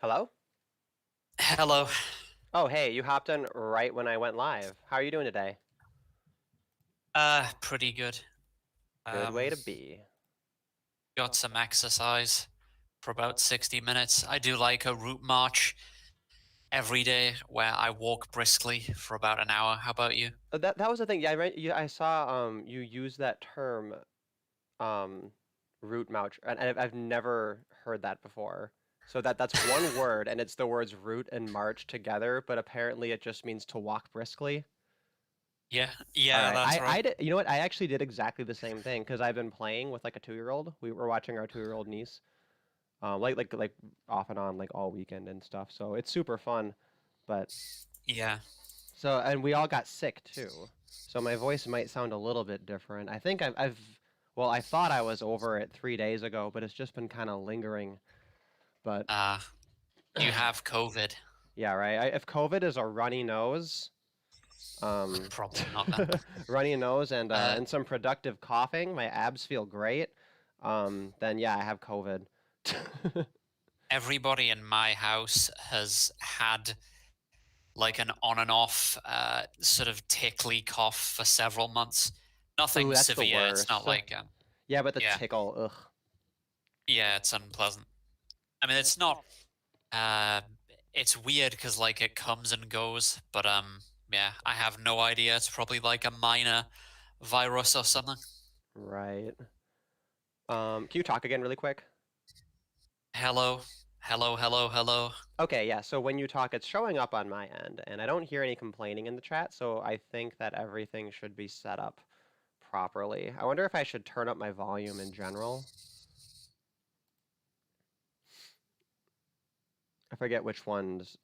Hello? Hello. Oh, hey, you hopped in right when I went live. How are you doing today? Pretty good. Good Um, way to be. got some exercise for about 60 minutes. I do like a route march every day where I walk briskly for about an hour. How about you? That was the thing. Yeah, I saw you use that term um root mouch, and I've never heard that before. So that's one word, and it's the words root and march together, but apparently it just means to walk briskly. Yeah, All yeah, right. that's right. You know what? I actually did exactly the same thing because I've been playing with like a 2-year-old. We were watching our 2-year-old niece. Like off and on like all weekend and stuff. So it's super fun. But Yeah. and we all got sick too. So my voice might sound a little bit different. I think well, I thought I was over it 3 days ago, but it's just been kind of lingering. But Uh, you have COVID. yeah, right. If COVID is a runny nose, um, Probably not then. runny nose Uh, and some productive coughing, my abs feel great. Then yeah, I have COVID. everybody in my house has had like an on and off sort of tickly cough for several months. Ooh, Nothing that's the severe. It's not worst. like, Yeah, but the yeah, tickle, ugh. yeah, it's unpleasant. I mean, it's not. Uh, it's weird because like it comes and goes, but yeah, I have no idea. It's probably like a minor virus or something. Right. Can you talk again really quick? Hello, hello, hello, hello. Okay, yeah, so when you talk, it's showing up on my end, and I don't hear any complaining in the chat, so I think that everything should be set up properly. I wonder if I should turn up my volume in general. I forget which ones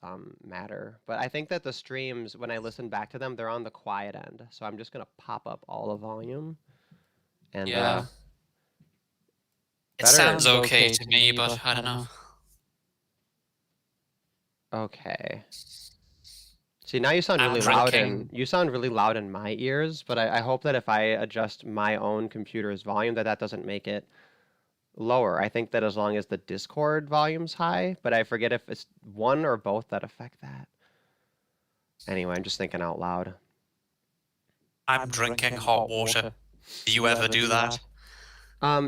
matter, but I think that the streams, when I listen back to them, they're on the quiet end. So I'm just gonna pop up all the volume and Yeah, it better. sounds okay to me, but I don't know. Okay. See, now I'm drinking. you sound really loud in my ears, but I hope that if I adjust my own computer's volume, that doesn't make it lower. I think that as long as the Discord volume's high, but I forget if it's one or both that affect that. Anyway, I'm just thinking out loud. I'm drinking hot water. Do you ever do that?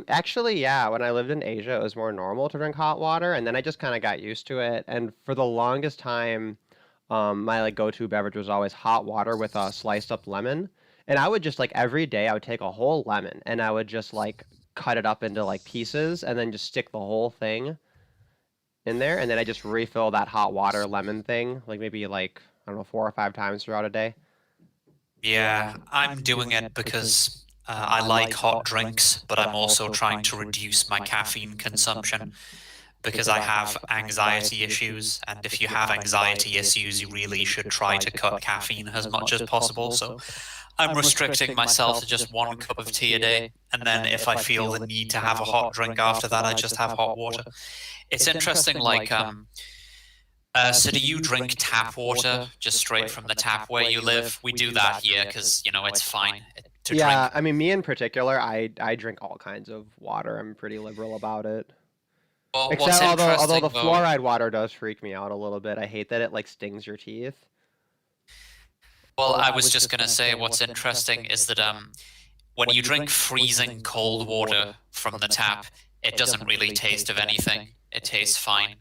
Actually, yeah, when I lived in Asia, it was more normal to drink hot water, and then I just kind of got used to it. And for the longest time, my like go-to beverage was always hot water with a sliced up lemon. And I would just like every day I would take a whole lemon and I would just like cut it up into like pieces and then just stick the whole thing in there, and then I just refill that hot water lemon thing like maybe like I don't know 4 or 5 times throughout a day. Yeah, I'm doing it because I like hot drinks, but I'm also trying to reduce my caffeine consumption because I have anxiety issues. And if you have anxiety issues, you really should try to cut caffeine as much as possible. So I'm restricting myself to just 1 cup of tea a day. And then if I feel the need to have a hot drink after that, I just have hot water. It's interesting, like, so do you drink tap water just straight from the tap where you live? We do that here because, it's fine to Yeah, drink. I mean me in particular, I drink all kinds of water. I'm pretty liberal about it. Well, what's Except although the interesting though, fluoride water does freak me out a little bit. I hate that it like stings your teeth. well, I was just gonna say what's interesting is that when you drink freezing cold water from the tap, it doesn't really taste of anything. It tastes fine.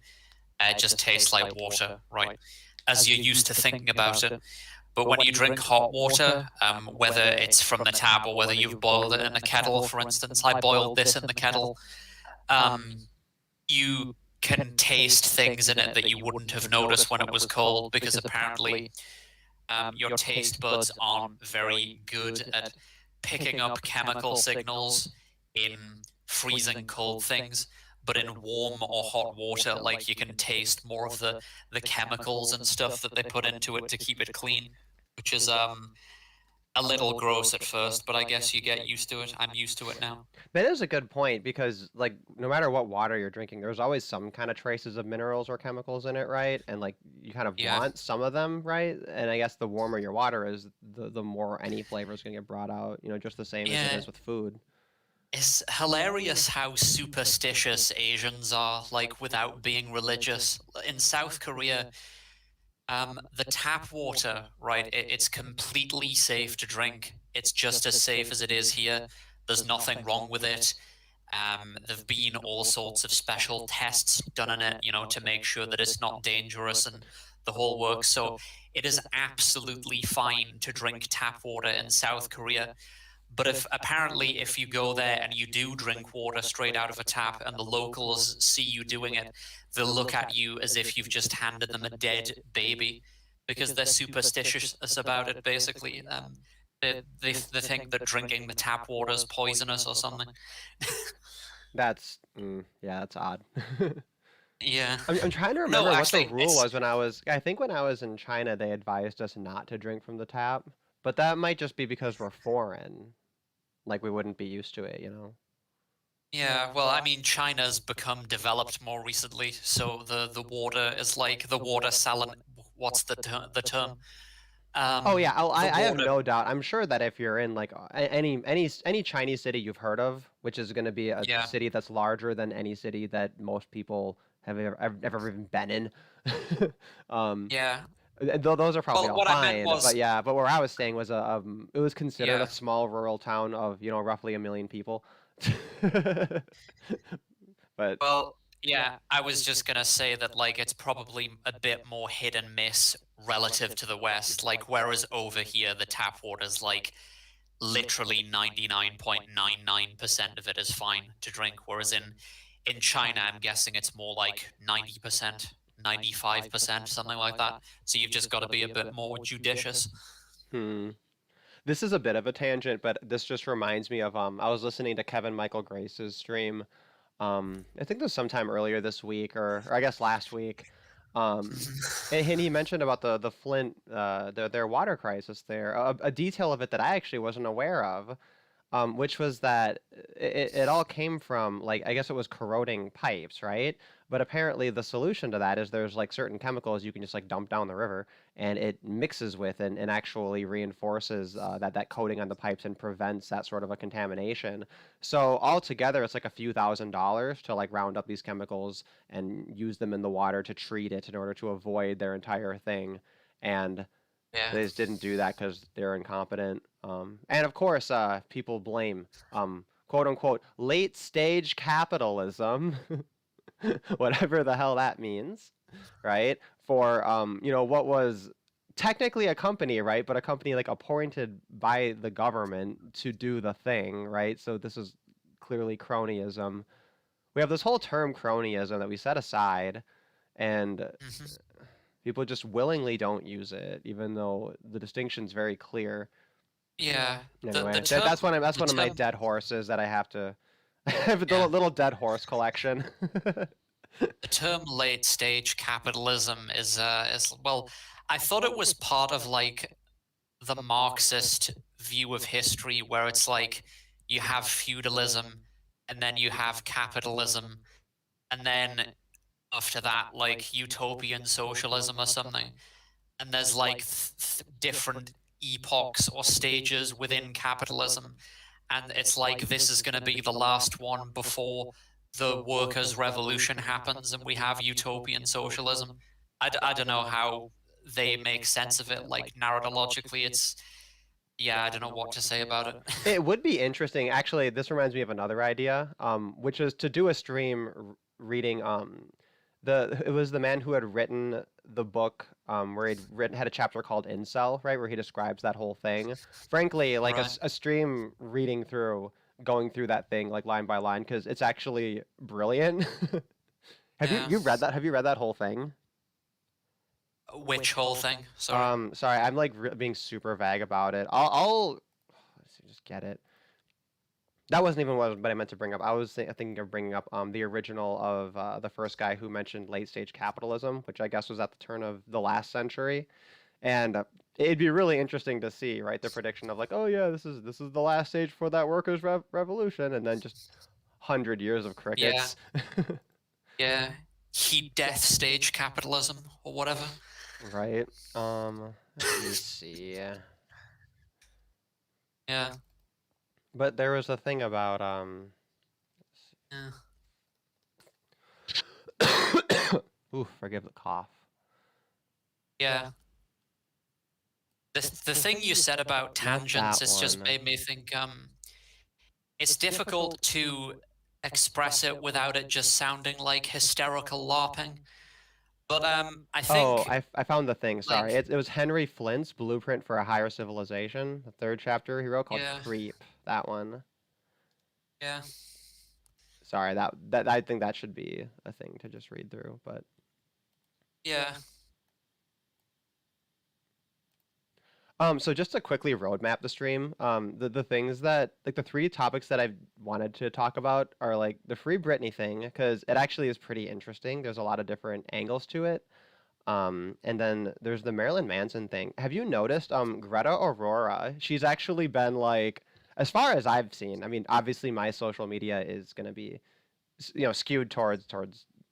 It just tastes like water, right? As you're used to thinking about it. But when you drink hot water, whether it's from the tap or whether you've boiled it in a kettle, for instance, I boiled this in the kettle, um, you can taste things in it that you wouldn't have noticed when it was cold because apparently your taste buds aren't very good at picking up chemical signals in freezing cold things. But in warm or hot water, like you can taste more of the chemicals and stuff that they put into it to keep it clean, which is a little gross at first, but I guess you get used to it. I'm used to it now. That is a good point because like no matter what water you're drinking, there's always some kind of traces of minerals or chemicals in it, right? And like you kind of Yeah. want some of them, right? And I guess the warmer your water is, the more any flavor is going to get brought out, just the same as it Yeah, is with food. It's hilarious how superstitious Asians are, like without being religious. In South Korea, the tap water, right? It's completely safe to drink. It's just as safe as it is here. There's nothing wrong with it. There've been all sorts of special tests done on it, to make sure that it's not dangerous and the whole works. So it is absolutely fine to drink tap water in South Korea. But if apparently if you go there and you do drink water straight out of a tap and the locals see you doing it, they'll look at you as if you've just handed them a dead baby because they're superstitious about it, basically. They think that drinking the tap water is poisonous or something. That's yeah, that's odd. Yeah. I'm trying to No, remember what the actually, rule was when I think when I was in China, they advised us not to drink from the tap, but that might just be because we're foreign, like we wouldn't be used to it, you know? yeah, well, I mean, China's become developed more recently, so the water is like the water saline. What's the term? Oh yeah, The I have water. no doubt. I'm sure that if you're in like any Chinese city you've heard of, which is going to be a Yeah, city that's larger than any city that most people have ever even been in, um, yeah. those are probably Well, all what I meant fine. But was, yeah, but where I was staying was it was considered a yeah. small rural town of roughly 1 million people. But Well, yeah. I was just gonna say that like it's probably a bit more hit and miss relative to the West. Like whereas over here the tap water's like literally 99.99% of it is fine to drink, whereas in China I'm guessing it's more like 90%, 95%, something like that. So you've just got to be a bit more judicious. hmm. This is a bit of a tangent, but this just reminds me of I was listening to Kevin Michael Grace's stream. I think it was sometime earlier this week, or I guess last week. Um, and he mentioned about the Flint, their water crisis there. A detail of it that I actually wasn't aware of, which was that it all came from, like, I guess it was corroding pipes, right? But apparently the solution to that is there's like certain chemicals you can just like dump down the river and it mixes with and actually reinforces that coating on the pipes and prevents that sort of a contamination. So altogether it's like a few $1,000s to like round up these chemicals and use them in the water to treat it in order to avoid their entire thing. And Yeah. they just didn't do that because they're incompetent. And of course, people blame quote unquote late stage capitalism, whatever the hell that means, right? For what was technically a company, right? But a company like appointed by the government to do the thing, right? So this is clearly cronyism. We have this whole term cronyism that we set aside, and Hmm. people just willingly don't use it, even though the distinction's very clear. Yeah. The Anyway, term that's the one of my term dead horses that I have to. I have a yeah. little dead horse collection. The term late stage capitalism is well, I thought it was part of like the Marxist view of history where it's like you have feudalism and then you have capitalism and then after that like utopian socialism or something, and there's like different epochs or stages within capitalism, and it's like this is going to be the last one before the workers revolution happens and we have utopian socialism. I don't know how they make sense of it like narratologically. It's yeah, I don't know what to say about it. It would be interesting. Actually, this reminds me of another idea, which is to do a stream reading. It was the man who had written the book, where had a chapter called Incel, right, where he describes that whole thing. Frankly, like Right. a stream reading through, going through that thing like line by line, because it's actually brilliant. Have Yeah. you read that? Have you read that whole thing? Which whole thing? Sorry. Sorry, I'm like being super vague about it. I'll let's see, just get it. That wasn't even what I meant to bring up. I was thinking of bringing up the original of the first guy who mentioned late stage capitalism, which I guess was at the turn of the last century, and it'd be really interesting to see, right, the prediction of like, oh yeah, this is the last stage for that workers' revolution, and then just 100 years of Yeah. crickets. Yeah. Heat death stage capitalism or whatever. Right. Let me see. Yeah. But there was a thing about Yeah. ooh, forgive the cough. Yeah. The thing you said about Not tangents that has just one. made me think it's difficult to express it without it just sounding like hysterical LARPing. But I Oh, think I found the thing. Sorry, like it was Henry Flint's Blueprint for a Higher Civilization, the third chapter he wrote called yeah, Creep. That one. yeah. Sorry, that I think that should be a thing to just read through. But Yeah. so just to quickly roadmap the stream, the things that like the three topics that I've wanted to talk about are like the Free Britney thing because it actually is pretty interesting. There's a lot of different angles to it. And then there's the Marilyn Manson thing. Have you noticed Greta Aurora? She's actually been like, as far as I've seen, I mean, obviously my social media is going to be skewed towards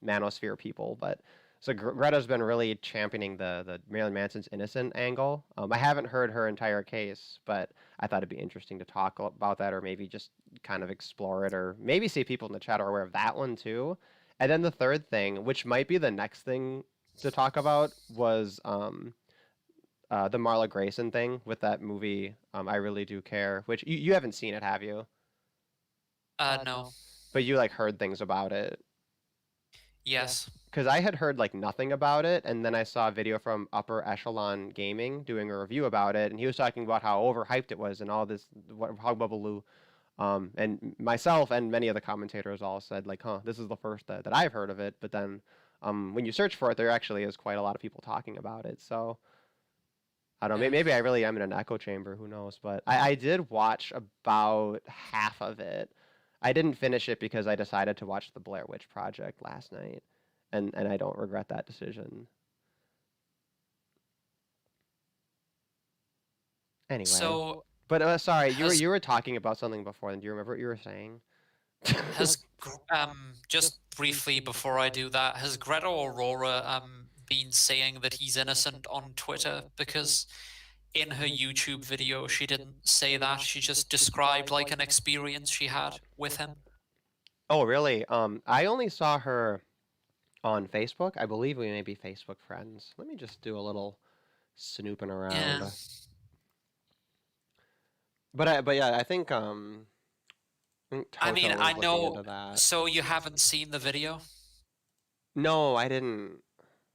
manosphere people, but so Greta's been really championing the Marilyn Manson's innocent angle. I haven't heard her entire case, but I thought it'd be interesting to talk about that, or maybe just kind of explore it, or maybe see people in the chat are aware of that one too. And then the third thing, which might be the next thing to talk about, was the Marla Grayson thing with that movie. I really do care, which you haven't seen it, have you? No. But you like heard things about it. Yes. Because I had heard like nothing about it, and then I saw a video from Upper Echelon Gaming doing a review about it, and he was talking about how overhyped it was and all this hogbubaloo. And myself and many of the commentators all said like, "Huh, this is the first that I've heard of it." But then, when you search for it, there actually is quite a lot of people talking about it. So I don't know. Yeah. Maybe I really am in an echo chamber. Who knows? But I did watch about half of it. I didn't finish it because I decided to watch the Blair Witch Project last night, and I don't regret that decision. Anyway, So but sorry, has you were talking about something before. And do you remember what you were saying? has just briefly before I do that, has Greta Aurora been saying that he's innocent on Twitter? Because in her YouTube video she didn't say that. She just described like an experience she had with him. Oh, really? I only saw her on Facebook. I believe we may be Facebook friends. Let me just do a little snooping around. Yeah. But yeah, I think I mean, Toto I was looking know. into that. So you haven't seen the video? No, I didn't.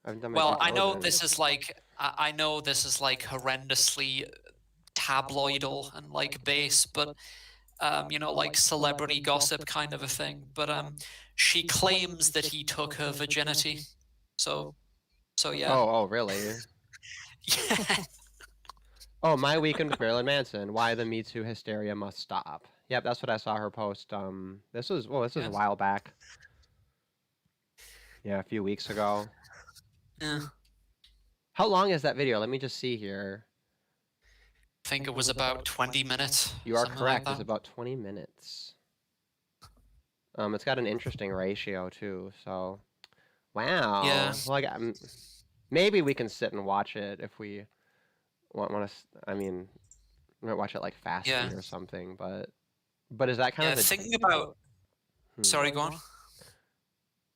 I haven't done my due Well, I know diligence. this is like I know this is like horrendously tabloidal and like base, but like celebrity gossip kind of a thing. But she claims that he took her virginity. So yeah. Oh, really? Yeah. Oh, my weekend with Marilyn Manson. Why the Me Too hysteria must stop. Yep, that's what I saw her post. This was a Yes. while back. Yeah, a few weeks ago. Yeah. How long is that video? Let me just see here. I think it was about 20 minutes. You are something correct. Like It's that. about 20 minutes. It's got an interesting ratio too. So, wow. Yeah. Well, maybe we can sit and watch it if we want to. I mean, we might watch it like fast Yeah. speed or something. But is that kind Yeah. of the? Thinking about. Sorry, go on.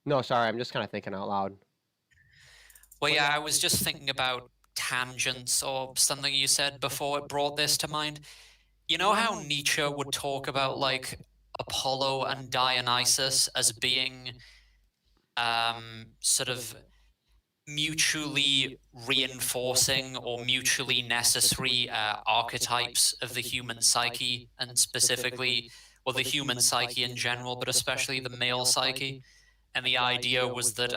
No, sorry. I'm just kind of thinking out loud. Well, yeah, I was just thinking about tangents or something you said before it brought this to mind. You know how Nietzsche would talk about like Apollo and Dionysus as being sort of mutually reinforcing or mutually necessary archetypes of the human psyche, and specifically, well, the human psyche in general, but especially the male psyche. And the idea was that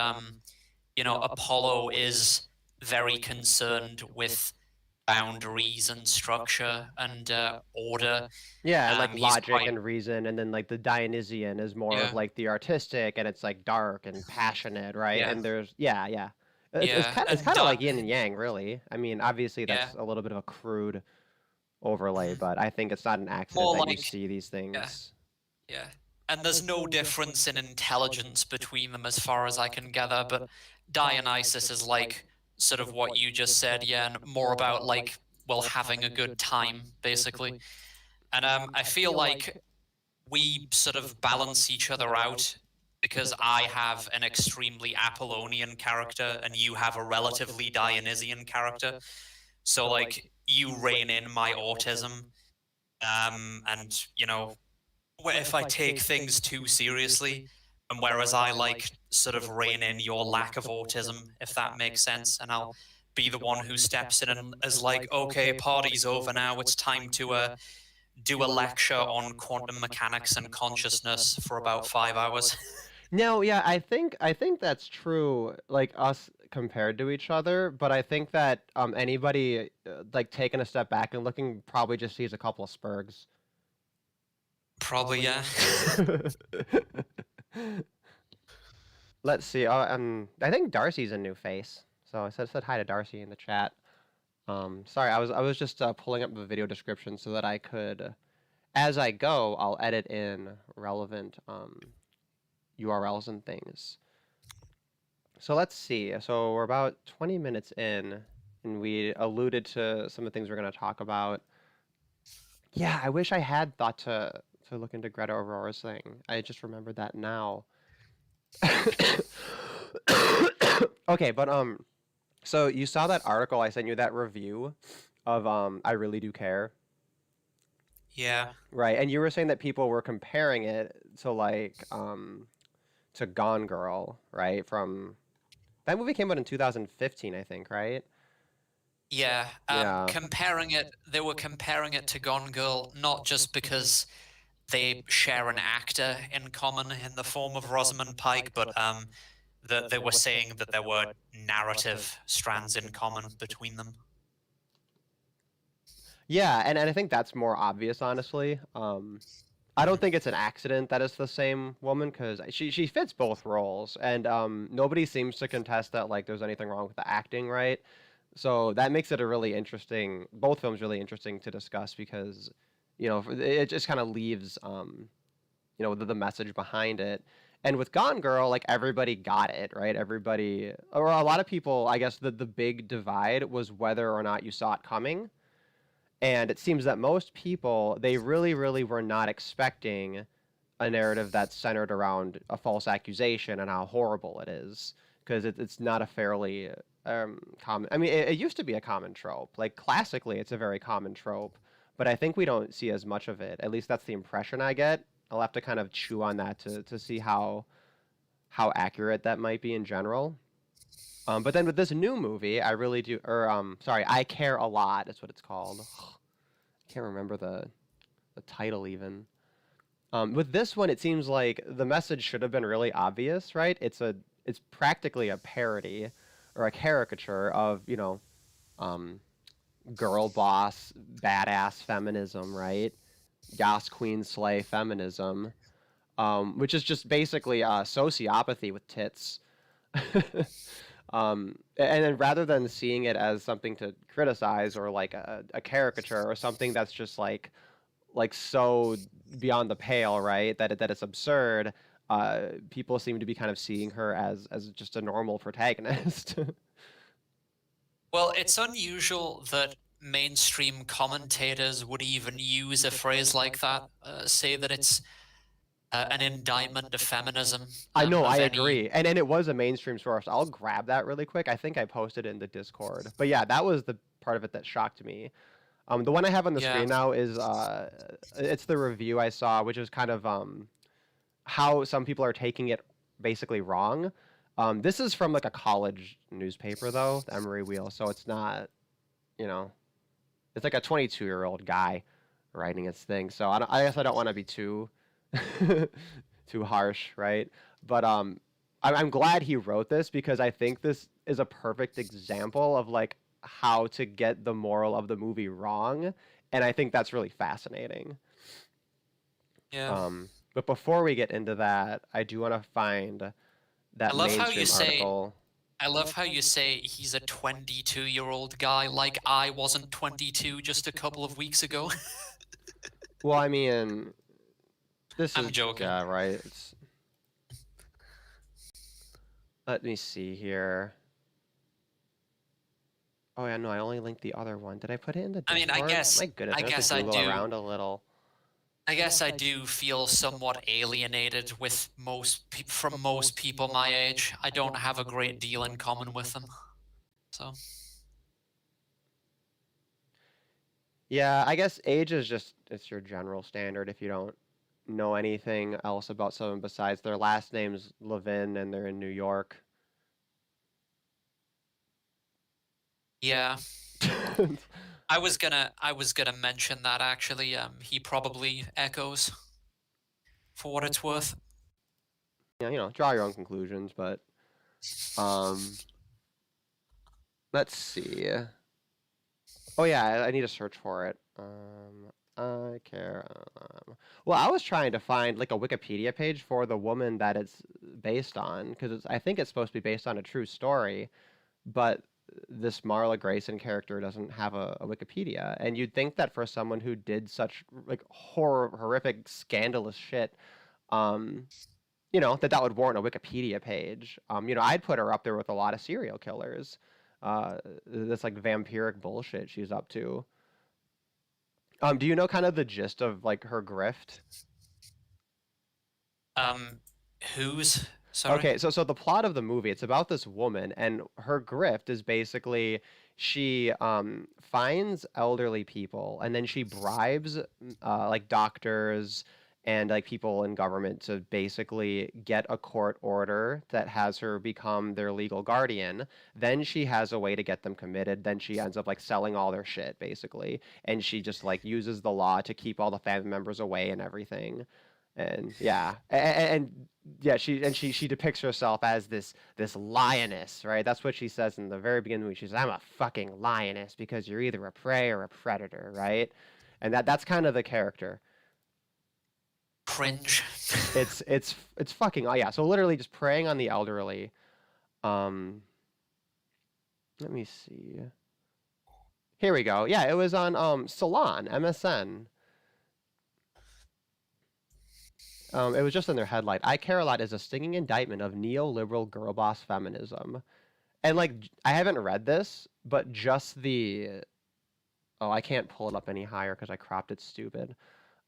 Apollo is very concerned with boundaries and structure and order. Yeah, and like He's logic quite and reason, and then like the Dionysian is more of yeah like the artistic, and it's like dark and passionate, right? yeah And there's yeah. It's yeah kind of and like yin and yang, really. I mean, obviously yeah that's a little bit of a crude overlay, but I think it's not an accident more that you like see these yeah things. yeah. And there's no difference in intelligence between them as far as I can gather, but Dionysus is like sort of what you just said, yeah, and more about like, well, having a good time, basically. And I feel like we sort of balance each other out because I have an extremely Apollonian character and you have a relatively Dionysian character. So like you rein in my autism, and you know, if I take things too seriously, and whereas I like sort of rein in your lack of autism, if that makes sense, and I'll be the one who steps in and is like, okay, party's over now, it's time to do a lecture on quantum mechanics and consciousness for about 5 hours. No, yeah, I think that's true, like us compared to each other, but I think that anybody like taking a step back and looking probably just sees a couple of spurgs. Probably, yeah. Let's see. I think Darcy's a new face. So I said hi to Darcy in the chat. Sorry, I was just pulling up the video description so that I could, as I go, I'll edit in relevant URLs and things. So let's see. So we're about 20 minutes in, and we alluded to some of the things we're going to talk about. Yeah, I wish I had thought to look into Greta Aurora's thing. I just remembered that now. Okay, but so you saw that article I sent you, that review of I Really Do Care, Yeah. right? And you were saying that people were comparing it to like to Gone Girl, right? From that movie came out in 2015, I think, right? Yeah. Yeah. They were comparing it to Gone Girl, not just because they share an actor in common in the form of Rosamund Pike, but that they were saying that there were narrative strands in common between them. Yeah, and I think that's more obvious, honestly. I don't think it's an accident that it's the same woman because she fits both roles, and nobody seems to contest that like there's anything wrong with the acting, right? So that makes it a really interesting, both films really interesting to discuss because, it just kind of leaves, the message behind it. And with Gone Girl, like everybody got it, right? Everybody, or a lot of people, I guess the big divide was whether or not you saw it coming. And it seems that most people, they really, really were not expecting a narrative that's centered around a false accusation and how horrible it is, because it's not a fairly common. I mean, it used to be a common trope. Like classically, it's a very common trope, but I think we don't see as much of it. At least that's the impression I get. I'll have to kind of chew on that to see how accurate that might be in general. But then with this new movie, I really do, or sorry, I Care a Lot. That's what it's called. I can't remember the title even. With this one, it seems like the message should have been really obvious, right? It's practically a parody or a caricature of girl boss badass feminism, right? Yas queen slay feminism, which is just basically sociopathy with tits. And then rather than seeing it as something to criticize or like a caricature or something that's just like so beyond the pale, right? That it's absurd. People seem to be kind of seeing her as just a normal protagonist. Well, it's unusual that mainstream commentators would even use a phrase like that, say that it's an indictment of feminism. I know, I of agree. And it was a mainstream source. I'll grab that really quick. I think I posted it in the Discord. But yeah, that was the part of it that shocked me. The one I have on the Yeah. screen now is it's the review I saw, which is kind of how some people are taking it basically wrong. This is from like a college newspaper though, the Emory Wheel, so it's not, it's like a 22-year-old guy writing his thing. So I guess I don't want to be too too harsh, right? But I'm glad he wrote this because I think this is a perfect example of like how to get the moral of the movie wrong, and I think that's really fascinating. Yeah. But before we get into that, I do want to find that I love how mainstream you say. article. I love how you say he's a 22-year-old guy, like I wasn't 22 just a couple of weeks ago. Well, I mean, this I'm is joking. yeah, right. Let me see here. Oh yeah, no, I only linked the other one. Did I put it in the I Discord? mean, I guess My goodness, I have guess to I Google do. around a little. I guess I do feel somewhat alienated with from most people my age. I don't have a great deal in common with them. So Yeah, I guess age is just it's your general standard if you don't know anything else about someone besides their last name's Levin and they're in New York. yeah, I was gonna mention that actually. He probably echoes for what it's worth. Yeah, draw your own conclusions, but um let's see. Oh yeah, I need to search for it. I care. Well, I was trying to find like a Wikipedia page for the woman that it's based on because I think it's supposed to be based on a true story, but this Marla Grayson character doesn't have a Wikipedia, and you'd think that for someone who did such like horrific, scandalous shit, um, that would warrant a Wikipedia page. I'd put her up there with a lot of serial killers. This like vampiric bullshit she's up to. Do you know kind of the gist of like her grift? Um, whose? Sorry. Okay, so the plot of the movie, it's about this woman, and her grift is basically she finds elderly people, and then she bribes like doctors and like people in government to basically get a court order that has her become their legal guardian. Then she has a way to get them committed. Then she ends up like selling all their shit basically, and she just like uses the law to keep all the family members away and everything. And yeah, and yeah, she depicts herself as this lioness, right? That's what she says in the very beginning of the movie. She says, "I'm a fucking lioness," because you're either a prey or a predator, right? And that's kind of the character. Cringe. It's fucking, oh yeah. So literally just preying on the elderly. Um, Let me see. Here we go. Yeah, it was on Salon, MSN. It was just in their headline. I Care a Lot is a stinging indictment of neoliberal girl boss feminism. And like I haven't read this, but just the oh, I can't pull it up any higher because I cropped it stupid.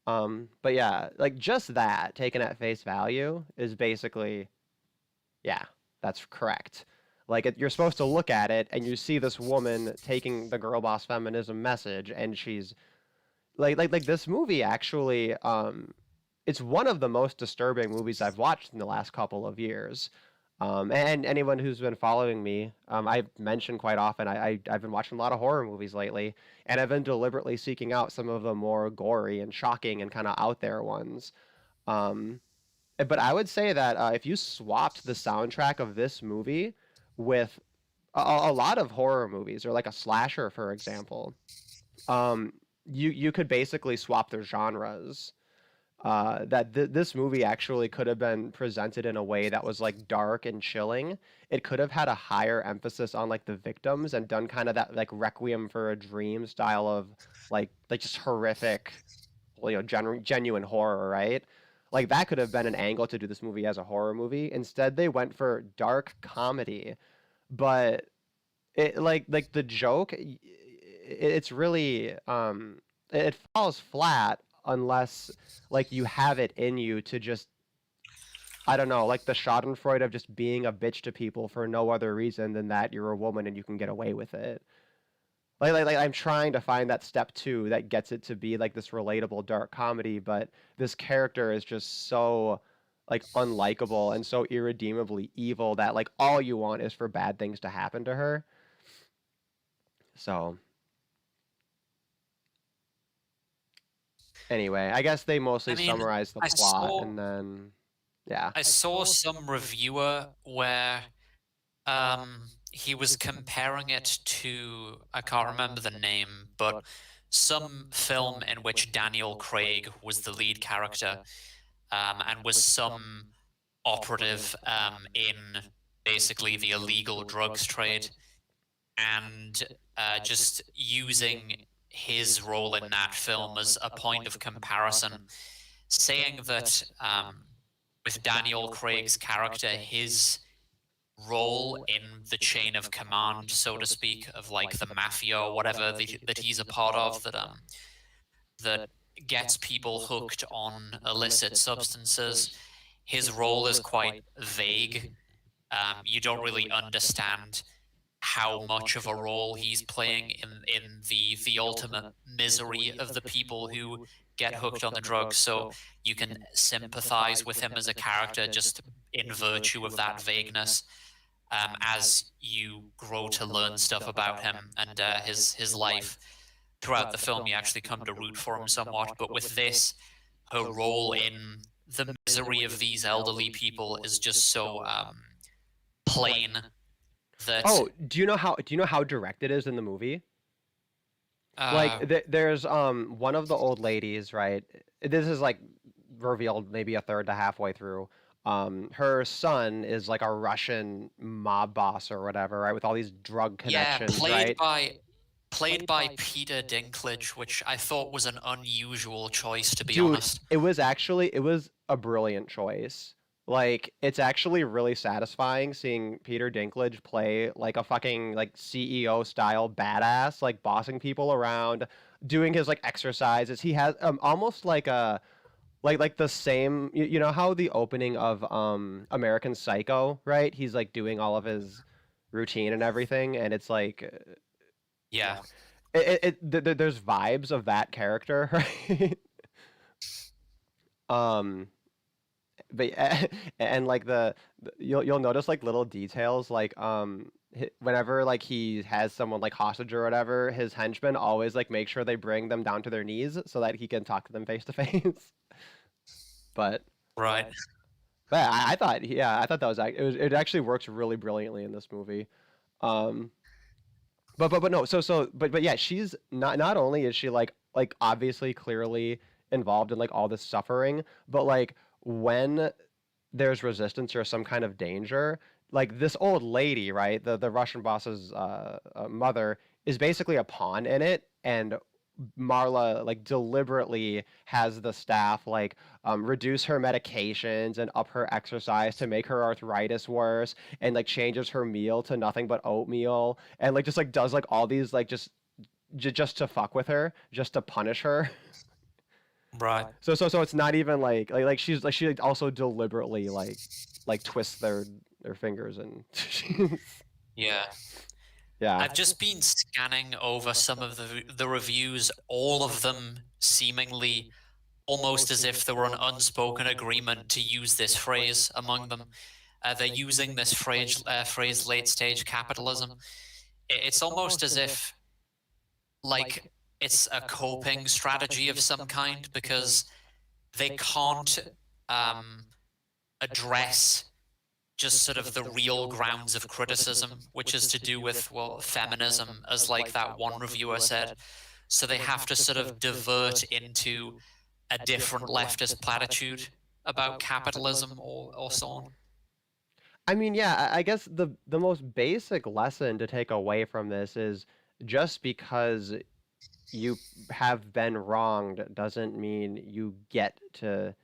But yeah, like just that taken at face value is basically, yeah, that's correct. Like you're supposed to look at it and you see this woman taking the girl boss feminism message, and she's like this movie actually. It's one of the most disturbing movies I've watched in the last couple of years. And anyone who's been following me, I've mentioned quite often, I've been watching a lot of horror movies lately, and I've been deliberately seeking out some of the more gory and shocking and kind of out there ones. Um, but I would say that if you swapped the soundtrack of this movie with a lot of horror movies, or like a slasher, for example, um, you could basically swap their genres. This movie actually could have been presented in a way that was like dark and chilling. It could have had a higher emphasis on like the victims and done kind of that like Requiem for a Dream style of like just horrific, genuine horror, right? Like that could have been an angle to do this movie as a horror movie. Instead, they went for dark comedy, but it like the joke, it's really it falls flat unless like you have it in you to just, I don't know, like the Schadenfreude of just being a bitch to people for no other reason than that you're a woman and you can get away with it. Like I'm trying to find that step two that gets it to be like this relatable dark comedy, but this character is just so like unlikable and so irredeemably evil that like all you want is for bad things to happen to her. So anyway, I guess they mostly I mean, summarize the I plot saw and then yeah. I saw some reviewer where he was comparing it to, I can't remember the name, but some film in which Daniel Craig was the lead character, and was some operative in basically the illegal drugs trade, and just using his role in that film as a point of comparison, saying that with Daniel Craig's character, his role in the chain of command, so to speak, of like the mafia or whatever that he's a part of, that gets people hooked on illicit substances. His role is quite vague. You don't really understand how much of a role he's playing in the ultimate misery of the people who get hooked on the drugs. So you can sympathize with him as a character just in virtue of that vagueness. As you grow to learn stuff about him and his life throughout the film, you actually come to root for him somewhat. But with this, her role in the misery of these elderly people is just so plain that. Oh, do you know how direct it is in the movie? Like there's one of the old ladies, right? This is like revealed maybe a third to halfway through. Her son is like a Russian mob boss or whatever, right? With all these drug connections, played right? by Peter Dinklage, which I thought was an unusual choice, to be Dude, honest. it was a brilliant choice. Like, it's actually really satisfying seeing Peter Dinklage play like a fucking like CEO style badass, like bossing people around, doing his like exercises. He has almost like a like the same you know how the opening of American Psycho, right? He's like doing all of his routine and everything, and it's like Yeah. there's vibes of that character, right? Um, but and like you'll notice like little details like whenever like he has someone like hostage or whatever, his henchmen always like make sure they bring them down to their knees so that he can talk to them face to face. But Right. I thought I thought that was it actually works really brilliantly in this movie. Um, but no, but yeah, she's not only is she like obviously clearly involved in like all this suffering, but like when there's resistance or some kind of danger, like this old lady, right, the Russian boss's mother is basically a pawn in it, and Marla like deliberately has the staff like reduce her medications and up her exercise to make her arthritis worse, and like changes her meal to nothing but oatmeal, and like just like does like all these like just to fuck with her, just to punish her. Right. So it's not even like she's like she also deliberately like twists their fingers and Yeah. yeah. I've just been scanning over some of the reviews, all of them seemingly almost as if there were an unspoken agreement to use this phrase among them. They're using this phrase late stage capitalism. It's almost as if like it's a coping strategy of some kind, because they can't address just sort of the real grounds of criticism, which is to do with, well, feminism, as like that one reviewer said. So they have to sort of divert into a different leftist platitude about capitalism or so on. I mean, yeah, I guess the most basic lesson to take away from this is just because you have been wronged doesn't mean you get to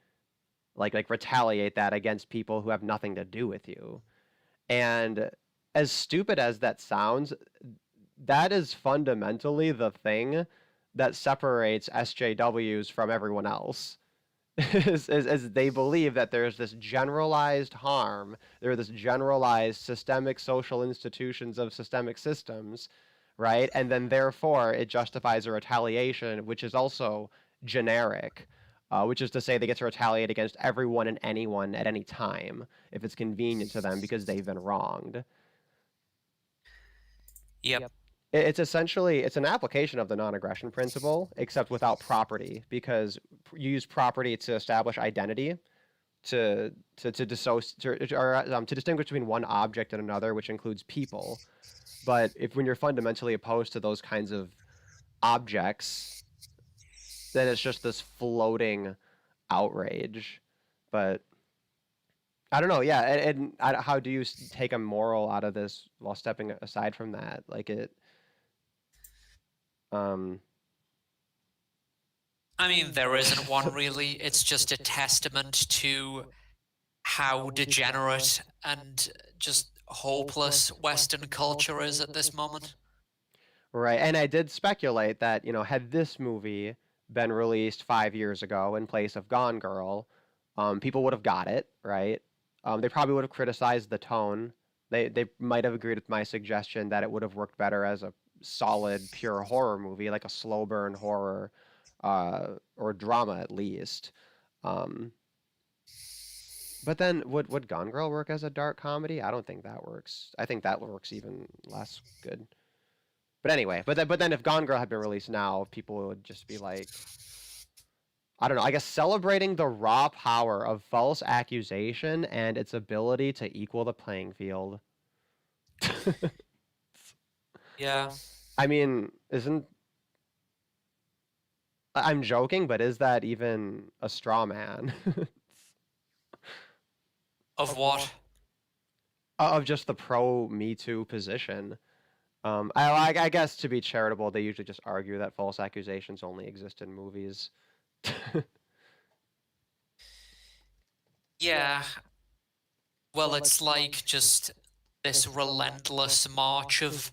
like retaliate that against people who have nothing to do with you. And as stupid as that sounds, that is fundamentally the thing that separates SJWs from everyone else. Is they believe that there's this generalized harm, there are this generalized systemic social institutions of systemic systems, right? And then therefore it justifies a retaliation, which is also generic, which is to say they get to retaliate against everyone and anyone at any time if it's convenient to them because they've been wronged. Yep. It's essentially it's an application of the non-aggression principle, except without property, because you use property to establish identity, to distinguish between one object and another, which includes people. But when you're fundamentally opposed to those kinds of objects, then it's just this floating outrage. But I don't know, yeah. And how do you take a moral out of this while stepping aside from that? Like it. I mean, there isn't one really. It's just a testament to how degenerate and just hopeless Western culture is at this moment. Right, and I did speculate that, had this movie been released 5 years ago in place of Gone Girl, people would have got it, right? They probably would have criticized the tone. They might have agreed with my suggestion that it would have worked better as a solid, pure horror movie, like a slow burn horror, or drama at least. Um, but then would Gone Girl work as a dark comedy? I don't think that works. I think that works even less good. But anyway, but then if Gone Girl had been released now, people would just be like, I don't know, I guess celebrating the raw power of false accusation and its ability to equal the playing field. Yeah. I mean, I'm joking, but is that even a straw man? Of what? Of just the pro Me Too position. I guess to be charitable, they usually just argue that false accusations only exist in movies. Yeah. Well, it's like just this relentless march of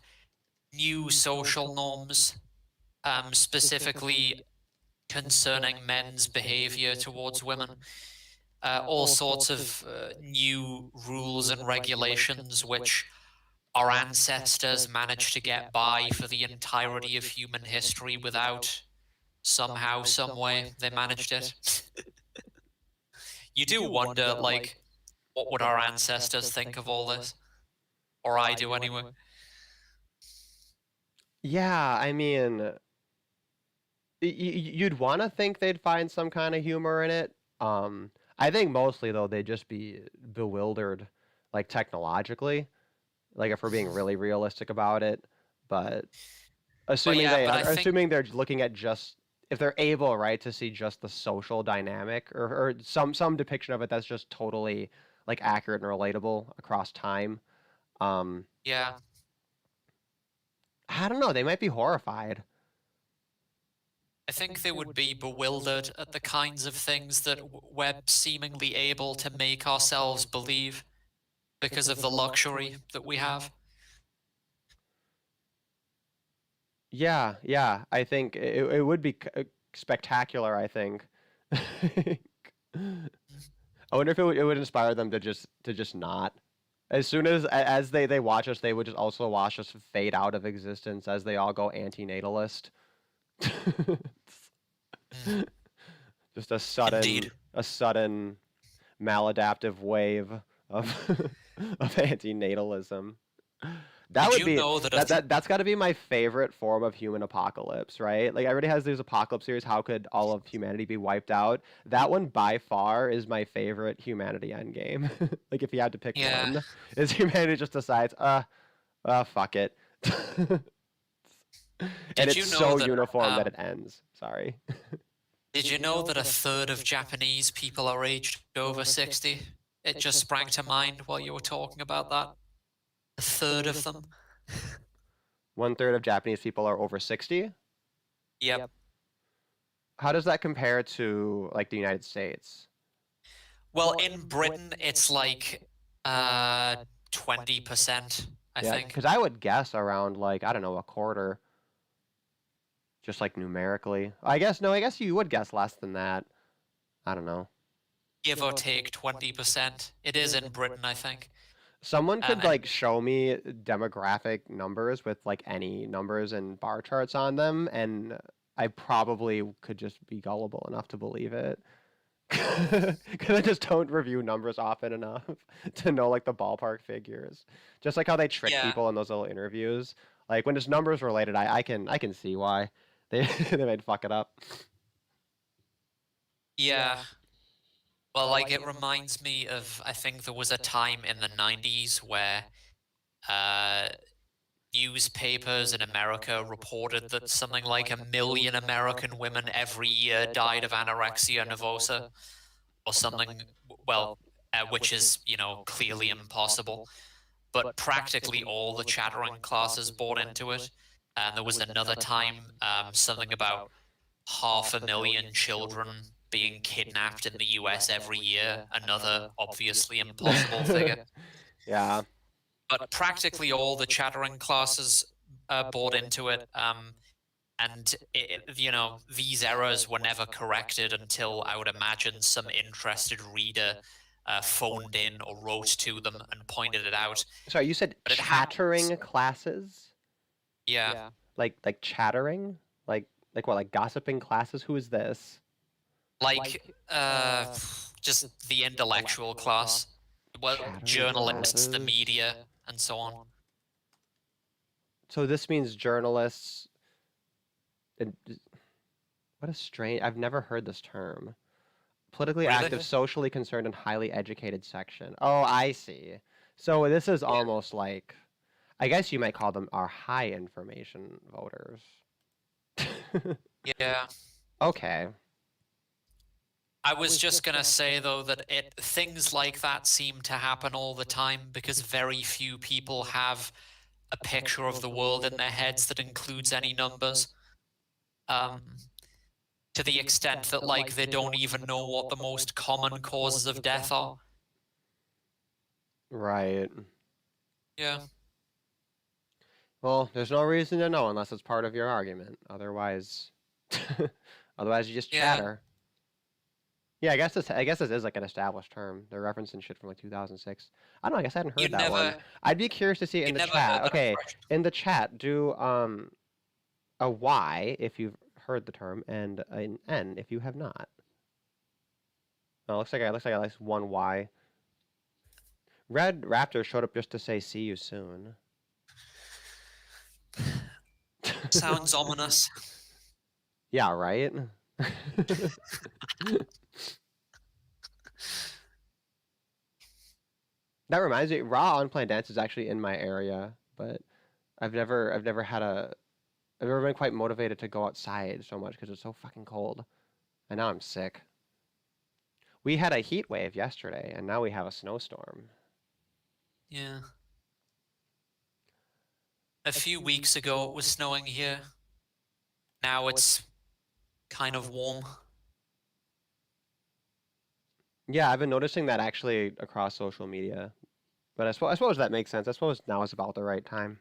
new social norms, specifically concerning men's behavior towards women. All sorts of new rules and regulations which our ancestors managed to get by for the entirety of human history without. Somehow, some way, they managed it. You do wonder, like, what would our ancestors think of all this? Or I do anyway. Yeah, I mean, you'd want to think they'd find some kind of humor in it. I think mostly though they'd just be bewildered, like technologically, like if we're being really realistic about it. But assuming yeah, they but are, I think assuming they're looking at just if they're able, right, to see just the social dynamic or some depiction of it that's just totally like accurate and relatable across time. Um, yeah, I don't know. They might be horrified. I think they would be bewildered at the kinds of things that we're seemingly able to make ourselves believe because of the luxury that we have. Yeah, yeah. I think it would be spectacular. I think. I wonder if it would inspire them to just not. As soon as they watch us, they would just also watch us fade out of existence as they all go antinatalist. Mm. Just a sudden Indeed. maladaptive wave of of antinatalism. That Did would you be know that that's got to be my favorite form of human apocalypse, right? Like everybody has these apocalypse series. How could all of humanity be wiped out? That one by far is my favorite humanity endgame. Like if you had to pick yeah. one, is humanity just decides, fuck it, and Did you it's know so that uniform that it ends. Sorry. Did you know that a third of Japanese people are aged over 60? It just sprang to mind while you were talking about that. A third of them. 1/3 of Japanese people are over 60. Yep. How does that compare to like the United States? Well, in Britain, it's like 20%, I Yeah, think. because I would guess around like I don't know, a quarter, just like numerically. I guess no, I guess you would guess less than that. I don't know. Give or take 20%. It is in Britain, I think. Someone could And like show me demographic numbers with like any numbers and bar charts on them, and I probably could just be gullible enough to believe it. Because I just don't review numbers often enough to know like the ballpark figures. Just like how they trick yeah, people in those little interviews. Like when it's numbers related, I can see why they they might fuck it up. yeah. Well, like it reminds me of, I think there was a time in the 90s where uh, newspapers in America reported that something like 1 million American women every year died of anorexia nervosa or something, well, which is, clearly impossible. But practically all the chattering classes bought into it. And there was another time, something about 500,000 children being kidnapped in the US every year, another obviously impossible figure. Yeah. But practically all the chattering classes bought into it. And these errors were never corrected until I would imagine some interested reader phoned in or wrote to them and pointed it out. Sorry, you said But it happens. chattering classes? Yeah. Like chattering? Like what, like gossiping classes? Who is this? Like just the intellectual class. Well, Chattering journalists, the classes? media, and so on. So this means journalists. And what a strange. I've never heard this term. Politically Really? active, socially concerned, and highly educated section. Oh, I see. So this is almost like, I guess you might call them our high information voters. Yeah. Okay. I was just gonna say though that things like that seem to happen all the time because very few people have a picture of the world in their heads that includes any numbers. To the extent that like they don't even know what the most common causes of death are. Right. Yeah. Well, there's no reason to know unless it's part of your argument. Otherwise, otherwise you just Yeah. chatter. Yeah, I guess this is like an established term. They're referencing shit from like 2006. I don't know. I guess I hadn't heard that one. I'd be curious to see it in the never chat. heard that Okay, expression. in the chat, do a Y if you've heard the term and an N if you have not. Oh, looks like at least one Y. Red Raptor showed up just to say "see you soon." Sounds ominous. Yeah, right. That reminds me, Raw Unplanned Dance is actually in my area, but I've never been quite motivated to go outside so much because it's so fucking cold, and now I'm sick. We had a heat wave yesterday, and now we have a snowstorm. Yeah. A few weeks ago it was snowing here. Now it's kind of warm. Yeah, I've been noticing that actually across social media, but I suppose that makes sense. I suppose now is about the right time.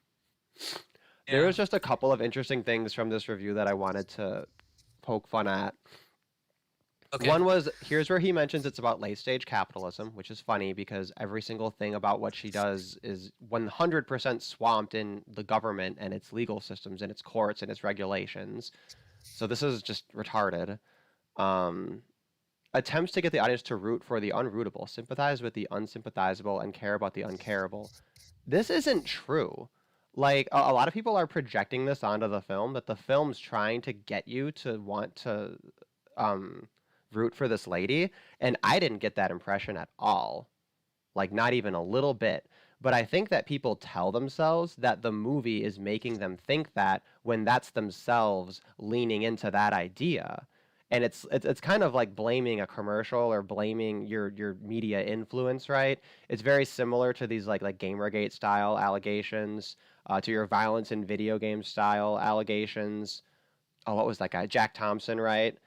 There was just a couple of interesting things from this review that I wanted to poke fun at. Okay. One was, here's where he mentions it's about late stage capitalism, which is funny because every single thing about what she does is 100% swamped in the government and its legal systems and its courts and its regulations. So this is just retarded. Attempts to get the audience to root for the unrootable, sympathize with the unsympathizable, and care about the uncareable. This isn't true. Like, a lot of people are projecting this onto the film, that the film's trying to get you to want to root for this lady, and I didn't get that impression at all. Like, not even a little bit. But I think that people tell themselves that the movie is making them think that when that's themselves leaning into that idea. And it's kind of like blaming a commercial or blaming your media influence, right? It's very similar to these like Gamergate style allegations, to your violence in video game style allegations. Oh, what was that guy? Jack Thompson, right?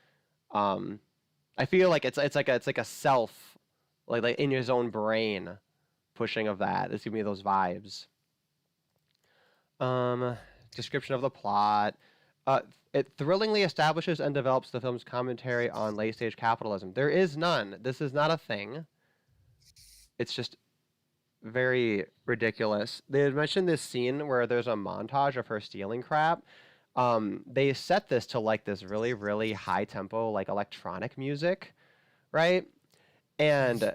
I feel like it's like a self, like in his own brain, pushing of that. It's giving me those vibes. Description of the plot. It thrillingly establishes and develops the film's commentary on late stage capitalism. There is none. This is not a thing. It's just very ridiculous. They had mentioned this scene where there's a montage of her stealing crap. They set this to like this really, really high tempo, like electronic music, right? And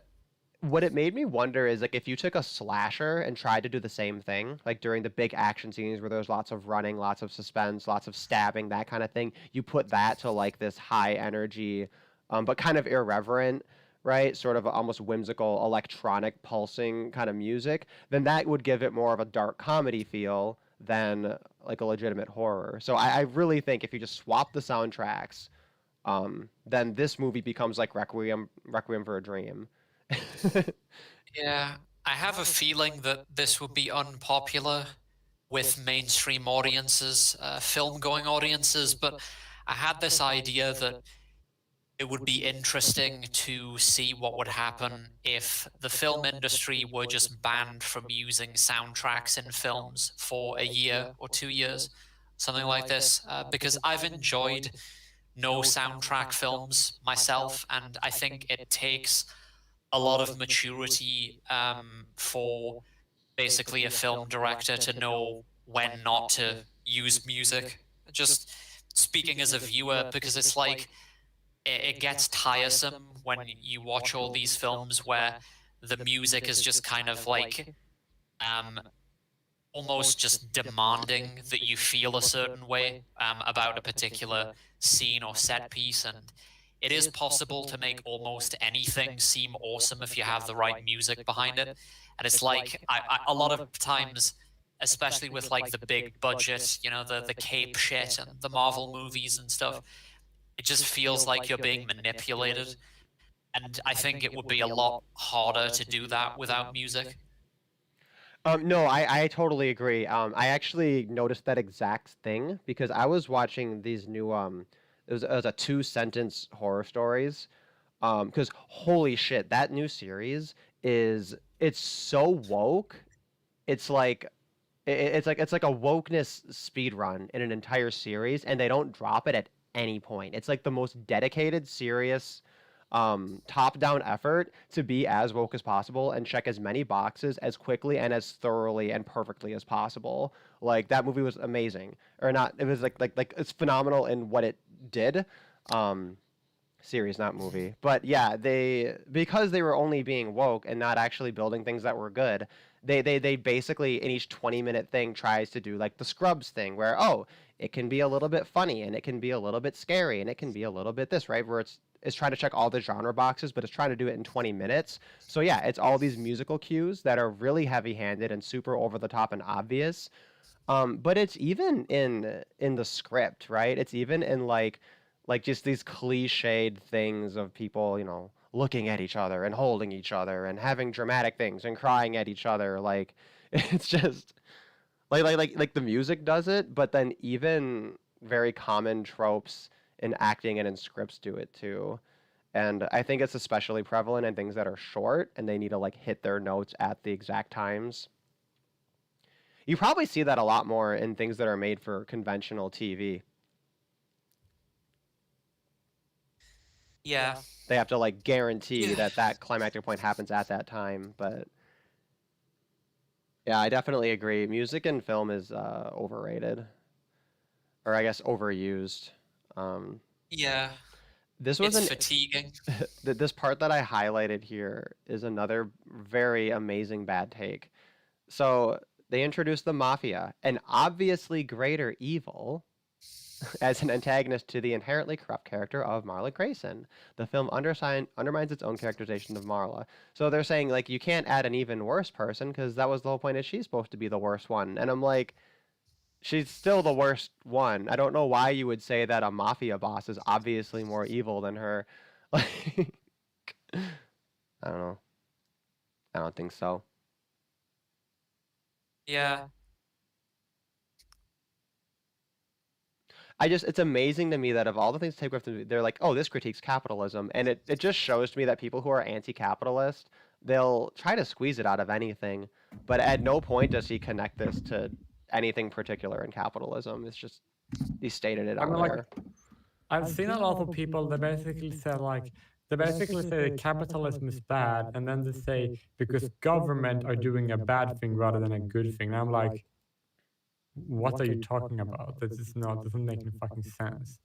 what it made me wonder is like if you took a slasher and tried to do the same thing, like during the big action scenes where there's lots of running, lots of suspense, lots of stabbing, that kind of thing, you put that to like this high energy, but kind of irreverent, right? Sort of almost whimsical, electronic, pulsing kind of music, then that would give it more of a dark comedy feel than like a legitimate horror. So I really think if you just swap the soundtracks, then this movie becomes like Requiem for a Dream. Yeah, I have a feeling that this would be unpopular with mainstream audiences, film-going audiences, but I had this idea that it would be interesting to see what would happen if the film industry were just banned from using soundtracks in films for a year or 2 years. something like this, because I've enjoyed no soundtrack films myself, and I think it takes a lot of maturity for basically a film director to know when not to use music. Just speaking as a viewer, because it's like it gets tiresome when you watch all these films where the music is just kind of like um, almost just demanding that you feel a certain way about a particular scene or set piece. And it is possible to make almost anything seem awesome if you have the right music behind it. And it's like a lot of times, especially with like the big budget, the cape shit and the Marvel movies and stuff, it just feels like you're being manipulated. And I think it would be a lot harder to do that without music. No, I totally agree. I actually noticed that exact thing because I was watching these new it was a two-sentence horror stories. Because holy shit, that new series it's so woke. It's like it's like a wokeness speed run in an entire series, and they don't drop it at any point. It's like the most dedicated, serious, top-down effort to be as woke as possible and check as many boxes as quickly and as thoroughly and perfectly as possible. Like that movie was amazing, or not? It was like it's phenomenal in what it did. Um, Series, not movie. But yeah, they because they were only being woke and not actually building things that were good. They basically in each 20-minute thing tries to do like the Scrubs thing where it can be a little bit funny and it can be a little bit scary and it can be a little bit this, right? Where it's trying to check all the genre boxes, but it's trying to do it in 20 minutes. So yeah, it's all these musical cues that are really heavy-handed and super over the top and obvious. But it's even in the script, right? It's even in like just these cliched things of people, looking at each other and holding each other and having dramatic things and crying at each other. Like it's just like the music does it, but then even very common tropes in acting and in scripts do it too. And I think it's especially prevalent in things that are short and they need to like hit their notes at the exact times. You probably see that a lot more in things that are made for conventional TV. Yeah. They have to like guarantee Yeah. that climactic point happens at that time. But yeah, I definitely agree. Music in film is overrated, or I guess overused. Um, Yeah. this was It's an fatiguing. this part that I highlighted here is another very amazing bad take. So they introduced the mafia, an obviously greater evil, as an antagonist to the inherently corrupt character of Marla Grayson. The film undermines its own characterization of Marla. So they're saying, like, you can't add an even worse person because that was the whole point is she's supposed to be the worst one. And I'm like, she's still the worst one. I don't know why you would say that a mafia boss is obviously more evil than her. Like, I don't know. I don't think so. Yeah. It's amazing to me that of all the things to take with them, they're like, oh, this critiques capitalism. And it just shows to me that people who are anti-capitalist, they'll try to squeeze it out of anything. But at no point does he connect this to anything particular in capitalism. It's just, he stated it I out mean, like, there. I've seen a lot of people that basically say that capitalism is bad, and then they say because government are doing a bad thing rather than a good thing. And I'm like, what are you talking about? That is not doesn't make any fucking sense.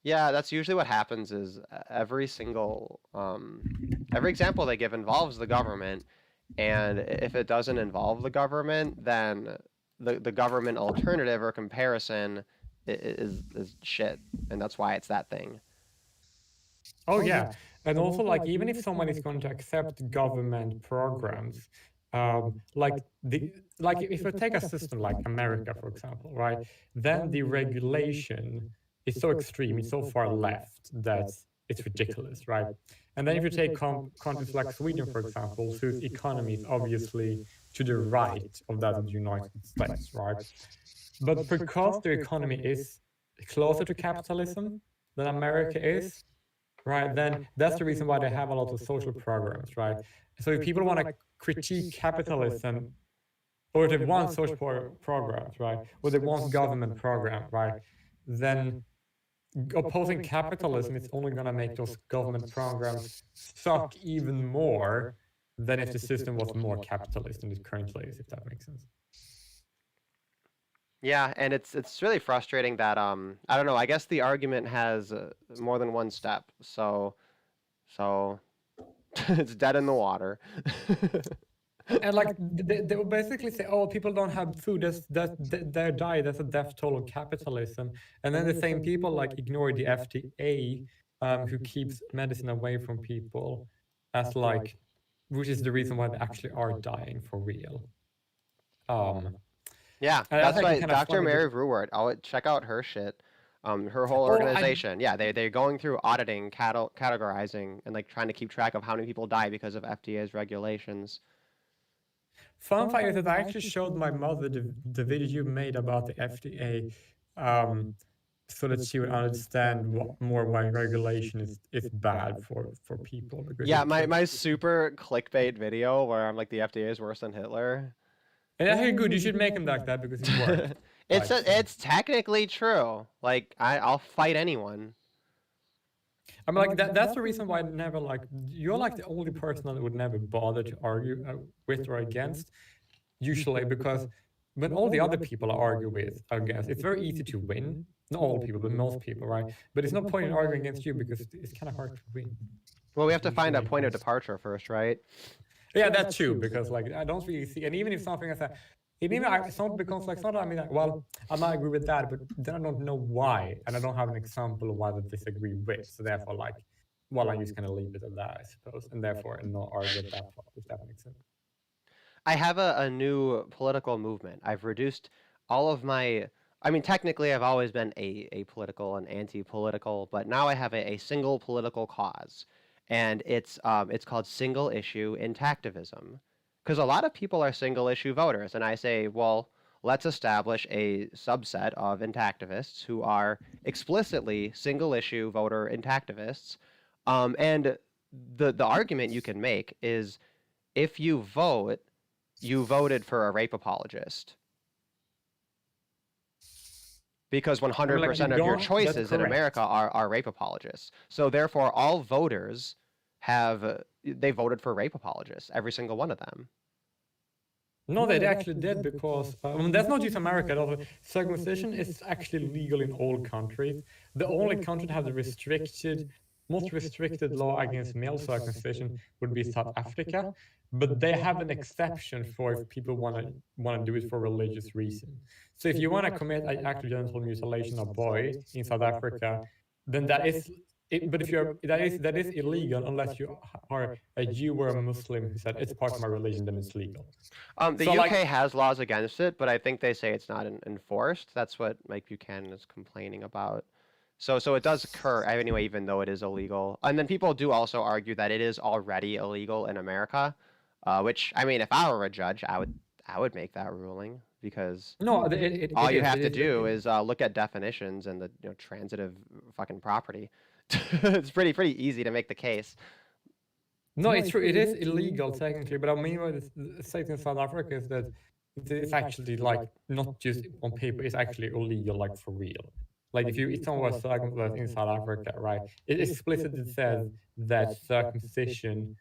Yeah, that's usually what happens is every example they give involves the government. And if it doesn't involve the government, then the government alternative or comparison is shit, and that's why it's that thing. Oh yeah, and also like even if someone is going to accept government programs, like if you take a system like America, for example, right? Then the regulation is so extreme, it's so far left that it's ridiculous, right? And then if you take countries like Sweden, for example, whose economy is obviously to the right of that of the United States, right? But because their economy is closer to capitalism than America is, right, then that's the reason why they have a lot of social programs, right? So if people want to critique capitalism or if they want social programs, right, or they want government program, right, then opposing capitalism is only going to make those government programs suck even more than if the system was more capitalist than it currently is, if that makes sense. Yeah, and it's really frustrating that I don't know. I guess the argument has more than one step, so it's dead in the water. And like they will basically say, oh, people don't have food, they're die, that's a death toll of capitalism. And then the same people like ignore the FDA, who keeps medicine away from people, as like, which is the reason why they actually are dying for real. Yeah, that's why Dr. Mary Ruwart, I'll check out her shit. Her whole organization, yeah, they're going through auditing, categorizing, and like trying to keep track of how many people die because of FDA's regulations. Fun fact is that I actually showed my mother the video you made about the FDA, so that she would understand more why regulation is bad for people. Yeah, my super clickbait video where I'm like, the FDA is worse than Hitler. And that's good. You should make him like that because it worked. It's technically true. Like I'll fight anyone. I mean, like that's the reason why I never like, you're like the only person that would never bother to argue with or against, usually, because when all the other people I argue with against, it's very easy to win. Not all people, but most people, right? But it's no point in arguing against you because it's kind of hard to win. Well, we have to find a point of departure first, right? Yeah, that's true, because like I don't really see, and even if something is that, even if something becomes like something, I mean, like, well, I might agree with that, but then I don't know why, and I don't have an example of why they disagree with. So therefore, like, well, I just kind of leave it at that, I suppose, and therefore not argue at that point, if that makes sense. I have a new political movement. I've reduced all of my. I mean, technically, I've always been apolitical and anti-political, but now I have a single political cause, and it's called single issue intactivism. Because a lot of people are single issue voters, and I say, well, let's establish a subset of intactivists who are explicitly single issue voter intactivists. And the argument you can make is, if you vote, you voted for a rape apologist. Because 100% of your choices in America are rape apologists. So therefore, all voters they voted for rape apologists, every single one of them. No, they actually did, because that's not just America at all. Circumcision is actually legal in all countries. The only country that has the most restricted law against male circumcision would be South Africa, but they have an exception for if people want to do it for religious reasons. So if you want to commit an act of genital mutilation of a boy in South Africa, then that is. But if that is illegal unless you are a Jew or a Muslim who said it's part of my religion, then it's legal. The UK has laws against it, but I think they say it's not enforced. That's what Mike Buchanan is complaining about. So it does occur anyway, even though it is illegal. And then people do also argue that it is already illegal in America, which, I mean, if I were a judge, I would make that ruling, because all you have to do is look at definitions and the transitive fucking property. It's pretty easy to make the case. No, it's true. It is illegal technically, but I mean, what is stated in South Africa is that it's actually like not just on paper; it's actually illegal, like for real. Like if someone was circumcised in South Africa, right? It explicitly says that circumcision,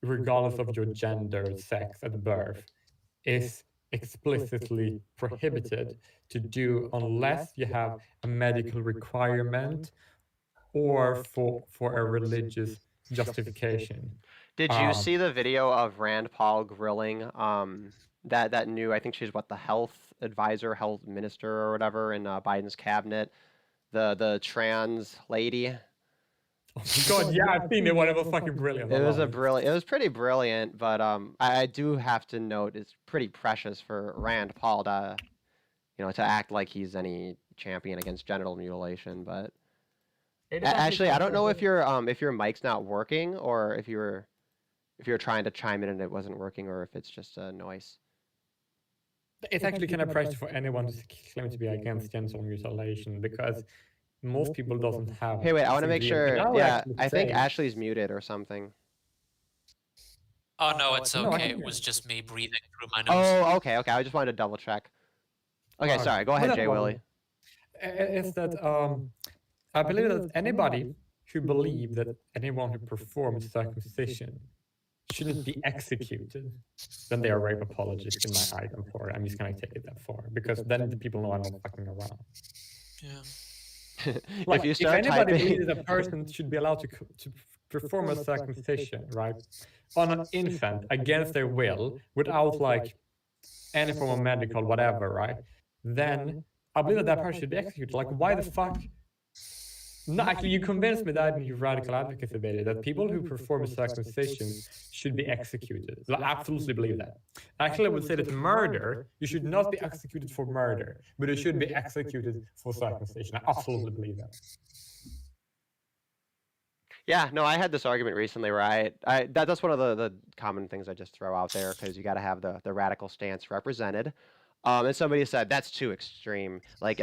regardless of your gender, sex at birth, is explicitly prohibited to do unless you have a medical requirement or for a religious justification. Did you see the video of Rand Paul grilling that new, I think she's the health advisor, health minister or whatever in Biden's cabinet, the trans lady? Oh God, yeah, I've seen it. It was fucking brilliant. It was pretty brilliant, but I do have to note it's pretty precious for Rand Paul to act like he's any champion against genital mutilation, but. Actually, I don't know if your mic's not working, or if you're trying to chime in and it wasn't working, or if it's just a noise. It's actually kind of pressure for anyone to claim to be against genital mutilation, because most people doesn't have. Hey, wait, I want to make sure. Yeah, I think Ashley's muted or something. Oh no, it's No, I okay. can It was hear. just me breathing through my nose. Oh, okay. I just wanted to double check. Okay, sorry. Go ahead, JWille. Is that I believe that anybody who believes that anyone who performs circumcision shouldn't be executed, then they are rape apologists in my eyes. I'm just gonna take it that far, because then the people know I'm not fucking around. Yeah. Like, If you if start anybody typing, believes that a person should be allowed to perform a circumcision, right, on an infant against their will, without like any form of medical whatever, right, then I believe that that person should be executed. Like, why the fuck? No, actually, you convinced me that in your radical advocacy video that people who perform circumcisions should be executed. I absolutely believe that. Actually, I would say that murder, you should not be executed for murder, but you should be executed for circumcision. I absolutely believe that. yeah, no, I had this argument recently where that's one of the common things I just throw out there, because you got to have the radical stance represented. And somebody said that's too extreme. Like,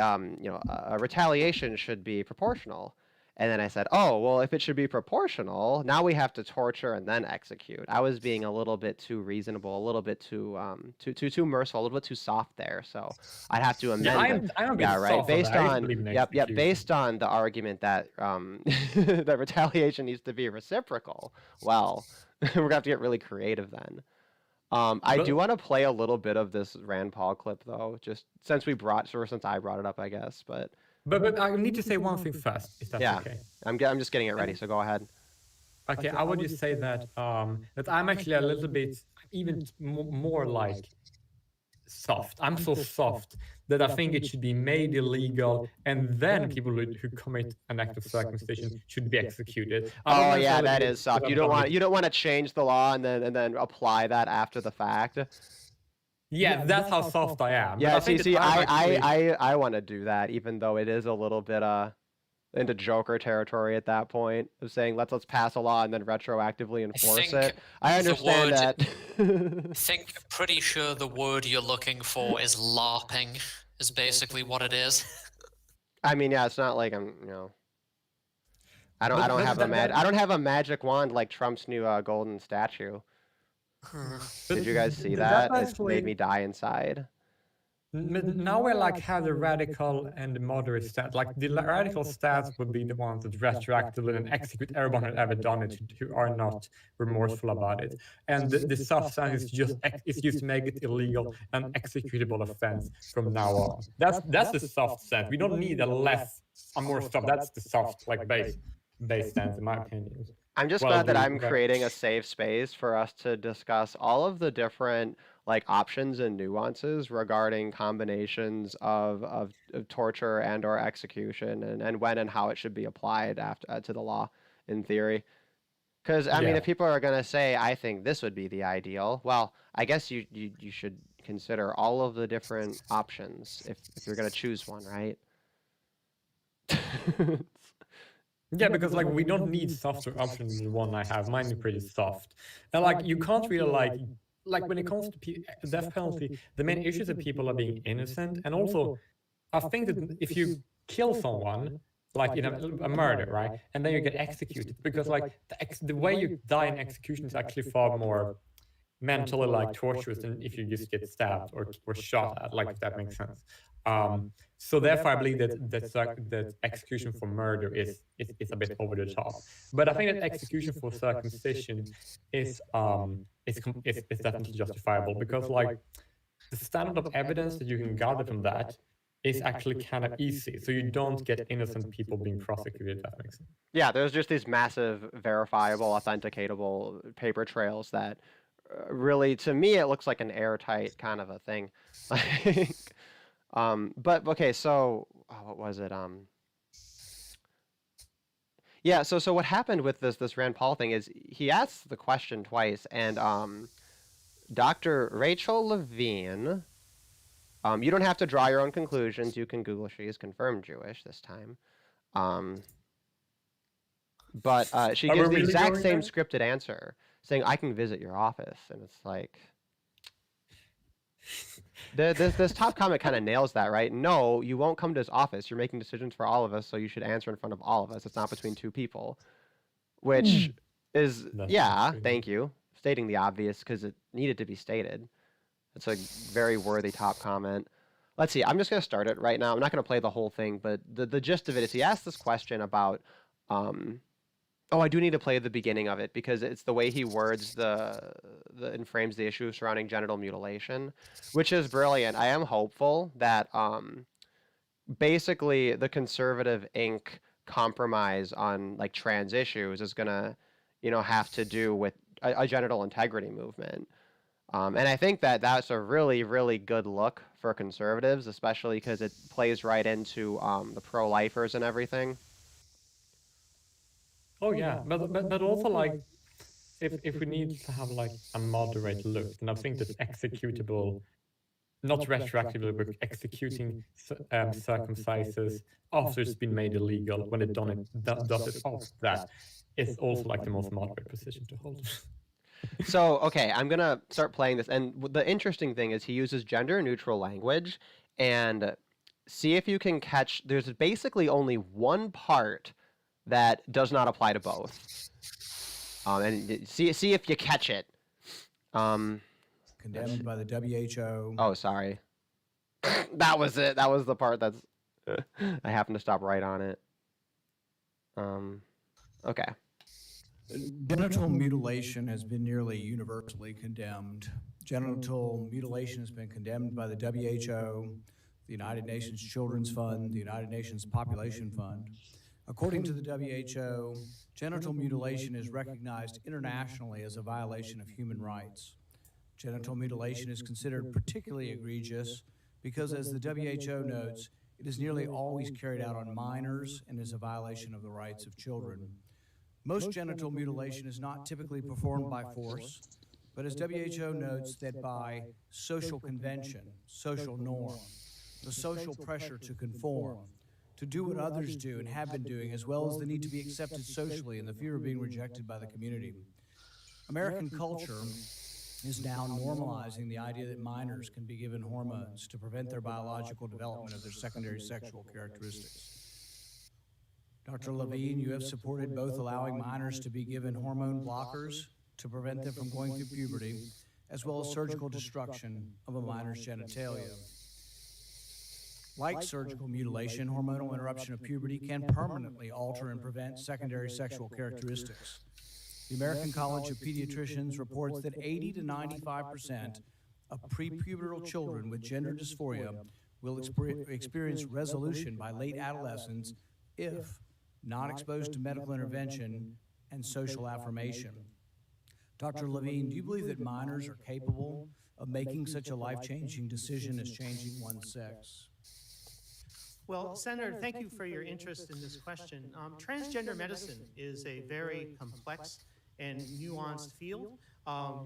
retaliation should be proportional. And then I said, oh, well, if it should be proportional, now we have to torture and then execute. I was being a little bit too reasonable, a little bit too merciful, a little bit too soft there. So I'd have to amend it. I'm Yeah, right. Based on yep, based on the argument that that retaliation needs to be reciprocal. Well, we're gonna have to get really creative then. I do want to play a little bit of this Rand Paul clip though, just since I brought it up, I guess. But I need to say one thing first, if that's Yeah. okay. I'm just getting it ready, so go ahead. Okay, I would just say that that I'm actually a little bit even more like soft. I'm so soft that I think it should be made illegal, and then people who commit an act of circumcision should be executed. Oh yeah, that is soft. You don't want to change the law and then apply that after the fact. Yeah, that's how soft I am. Yeah, I I want to do that, even though it is a little bit into Joker territory at that point of saying let's pass a law and then retroactively enforce it. I understand that. I pretty sure the word you're looking for is LARPing, is basically what it is. I mean, yeah, it's not like I'm, I don't have a magic wand like Trump's new golden statue. Did you guys see that? It made me die inside. Now we like have the radical and the moderate stats. Like the radical stats would be the ones that retroactively and execute everyone who ever done it, who are not remorseful about it. And the soft stance is just to make it illegal and executable offense from now on. That's the soft stance. We don't need a more soft. That's the soft base stance, in my opinion. I'm just glad that I'm creating a safe space for us to discuss all of the different options and nuances regarding combinations of torture and or execution and when and how it should be applied after to the law in theory. Because I mean, if people are going to say, I think this would be the ideal, well, I guess you should consider all of the different options if you're going to choose one, right? Yeah, because we don't need softer options than the one I have. Mine is pretty soft. And you can't really when it comes to death penalty, the main issue is that people are being innocent. And also, I think that if you kill someone, a murder, right, and then you get executed, because the way you die in execution is actually far more mentally torturous than if you just get stabbed or shot at, if that makes sense. So therefore, I believe that execution for murder is a bit over the top. But I think that execution for circumcision is definitely justifiable, because the standard of evidence that you can gather from that is actually kind of easy. So you don't get innocent people being prosecuted, if that makes sense. Yeah, there's just these massive verifiable, authenticatable paper trails that really, to me, it looks like an airtight kind of a thing. But okay, so what was it? Yeah, so what happened with this Rand Paul thing is he asked the question twice, and Dr. Rachel Levine, you don't have to draw your own conclusions. You can Google she is confirmed Jewish this time. But she gives the exact same scripted answer, saying, I can visit your office. And it's like, this top comment kind of nails that, right? No, you won't come to his office. You're making decisions for all of us, so you should answer in front of all of us. It's not between two people. Which is, yeah, thank you. stating the obvious because it needed to be stated. It's a very worthy top comment. Let's see. I'm just going to start it right now. I'm not going to play the whole thing, but the gist of it is he asked this question about. Oh, I do need to play the beginning of it because it's the way he words and frames the issue surrounding genital mutilation, which is brilliant. I am hopeful that basically the conservative ink compromise on like trans issues is gonna, have to do with a genital integrity movement. And I think that that's a really, really good look for conservatives, especially because it plays right into the pro-lifers and everything. Oh yeah, but also like if we need to have like a moderate look, then I think that's executable, not retroactively, but executing circumcises after it's been made illegal when it does it after that is also like the most moderate position to hold. So, okay, I'm going to start playing this. And the interesting thing is he uses gender neutral language. And see if you can catch, there's basically only one part that does not apply to both. And see if you catch it. Condemned by the WHO. Oh, sorry. That was it. That was the part that's... I happened to stop right on it. Okay. Genital mutilation has been nearly universally condemned. Genital mutilation has been condemned by the WHO, the United Nations Children's Fund, the United Nations Population Fund. According to the WHO, genital mutilation is recognized internationally as a violation of human rights. Genital mutilation is considered particularly egregious because, as the WHO notes, it is nearly always carried out on minors and is a violation of the rights of children. Most genital mutilation is not typically performed by force, but as WHO notes that by social convention, social norm, the social pressure to conform, to do what others do and have been doing, as well as the need to be accepted socially and the fear of being rejected by the community. American culture is now normalizing the idea that minors can be given hormones to prevent their biological development of their secondary sexual characteristics. Dr. Levine, you have supported both allowing minors to be given hormone blockers to prevent them from going through puberty, as well as surgical destruction of a minor's genitalia. Like surgical mutilation, hormonal interruption of puberty can permanently alter and prevent secondary sexual characteristics. The American College of Pediatricians reports that 80 to 95% of prepubertal children with gender dysphoria will experience resolution by late adolescence if not exposed to medical intervention and social affirmation. Dr. Levine, do you believe that minors are capable of making such a life-changing decision as changing one's sex? Well, Senator, thank you for your interest in this question. Transgender medicine is a very complex and nuanced field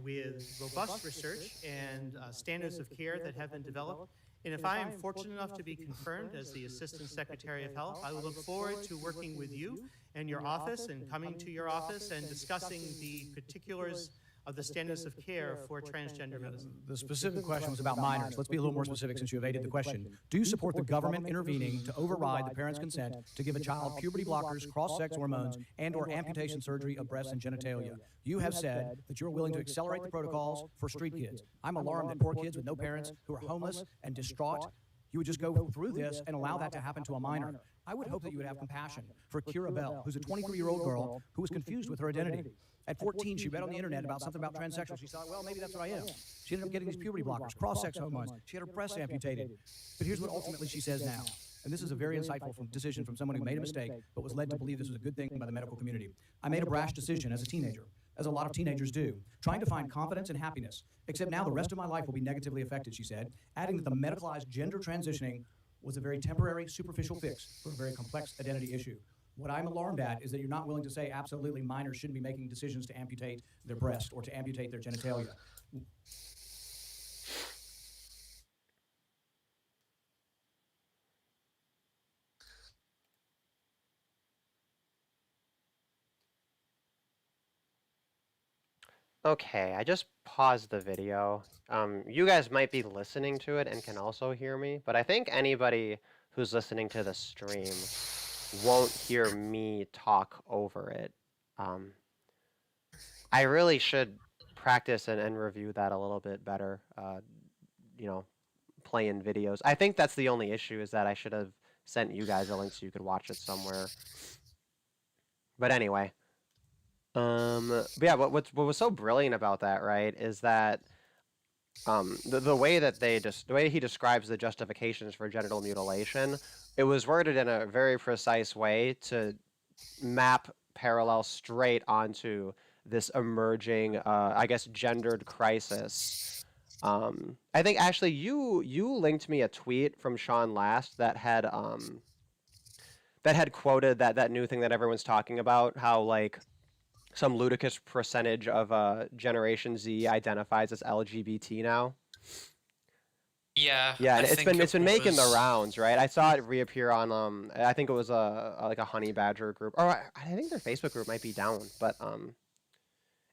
with robust research and standards of care that have been developed. And if I am fortunate enough to be confirmed as the Assistant Secretary of Health, I will look forward to working with you and your office and coming to your office and discussing the particulars of the standards of care for transgender medicine. The specific question was about minors. Let's be a little more specific since you evaded the question. Do you support the government intervening to override the parent's consent to give a child puberty blockers, cross-sex hormones, and/or amputation surgery of breasts and genitalia? You have said that you're willing to accelerate the protocols for street kids. I'm alarmed that poor kids with no parents who are homeless and distraught, you would just go through this and allow that to happen to a minor. I would hope that you would have compassion for ᴅʀᴇᴇᴍ, who's a 23-year-old girl who was confused with her identity. At 14, she read on the internet about something about transsexual. She thought, well, maybe that's what I am. She ended up getting these puberty blockers, cross-sex hormones. She had her breasts amputated. But here's what ultimately she says now. And this is a very insightful decision from someone who made a mistake, but was led to believe this was a good thing by the medical community. I made a brash decision as a teenager, as a lot of teenagers do, trying to find confidence and happiness. Except now the rest of my life will be negatively affected, she said, adding that the medicalized gender transitioning was a very temporary, superficial fix for a very complex identity issue. What I'm alarmed at is that you're not willing to say absolutely minors shouldn't be making decisions to amputate their breast or to amputate their genitalia. Okay, I just paused the video. You guys might be listening to it and can also hear me, but I think anybody who's listening to the stream won't hear me talk over it. I really should practice and review that a little bit better. You know, playing videos. I think that's the only issue, is that I should have sent you guys a link so you could watch it somewhere. But anyway, but yeah, what was so brilliant about that, right, is that the way that the way he describes the justifications for genital mutilation, it was worded in a very precise way to map parallel straight onto this emerging, I guess, gendered crisis. I think actually you linked me a tweet from Sean Last that had quoted that new thing that everyone's talking about, how like some ludicrous percentage of Generation Z identifies as LGBT now. Yeah. Yeah, and I think it's been it making the was- rounds, right? I saw it reappear on I think it was like a honey badger group, or I think their Facebook group might be down, but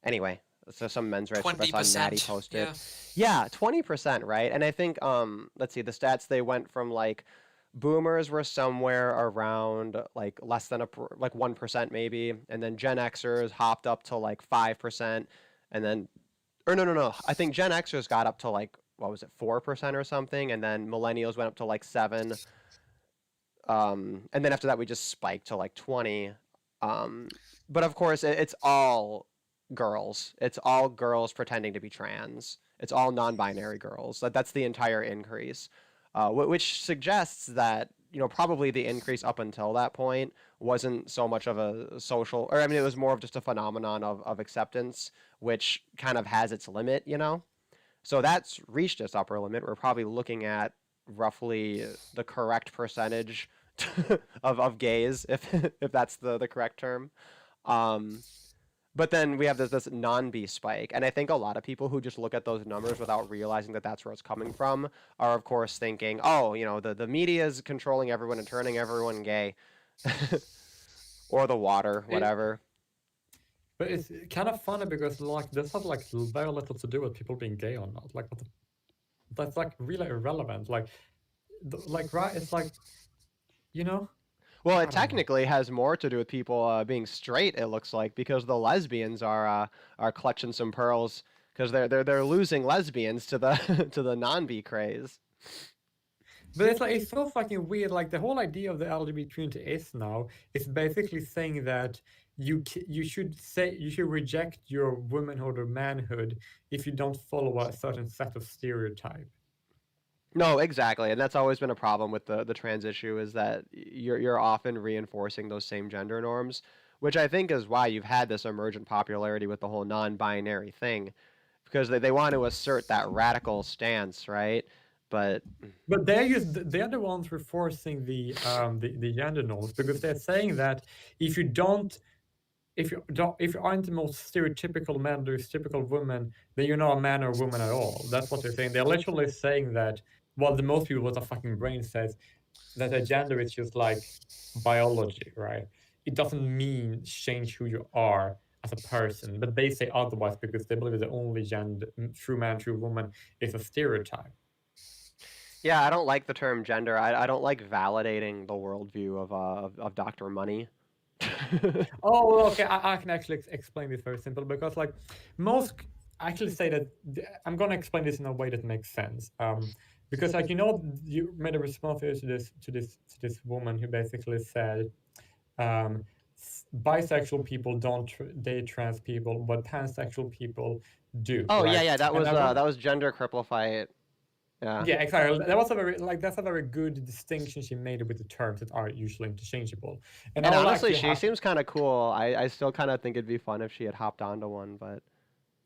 anyway, so some men's rights professor on Natty 20%. posted. Yeah. Yeah, 20%, right? And I think let's see, the stats, they went from like boomers were somewhere around like less than like 1% maybe, and then Gen Xers hopped up to like 5%, and then no, I think Gen Xers got up to like, what was it, 4% or something, and then millennials went up to like 7, and then after that we just spiked to like 20. But of course it's all girls. It's all girls pretending to be trans. It's all non-binary girls. That's the entire increase, which suggests that, you know, probably the increase up until that point wasn't so much of a social, or I mean, it was more of just a phenomenon of acceptance, which kind of has its limit, you know? So that's reached its upper limit. We're probably looking at roughly the correct percentage of gays, if that's the correct term. But then we have this non-B spike, and I think a lot of people who just look at those numbers without realizing that that's where it's coming from are, of course, thinking, oh, you know, the media is controlling everyone and turning everyone gay, or the water, whatever. But it's kind of funny because like this has like very little to do with people being gay or not. Like, that's like really irrelevant. Like, right? It's like, you know. Well, I it don't know. technically has more to do with people being straight. It looks like, because the lesbians are clutching some pearls, because they're losing lesbians to the to the non-B craze. But it's like, it's so fucking weird. Like, the whole idea of the LGBT community is now is basically saying that you should reject your womanhood or manhood if you don't follow a certain set of stereotype. No, exactly, and that's always been a problem with the trans issue, is that you're often reinforcing those same gender norms, which I think is why you've had this emergent popularity with the whole non-binary thing, because they want to assert that radical stance, right? But they're the ones reinforcing the gender norms, because they're saying that if you aren't the most stereotypical man or stereotypical woman, then you're not a man or a woman at all. That's what they're saying. They're literally saying that, well, the most people with a fucking brain says that a gender is just like biology, right? It doesn't mean change who you are as a person, but they say otherwise because they believe the only gender, true man, true woman, is a stereotype. yeah, I don't like the term gender. I don't like validating the worldview of Dr. Money. Oh, okay. I can actually explain this very simple, because like most actually say that I'm gonna explain this in a way that makes sense. Because like, you know, you made a response to this woman who basically said, bisexual people don't date trans people, but pansexual people do. Oh, right? yeah, that And was gender cripplify. Yeah. Yeah, exactly. That's a very good distinction she made with the terms that are usually interchangeable. And I will honestly, actually she seems kind of cool. I still kind of think it'd be fun if she had hopped onto one, but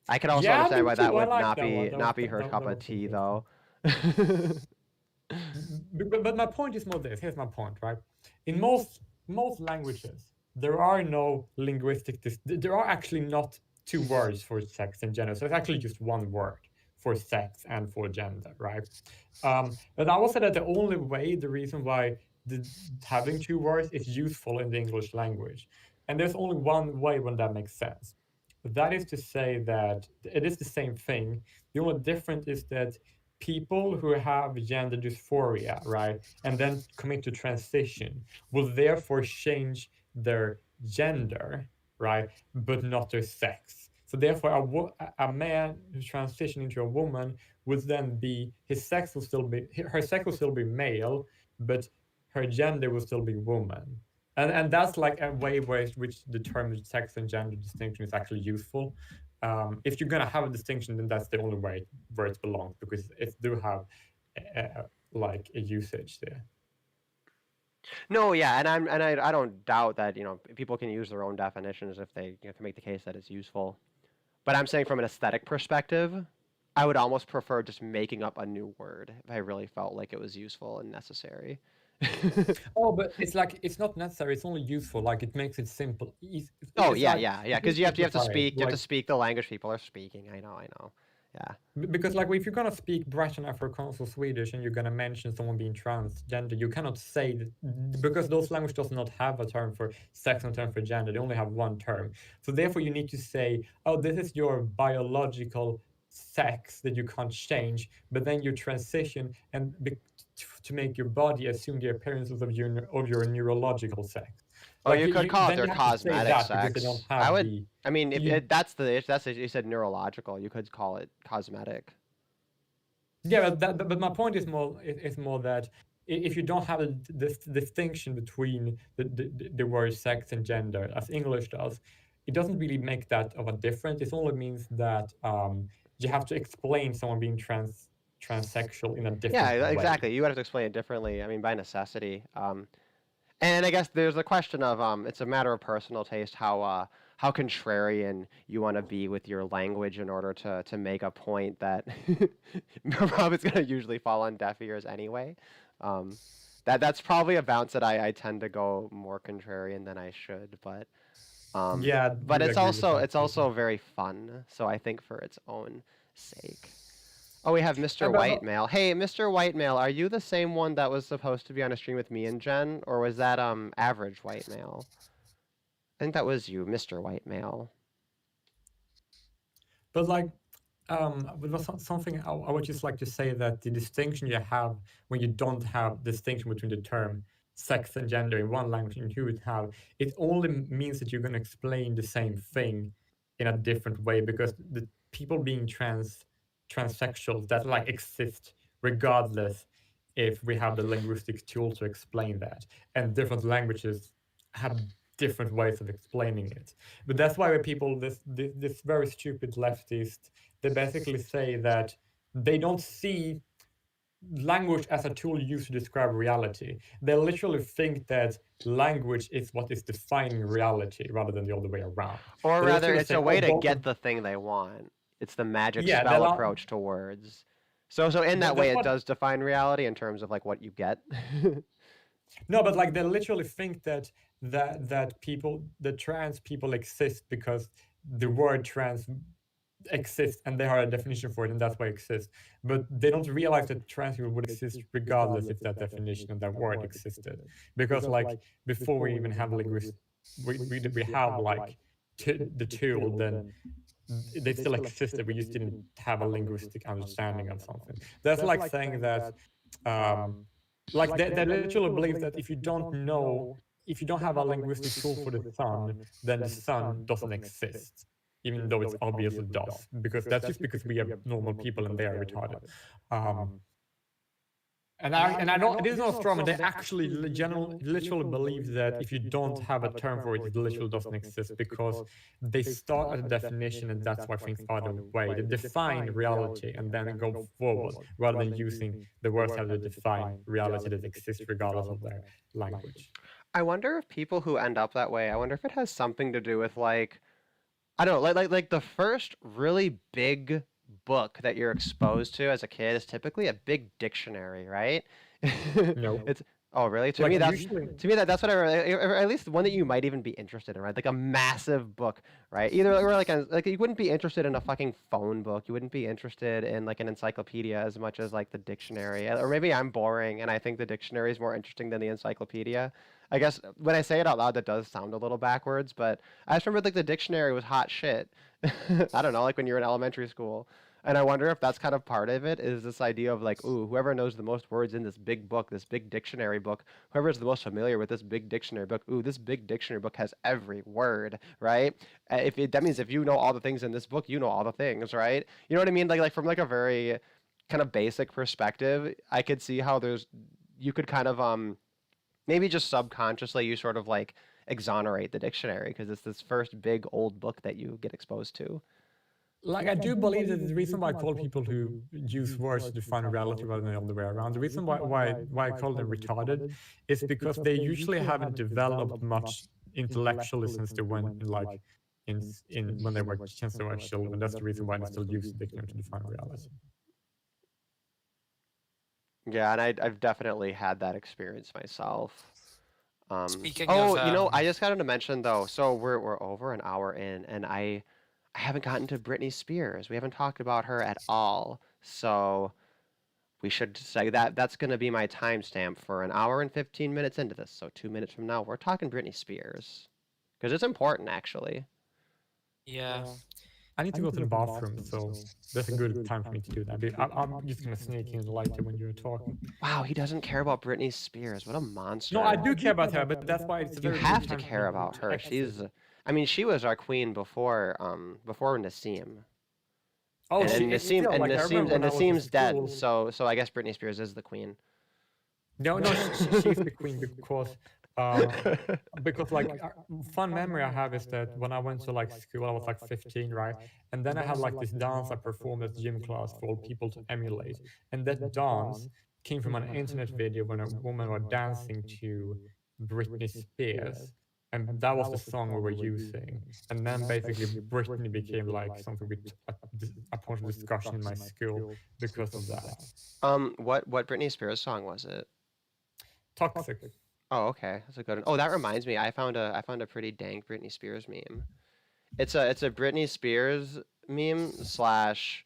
I could also Yeah, understand me why too. that I would like not that one. be That not was- be her that- cup that of was tea, interesting. though. But my point is more this. Here's my point, right? In most languages, there are no linguistic. There are actually not two words for sex and gender. So it's actually just one word for sex and for gender, right? But I will say that the reason why having two words is useful in the English language, and there's only one way when that makes sense. That is to say that it is the same thing. The only difference is that people who have gender dysphoria, right, and then commit to transition will therefore change their gender, right, but not their sex. So therefore, a man who's transitioning into a woman would then be, her sex will still be male, but her gender will still be woman. And that's like a way which the term sex and gender distinction is actually useful. If you're gonna have a distinction, then that's the only way where it belongs, because it do have like a usage there. No, yeah, and I don't doubt that people can use their own definitions if they can make the case that it's useful. But I'm saying from an aesthetic perspective, I would almost prefer just making up a new word if I really felt like it was useful and necessary. Oh, but it's like it's not necessary. It's only useful. Like it makes it simple. Oh It's yeah, like, yeah, yeah. Because you have to simplify it, speak. You have to like- speak the language people are speaking. I know. Yeah. Because like if you're gonna speak Russian, Afrikaans, or Swedish, and you're gonna mention someone being transgender, you cannot say that, because those languages does not have a term for sex and a term for gender. They only have one term. So therefore, you need to say, oh, this is your biological sex that you can't change, but then you transition and to make your body assume the appearances of your neurological sex. Oh, Like you could call it then their you have to say cosmetic that because they sex. don't have I would. the. I mean, if you- that's you said neurological, you could call it cosmetic. Yeah, but my point is more that if you don't have this distinction between the word sex and gender, as English does, it doesn't really make that of a difference. It only means that you have to explain someone being transsexual in a different Yeah, way. exactly. You would have to explain it differently. I mean, by necessity. And I guess there's a question of it's a matter of personal taste how contrarian you want to be with your language in order to make a point that probably is going to usually fall on deaf ears anyway. That's probably a bounce that I tend to go more contrarian than I should, but Yeah, but we it's agree with that too. also very fun. So I think for its own sake. Oh, we have Mr. but- White Male. Hey, Mr. White Male, are you the same one that was supposed to be on a stream with me and Jen, or was that Average White Male? I think that was you, Mr. White Male. But like, but something I would just like to say that the distinction you have when you don't have distinction between the term sex and gender in one language and you would have, it only means that you're going to explain the same thing in a different way, because the people being transsexuals that like exist regardless if we have the linguistic tool to explain that, and different languages have different ways of explaining it. But that's why when people, this very stupid leftist, they basically say that they don't see language as a tool used to describe reality. They literally think that language is what is defining reality rather than the other way around. Or They rather, literally it's say, a way "Oh, to both get of-" the thing they want. It's the magic Yeah, spell they'll- approach to words. So in that But way, that's it what- does define reality in terms of like what you get. No, but like they literally think that people, the trans people exist because the word trans exists and they have a definition for it and that's why it exists. But they don't realize that trans people would exist regardless if that definition and that word existed. Because like before we even have linguistics, we have like the tool, then they still existed. We just didn't have a linguistic understanding of something. That's like saying that like they literally believe that if you don't have a linguistic tool for the sun, then the sun doesn't exist, even though it's obvious it does, because that's just because we are normal people and they are retarded. And I don't, it is not strong, they actually literally believe that if you don't have a term for it, it literally doesn't exist, because they start at a definition and that's why things are the way. They define reality and then go forward, rather than using the words how to define reality that exists regardless of their language. I wonder if people who end up that way, I wonder if it has something to do with like, I don't know, like the first really big book that you're exposed to as a kid is typically a big dictionary, right? No. It's oh really? To Like, me that's usually- that's what or at least one that you might even be interested in, right? Like a massive book, right? Either or like you wouldn't be interested in a fucking phone book. You wouldn't be interested in like an encyclopedia as much as like the dictionary. Or maybe I'm boring and I think the dictionary is more interesting than the encyclopedia. I guess when I say it out loud, that does sound a little backwards, but I just remember like the dictionary was hot shit. I don't know, like when you were in elementary school. And I wonder if that's kind of part of it, is this idea of like, ooh, whoever knows the most words in this big book, this big dictionary book, whoever is the most familiar with this big dictionary book, ooh, this big dictionary book has every word, right? That means if you know all the things in this book, you know all the things, right? You know what I mean? Like from like a very kind of basic perspective, I could see how you could kind of maybe just subconsciously you sort of like exonerate the dictionary because it's this first big old book that you get exposed to. Like, I do believe that the reason why I call people who use words to define reality rather than the other way around, the reason why I call them retarded is because they usually haven't developed much intellectually since they went like in when they were since they were children. That's the reason why they still use the dictionary to define reality. Yeah, and I've definitely had that experience myself. Speaking oh, of, I just got to mention though. So we're over an hour in, and I haven't gotten to Britney Spears. We haven't talked about her at all. So we should say that that's going to be my timestamp for an hour and 15 minutes into this. So 2 minutes from now, we're talking Britney Spears because it's important, actually. yeah. I need to go to the bathroom, so that's a good time for me to do that. I'm just gonna sneak in later when you're talking. Wow, he doesn't care about Britney Spears. What a monster. No, I do care about her, but that's why it's a You very have good to time for care me about to her. exit. I mean, she was our queen before Nassim. Oh, and it's still, like, I remember when I was in Nassim's dead. school- So I guess Britney Spears is the queen. No, she's the queen because like fun memory I have is that when I went to like school, I was like 15, right? And then I had like this dance I performed at gym class for all people to emulate. And that dance came from an internet video when a woman was dancing to Britney Spears. And that was the song we were using. And then basically Britney became like something with a point of discussion in my school because of that. What Britney Spears song was it? Toxic. Oh, okay, that's a good one. Oh, that reminds me, I found a pretty dank Britney Spears meme. It's a Britney Spears meme slash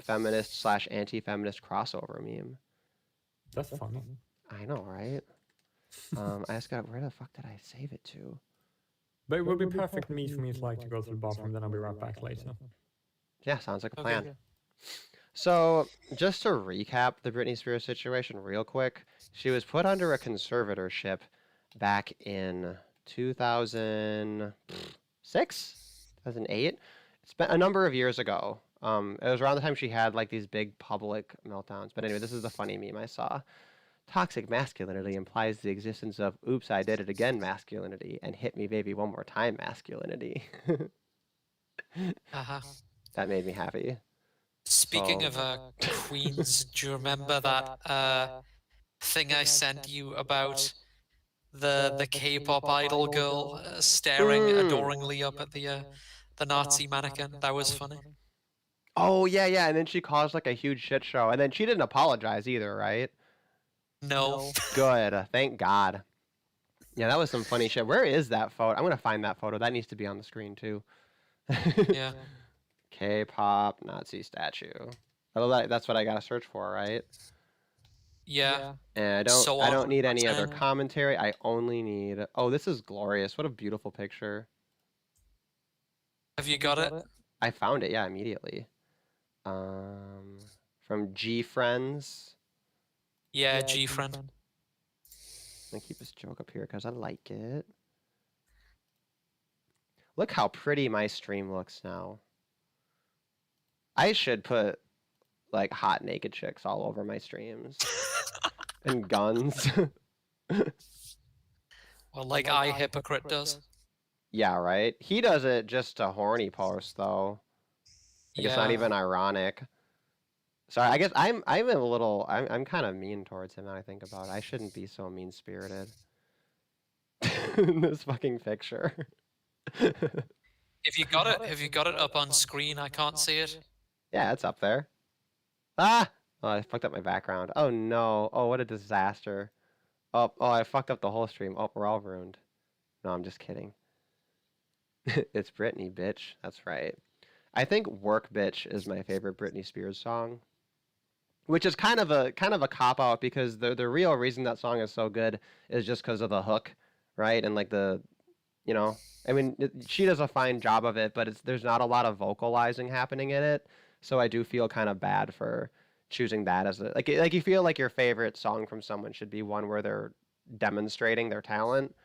feminist slash anti-feminist crossover meme. That's funny. I know, right? I just got, where the fuck did I save it to? But it would be perfect meet for me to like to go to the bathroom, then I'll be right back later. Yeah, sounds like a Okay. plan. So, just to recap the Britney Spears situation real quick, she was put under a conservatorship back in 2006, 2008. It's been a number of years ago. It was around the time she had like these big public meltdowns. But anyway, this is the funny meme I saw. Toxic masculinity implies the existence of oops, I did it again masculinity and hit me baby one more time masculinity. Uh-huh. That made me happy. Speaking So- of queens, do you remember that thing I sent you about the K-pop idol girl staring adoringly up at the Nazi mannequin? That was funny. Oh, yeah, and then she caused like a huge shit show, and then she didn't apologize either, right? No. Good, thank God. Yeah, that was some funny shit. Where is that photo? I'm gonna find that photo. That needs to be on the screen too. Yeah. K-pop Nazi statue. Oh, that's what I gotta search for, right? Yeah. And So I don't need any other on- commentary. I only need. Oh, this is glorious. What a beautiful picture. Have you got it? I found it. Yeah, immediately. From G Friends. Yeah, G-friend. I'm gonna keep this joke up here because I like it. Look how pretty my stream looks now. I should put like hot naked chicks all over my streams and guns. Well, like I Hypocrite does. Yeah, right. He does it just to horny post though. Like, it's not Yeah. even ironic. Sorry, I guess I'm a little I'm kind of mean towards him now I think about it. I shouldn't be so mean spirited. This fucking picture. Have you got it? Have you got it up on screen? I can't see it. Yeah, it's up there. Ah! Oh, I fucked up my background. Oh no. Oh, what a disaster. Oh, I fucked up the whole stream. Oh, we're all ruined. No, I'm just kidding. It's Britney, bitch. That's right. I think "Work Bitch" is my favorite Britney Spears song, which is kind of a cop out because the real reason that song is so good is just because of the hook, right? And like the you know, I mean, she does a fine job of it, but there's not a lot of vocalizing happening in it. So I do feel kind of bad for choosing that as a like you feel like your favorite song from someone should be one where they're demonstrating their talent.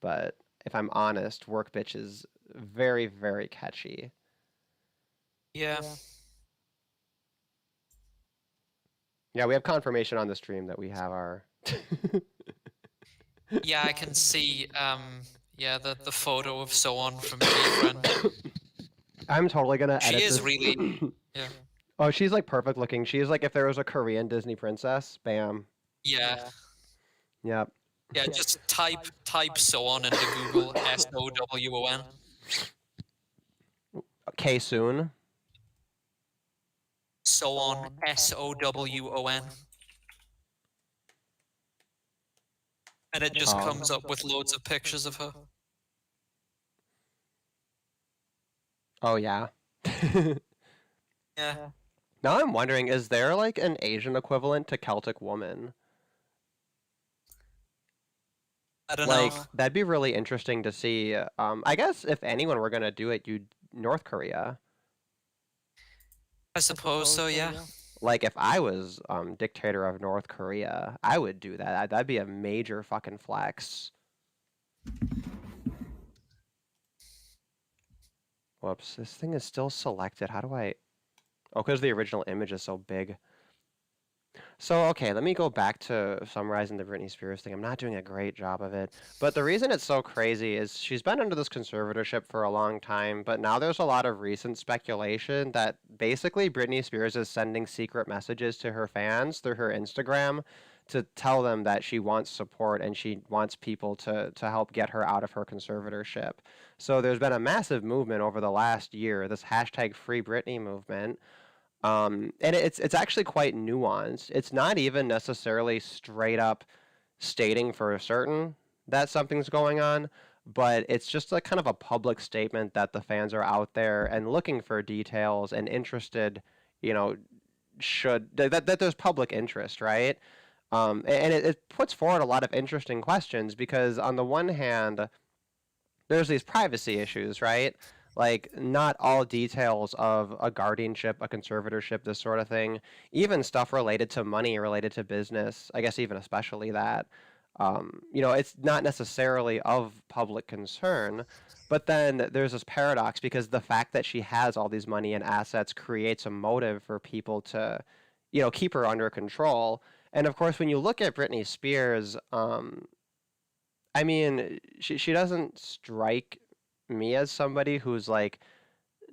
But if I'm honest, Work Bitch is very, very catchy. Yeah. Yeah, we have confirmation on the stream that we have our. Yeah, I can see yeah, the photo of ∱ᴇᴇᴍ from Different. I'm totally gonna edit She is this. really yeah. Oh, she's like perfect looking. She's like if there was a Korean Disney princess, bam. Yeah. Yep. Yeah, just type ∱ᴇᴍ into Google, SOWON. K-Soon. ∱ᴇᴇ, SOWON. And it just comes up with loads of pictures of her. Oh yeah. Yeah. Now I'm wondering, is there like an Asian equivalent to Celtic woman? I don't Like know. that'd be really interesting to see. I guess if anyone were gonna do it, you'd North Korea. I suppose so, yeah. Like if I was dictator of North Korea, I would do that. That'd be a major fucking flex. Whoops, this thing is still selected. How do I? Oh, because the original image is so big. So, okay, let me go back to summarizing the Britney Spears thing. I'm not doing a great job of it. But the reason it's so crazy is she's been under this conservatorship for a long time, but now there's a lot of recent speculation that basically Britney Spears is sending secret messages to her fans through her Instagram to tell them that she wants support and she wants people to help get her out of her conservatorship. So there's been a massive movement over the last year, this hashtag Free Britney movement. And it's actually quite nuanced. It's not even necessarily straight up stating for certain that something's going on, but it's just a kind of a public statement that the fans are out there and looking for details and interested, you know, that there's public interest, right? And it puts forward a lot of interesting questions because on the one hand, there's these privacy issues, right? Like, not all details of a guardianship, a conservatorship, this sort of thing, even stuff related to money, related to business, I guess even especially that, it's not necessarily of public concern. But then there's this paradox because the fact that she has all these money and assets creates a motive for people to, keep her under control. And of course, when you look at Britney Spears, I mean, she doesn't strike me as somebody who's like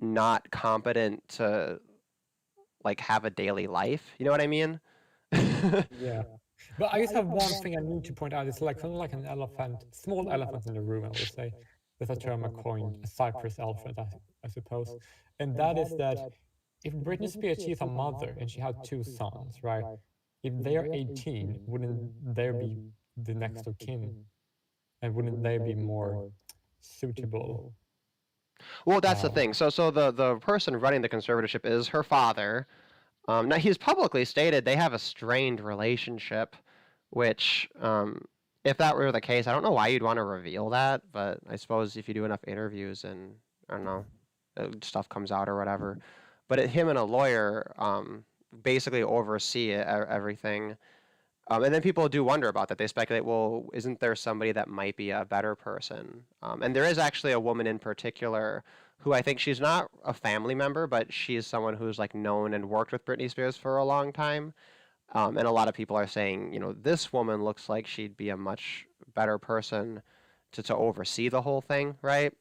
not competent to like have a daily life. You know what I mean? Yeah. But I just have one thing I need to point out. It's like something like an elephant, small elephant in the room, I would say. That's a term I coined, a cypress elephant, I suppose. And that is that if Britney Spears, she's a mother and she had 2 sons, right? If they are 18, wouldn't there be the next of kin? And wouldn't they be more suitable? Well, that's the thing. So the person running the conservatorship is her father. Now he's publicly stated they have a strained relationship, which if that were the case, I don't know why you'd want to reveal that, but I suppose if you do enough interviews and I don't know, stuff comes out or whatever. But him and a lawyer basically oversee everything. And then people do wonder about that. They speculate, well, isn't there somebody that might be a better person? And there is actually a woman in particular who I think she's not a family member, but she is someone who's like known and worked with Britney Spears for a long time. And a lot of people are saying, this woman looks like she'd be a much better person to oversee the whole thing, right?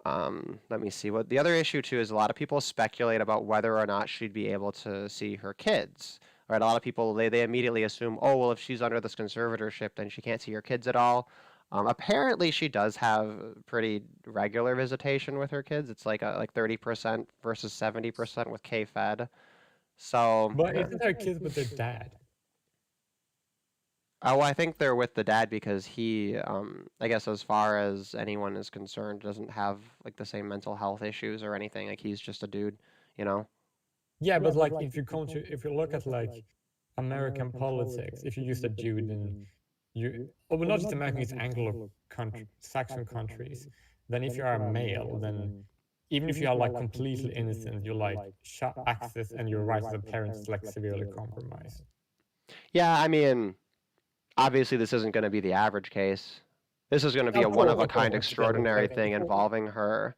Let me see. What the other issue too is a lot of people speculate about whether or not she'd be able to see her kids. Right, a lot of people they immediately assume, oh well, if she's under this conservatorship, then she can't see her kids at all. Apparently, she does have pretty regular visitation with her kids. It's like 30% versus 70% with K-Fed. So, But isn't her kids with their dad? oh, I think they're with the dad because he, I guess, as far as anyone is concerned, doesn't have like the same mental health issues or anything. Like he's just a dude, you know. Yeah, but like if you look at like American politics, if you use a dude in well, not just American, it's Anglo-Saxon countries. Then if you are a male, then even if you are like completely innocent, you like access and your rights as a parent is like severely compromised. Yeah, I mean, obviously this isn't going to be the average case. This is going to be a one-of-a-kind extraordinary thing involving her.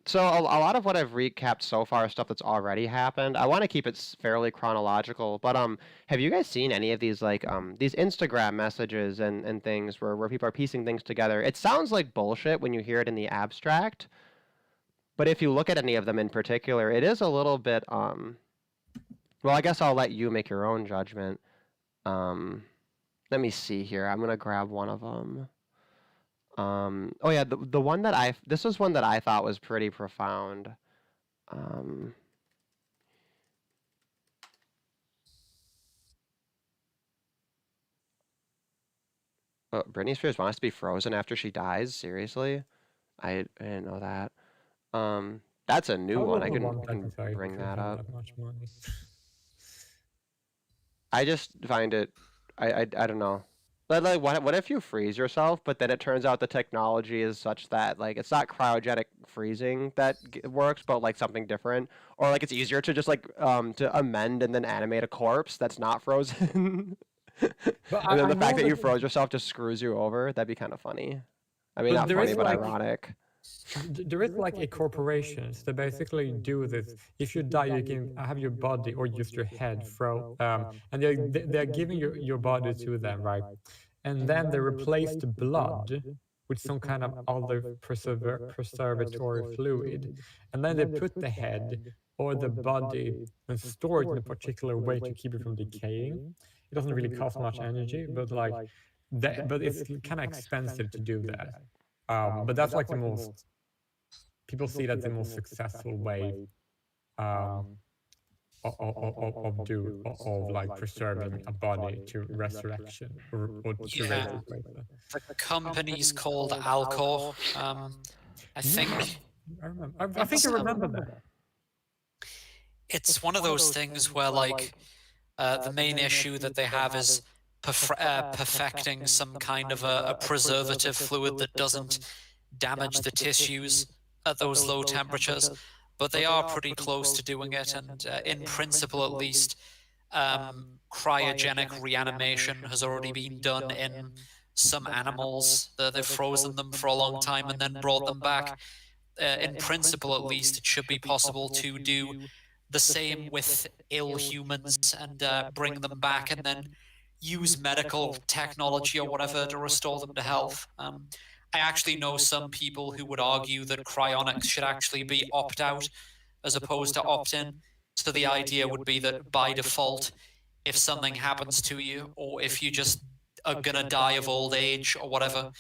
So a lot of what I've recapped so far is stuff that's already happened. I want to keep it fairly chronological, but have you guys seen any of these like these Instagram messages and things where people are piecing things together? It sounds like bullshit when you hear it in the abstract, but if you look at any of them in particular, it is a little bit well, I guess I'll let you make your own judgment. Let me see here. I'm gonna grab one of them. Oh yeah, the one that this was one that I thought was pretty profound. Oh, Britney Spears wants to be frozen after she dies? Seriously? I didn't know that. That's a new one. I can bring that up. I just find it, I don't know. But like, what if you freeze yourself, but then it turns out the technology is such that like it's not cryogenic freezing that works, but like something different, or like it's easier to just like to amend and then animate a corpse that's not frozen. And then the fact that you froze yourself just screws you over. That'd be kind of funny. I mean, not funny, but ironic. There is like a corporations that basically do this. If you die, you can have your body or just your head and they're giving your body to them, right? And then they replace the blood with some kind of other preservatory fluid, and then they put the head or the body and store it in a particular way to keep it from decaying. It doesn't really cost much energy, but like but it's kind of expensive to do that. But that's like the most, people see that the most successful way of like preserving a body to resurrection or to raise it later. The company's called Alcor. I think. I think I remember that. It's one of those things where like the main issue that they have is perfecting some kind of a preservative fluid that doesn't damage the tissues at those low temperatures, but they are pretty close to doing it, and in principle at least, cryogenic reanimation has already been done in some animals. They've frozen them for a long time and then brought them back. In principle at least, it should be possible to do the same with ill humans and bring them back and then use medical technology or whatever to restore them to health. I actually know some people who would argue that cryonics should actually be opt-out as opposed to opt-in. So the idea would be that by default, if something happens to you, or if you just are gonna die of old age or whatever,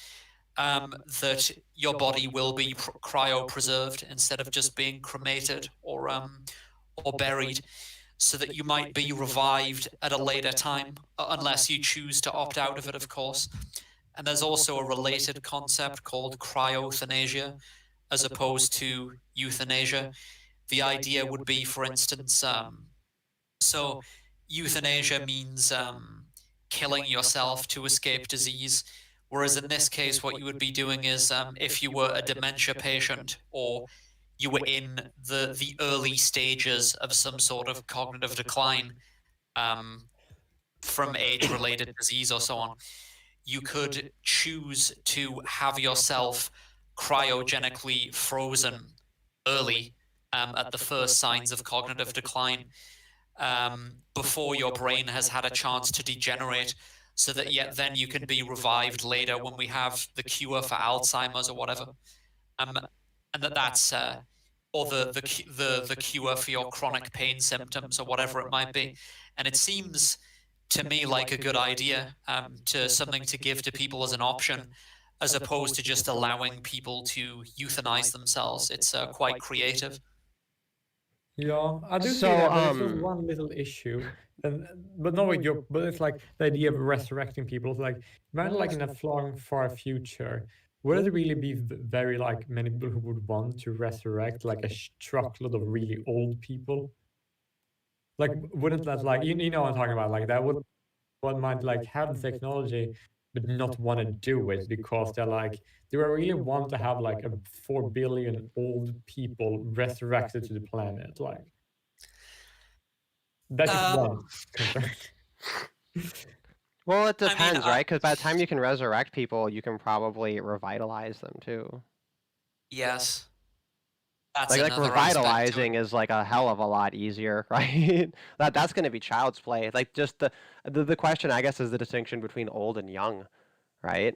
that your body will be cryopreserved instead of just being cremated or buried, so that you might be revived at a later time, unless you choose to opt out of it, of course. And there's also a related concept called cryoeuthanasia, as opposed to euthanasia. The idea would be, for instance, so euthanasia means killing yourself to escape disease, whereas in this case, what you would be doing is, if you were a dementia patient or you were in the early stages of some sort of cognitive decline from age-related disease or so on, you could choose to have yourself cryogenically frozen early at the first signs of cognitive decline, before your brain has had a chance to degenerate, so that yet then you can be revived later when we have the cure for Alzheimer's or whatever. And that's or the cure for your chronic pain symptoms or whatever it might be. And it seems to me like a good idea, to something to give to people as an option, as opposed to just allowing people to euthanize themselves. It's quite creative. Yeah, I do see that, but it's just one little issue. But no, but it's like the idea of resurrecting people. It's like, imagine like in a far future, would it really be very like many people who would want to resurrect like a truckload of really old people? Like, wouldn't that like, you know what I'm talking about? Like that would might like have the technology but not want to do it because they're like, do I really want to have like a 4 billion old people resurrected to the planet? Like, that's just one concern. Well, it I mean, depends, right? Because by the time you can resurrect people, you can probably revitalize them too. Yes. That's Like another aspect to it. revitalizing is like a hell of a lot easier, right? That's going to be child's play. Like just the question, I guess, is the distinction between old and young, right?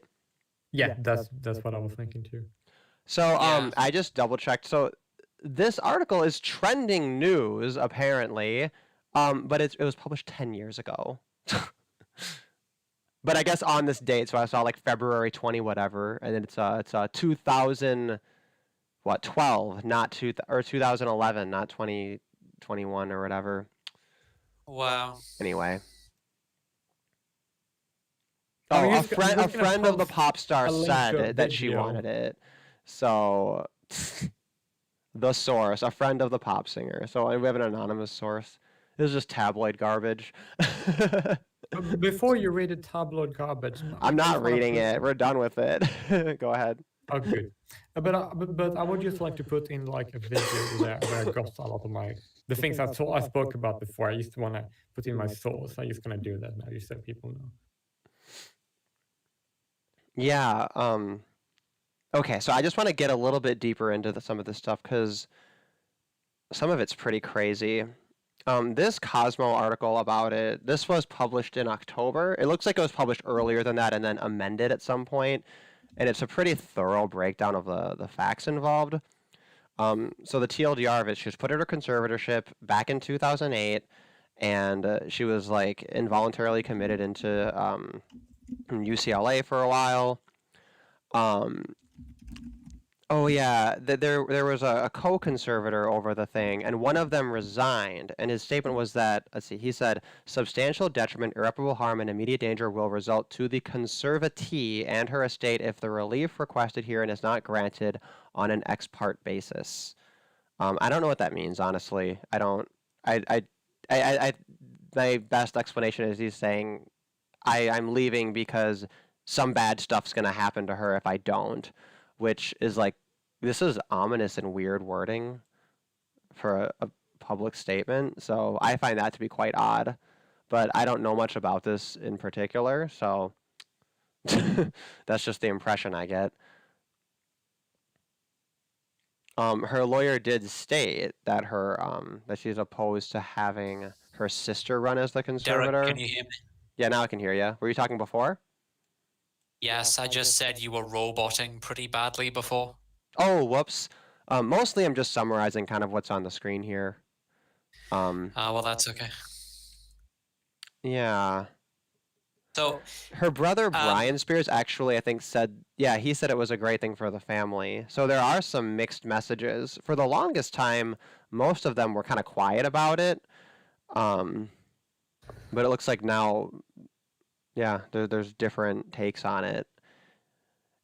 Yeah, that's what I was thinking too. So Yeah. I just double checked. So this article is trending news apparently, but it was published 10 years ago. But I guess on this date, so I saw like February 20 whatever, and then it's 2012, not 2011, not 2021 or whatever. Wow. Anyway. I mean, Oh, who's a gonna friend of the post pop star a link said to a that she video? wanted it. So, the source, a friend of the pop singer. So we have an anonymous source. This is just tabloid garbage. Before you read the tabloid garbage, I'm I just not wanna reading put- it. We're done with it. Go ahead. Oh, good. But I would just like to put in like a video where I got a lot of the things I spoke about before. I used to want to put in my source. I'm just gonna do that now, just so people know. Yeah. Okay, so I just want to get a little bit deeper into some of this stuff because some of it's pretty crazy. This Cosmo article about it, this was published in October. It looks like it was published earlier than that and then amended at some point. And it's a pretty thorough breakdown of the facts involved. So the TLDR of it, she was put under conservatorship back in 2008, and she was like involuntarily committed into UCLA for a while. Oh yeah, there was a co-conservator over the thing, and one of them resigned. And his statement was that, let's see, he said, substantial detriment, irreparable harm, and immediate danger will result to the conservatee and her estate if the relief requested herein is not granted on an ex parte basis. I don't know what that means, honestly. I don't. My best explanation is he's saying, I'm leaving because some bad stuff's gonna happen to her if I don't. Which is like, this is ominous and weird wording for a public statement. So I find that to be quite odd, but I don't know much about this in particular. So that's just the impression I get. Her lawyer did state that that she's opposed to having her sister run as the conservator. Derek, can you hear me? Yeah, now I can hear you. Were you talking before? Yes, I just said you were roboting pretty badly before. Oh, whoops. Mostly I'm just summarizing kind of what's on the screen here. Well, that's okay. Yeah. So, Her brother, Brian Spears, actually, I think said, yeah, he said it was a great thing for the family. So there are some mixed messages. For the longest time, most of them were kind of quiet about it. But it looks like now, yeah, there's different takes on it.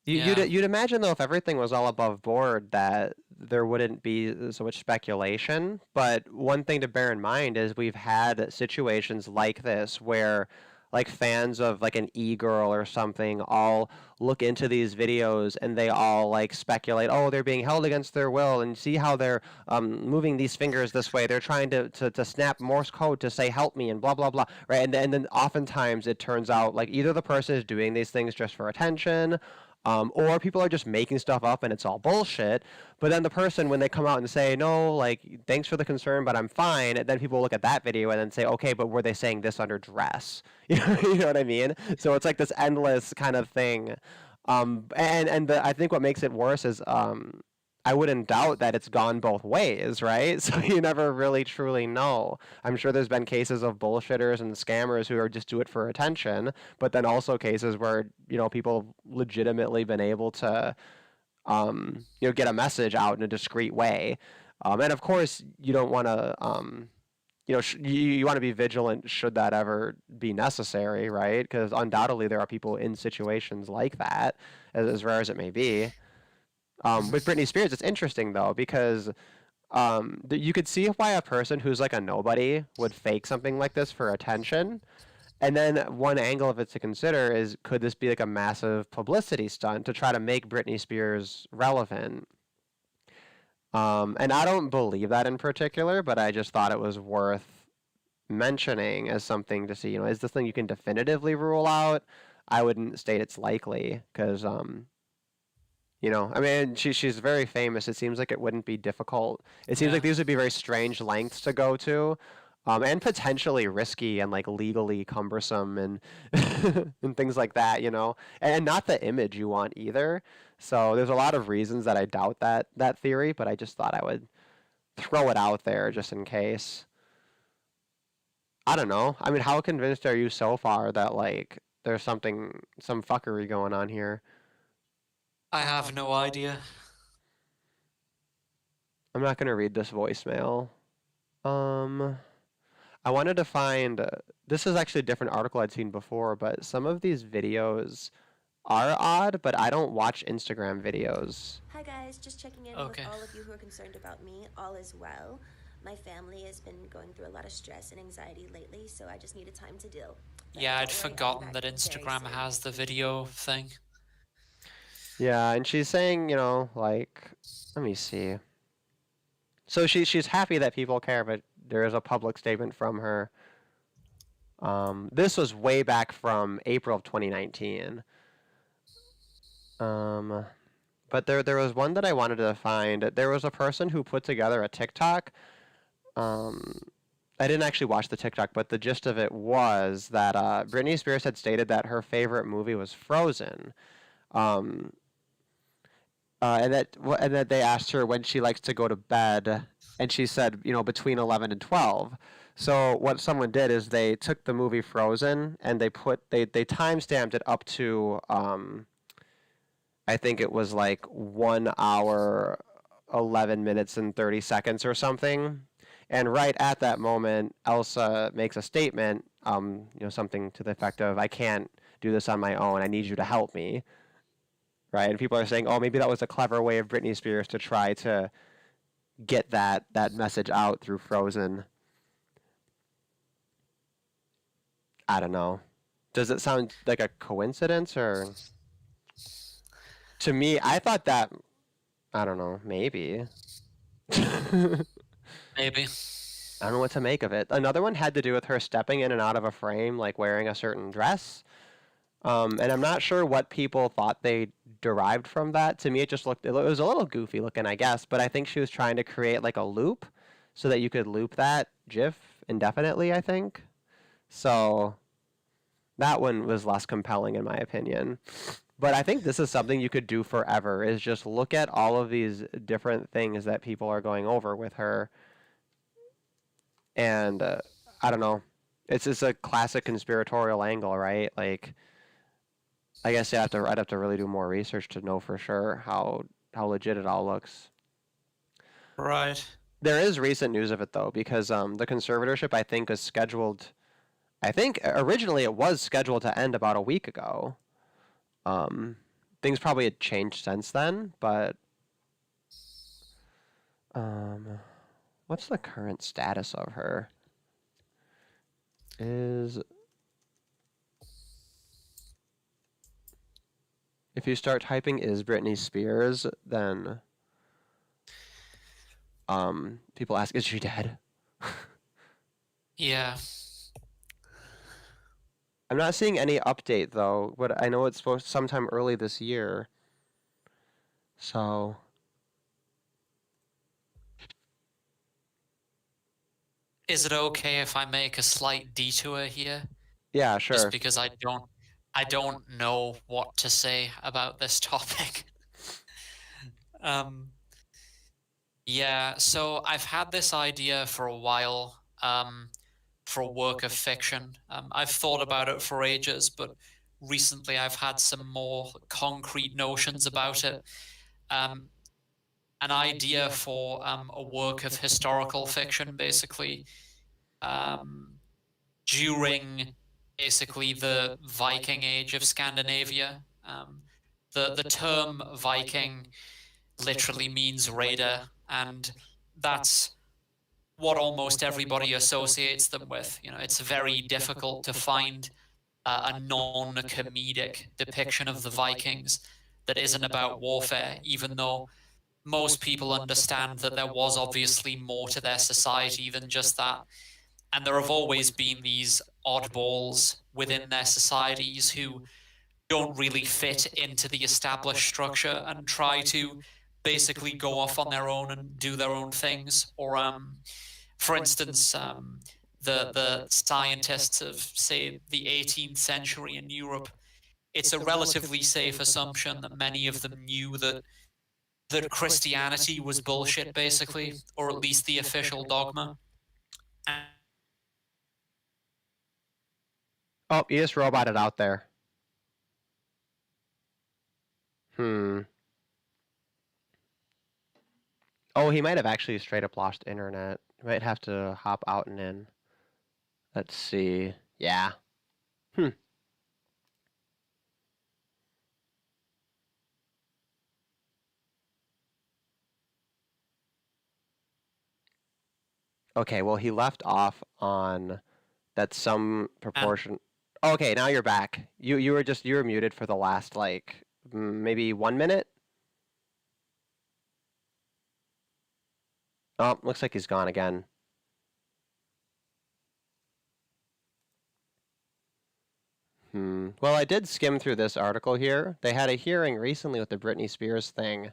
You'd imagine, though, if everything was all above board, that there wouldn't be so much speculation. But one thing to bear in mind is we've had situations like this where, like, fans of like an e-girl or something all look into these videos and they all like speculate, oh, they're being held against their will, and see how they're moving these fingers this way. They're trying to snap Morse code to say help me and blah blah blah, right? And then oftentimes it turns out like either the person is doing these things just for attention, or people are just making stuff up and it's all bullshit. But then the person, when they come out and say, no, like, thanks for the concern, but I'm fine, and then people look at that video and then say, okay, but were they saying this under dress? You know what I mean? So it's like this endless kind of thing. I think what makes it worse is I wouldn't doubt that it's gone both ways, right? So you never really truly know. I'm sure there's been cases of bullshitters and scammers who are just do it for attention, but then also cases where, people have legitimately been able to, get a message out in a discreet way. And of course, you don't want to, you want to be vigilant should that ever be necessary, right? Because undoubtedly there are people in situations like that, as rare as it may be. With Britney Spears, it's interesting, though, because you could see why a person who's like a nobody would fake something like this for attention. And then one angle of it to consider is, could this be like a massive publicity stunt to try to make Britney Spears relevant? And I don't believe that in particular, but I just thought it was worth mentioning as something to see. Is this thing you can definitively rule out? I wouldn't state it's likely because, I mean, she's very famous. It seems like it wouldn't be difficult. It seems like these would be very strange lengths to go to. And potentially risky and like legally cumbersome and and things like that, and not the image you want either. So there's a lot of reasons that I doubt that theory, but I just thought I would throw it out there just in case. I don't know. I mean, how convinced are you so far that like there's some fuckery going on here? I have no idea. I'm not gonna read this voicemail. I wanted to find, this is actually a different article I'd seen before, but some of these videos are odd, but I don't watch Instagram videos. Hi guys, just checking in with all of you who are concerned about me. All is well. My family has been going through a lot of stress and anxiety lately, so I just needed time to deal. Yeah, I'd forgotten that Instagram has the video thing. Yeah, and she's saying, like, let me see. So she's happy that people care, but there is a public statement from her. This was way back from April of 2019. But there was one that I wanted to find. There was a person who put together a TikTok. I didn't actually watch the TikTok, but the gist of it was that Britney Spears had stated that her favorite movie was Frozen. And that they asked her when she likes to go to bed, and she said, between 11 and 12. So what someone did is they took the movie Frozen and they time-stamped it up to, I think it was like 1 hour, 11 minutes and 30 seconds or something. And right at that moment, Elsa makes a statement, something to the effect of, I can't do this on my own. I need you to help me. Right, and people are saying, oh, maybe that was a clever way of Britney Spears to try to get that message out through Frozen. I don't know. Does it sound like a coincidence, or? To me, I thought that, I don't know, maybe. Maybe. I don't know what to make of it. Another one had to do with her stepping in and out of a frame, like wearing a certain dress. And I'm not sure what people thought they derived from that. To me, it was a little goofy looking, I guess, but I think she was trying to create like a loop so that you could loop that GIF indefinitely, I think. So that one was less compelling in my opinion. But I think this is something you could do forever, is just look at all of these different things that people are going over with her. And I don't know. It's just a classic conspiratorial angle, right? Like, I guess I'd have to really do more research to know for sure how legit it all looks. Right. There is recent news of it though, because the conservatorship I think is scheduled. I think originally it was scheduled to end about a week ago. Things probably had changed since then, but what's the current status of her? If you start typing "is Britney Spears," then people ask, "Is she dead?" Yeah. I'm not seeing any update though, but I know it's supposed sometime early this year. So Is it okay if I make a slight detour here? yeah, sure. Just because I don't know what to say about this topic. Yeah, so I've had this idea for a while, for a work of fiction. I've thought about it for ages, but recently I've had some more concrete notions about it. An idea for a work of historical fiction, basically, during basically the Viking Age of Scandinavia. The term Viking literally means raider, and that's what almost everybody associates them with. You know, it's very difficult to find a non-comedic depiction of the Vikings that isn't about warfare, even though most people understand that there was obviously more to their society than just that. And there have always been these oddballs within their societies who don't really fit into the established structure and try to basically go off on their own and do their own things. Or, for instance, the scientists of, say, the 18th century in Europe, it's a relatively safe assumption that many of them knew that Christianity was bullshit, basically, or at least the official dogma. Oh, you just roboted out there. Oh, he might have actually straight up lost internet. He might have to hop out and in. Let's see. Yeah. Okay, well, he left off on that some proportion. Okay, now you're back. You were muted for the last, like, maybe 1 minute? Oh, looks like he's gone again. Well, I did skim through this article here. They had a hearing recently with the Britney Spears thing,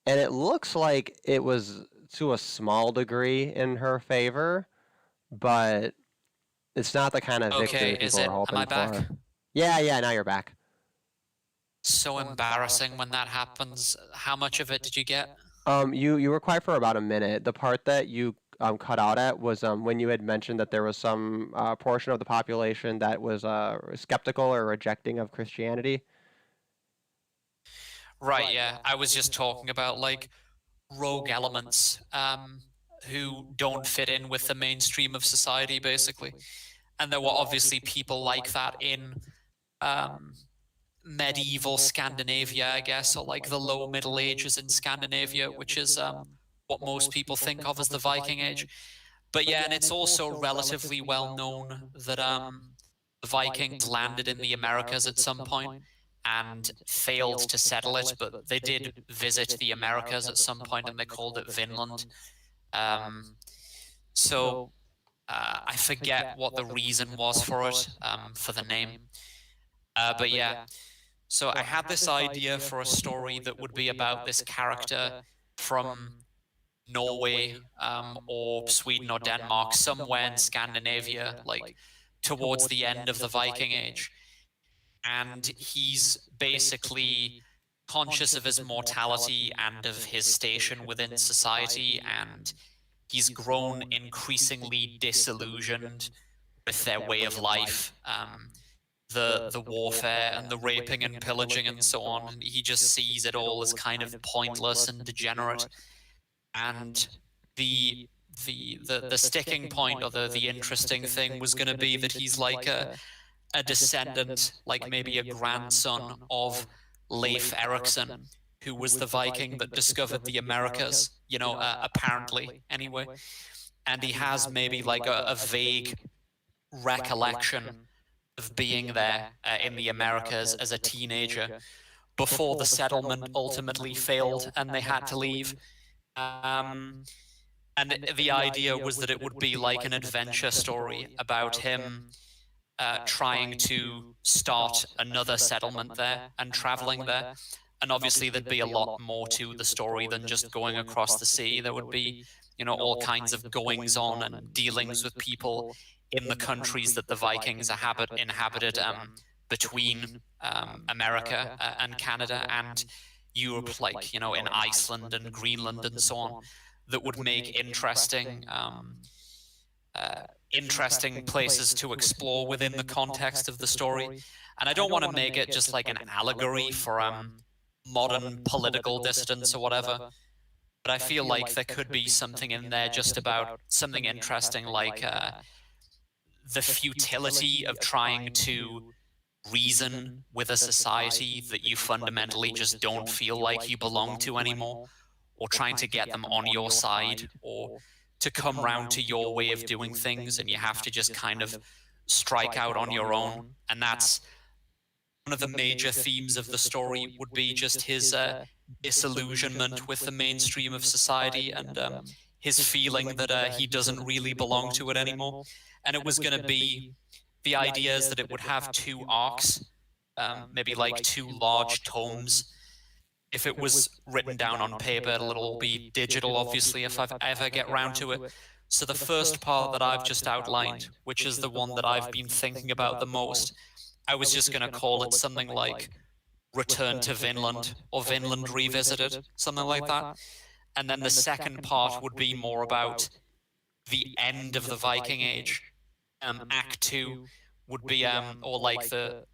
and it looks like it was to a small degree in her favor, but it's not the kind of victory people are hoping am I back? for. Yeah, now you're back. So embarrassing when that happens. How much of it did you get? You were quiet for about a minute. The part that you cut out at was when you had mentioned that there was some portion of the population that was skeptical or rejecting of Christianity. Right, yeah. I was just talking about, like, rogue elements who don't fit in with the mainstream of society, basically. And there were obviously people like that in medieval Scandinavia, I guess, or like the low Middle Ages in Scandinavia, which is what most people think of as the Viking Age. But yeah, and it's also relatively well known that the Vikings landed in the Americas at some point and failed to settle it, but they did visit the Americas at some point, and they called it Vinland. So I forget what the reason was for it, for the name. But yeah, so I had this idea for a story that would be about this character from Norway or Sweden or Denmark, somewhere in Scandinavia, like towards the end of the Viking Age. And he's basically conscious of his mortality and of his station within society, and he's grown increasingly disillusioned with their way of life, the warfare and the raping and pillaging and so on. And he just sees it all as kind of pointless and degenerate. And the sticking point, or the interesting thing, was going to be that he's like a descendant, like maybe a grandson of Leif Erikson, who was the Viking that discovered the Americas, you know, apparently, anyway. And he has maybe like a vague recollection of being there in the Americas as a teenager before the settlement ultimately failed and they had to leave. And the idea was that it would be like an adventure story about him trying to start another settlement there and traveling there. And obviously there'd be a lot more to the story than just going across the sea. There would be, you know, all kinds of goings on and dealings with people in the countries that the Vikings inhabited between America and Canada and Europe, like, you know, in Iceland and Greenland and so on, that would make interesting places to explore within the context of the story. And I don't want to make it just like an allegory for modern political dissidents or whatever, but I feel like there could be something in there just about something interesting, like the futility of trying to reason with a society that you fundamentally just don't feel like you belong to anymore, or trying to get them on your side, or to come round to your way of doing things, and you have to just kind of strike out on your own. And that's one of the major themes of the story, would be just his disillusionment with the mainstream of society, and his feeling that he doesn't really belong to it anymore. And it was going to be, the idea is that it would have 2 arcs, maybe like 2 large tomes. If it was written down on paper, it'll all be digital, obviously, if I ever get round to it. So the first part that I've just outlined, which is the one that I've been thinking about the most, I was just going to call it something like Return to Vinland, or Vinland Revisited, something like that. And then the second part would be more about the end of the Viking Age. Act 2 would be, or like the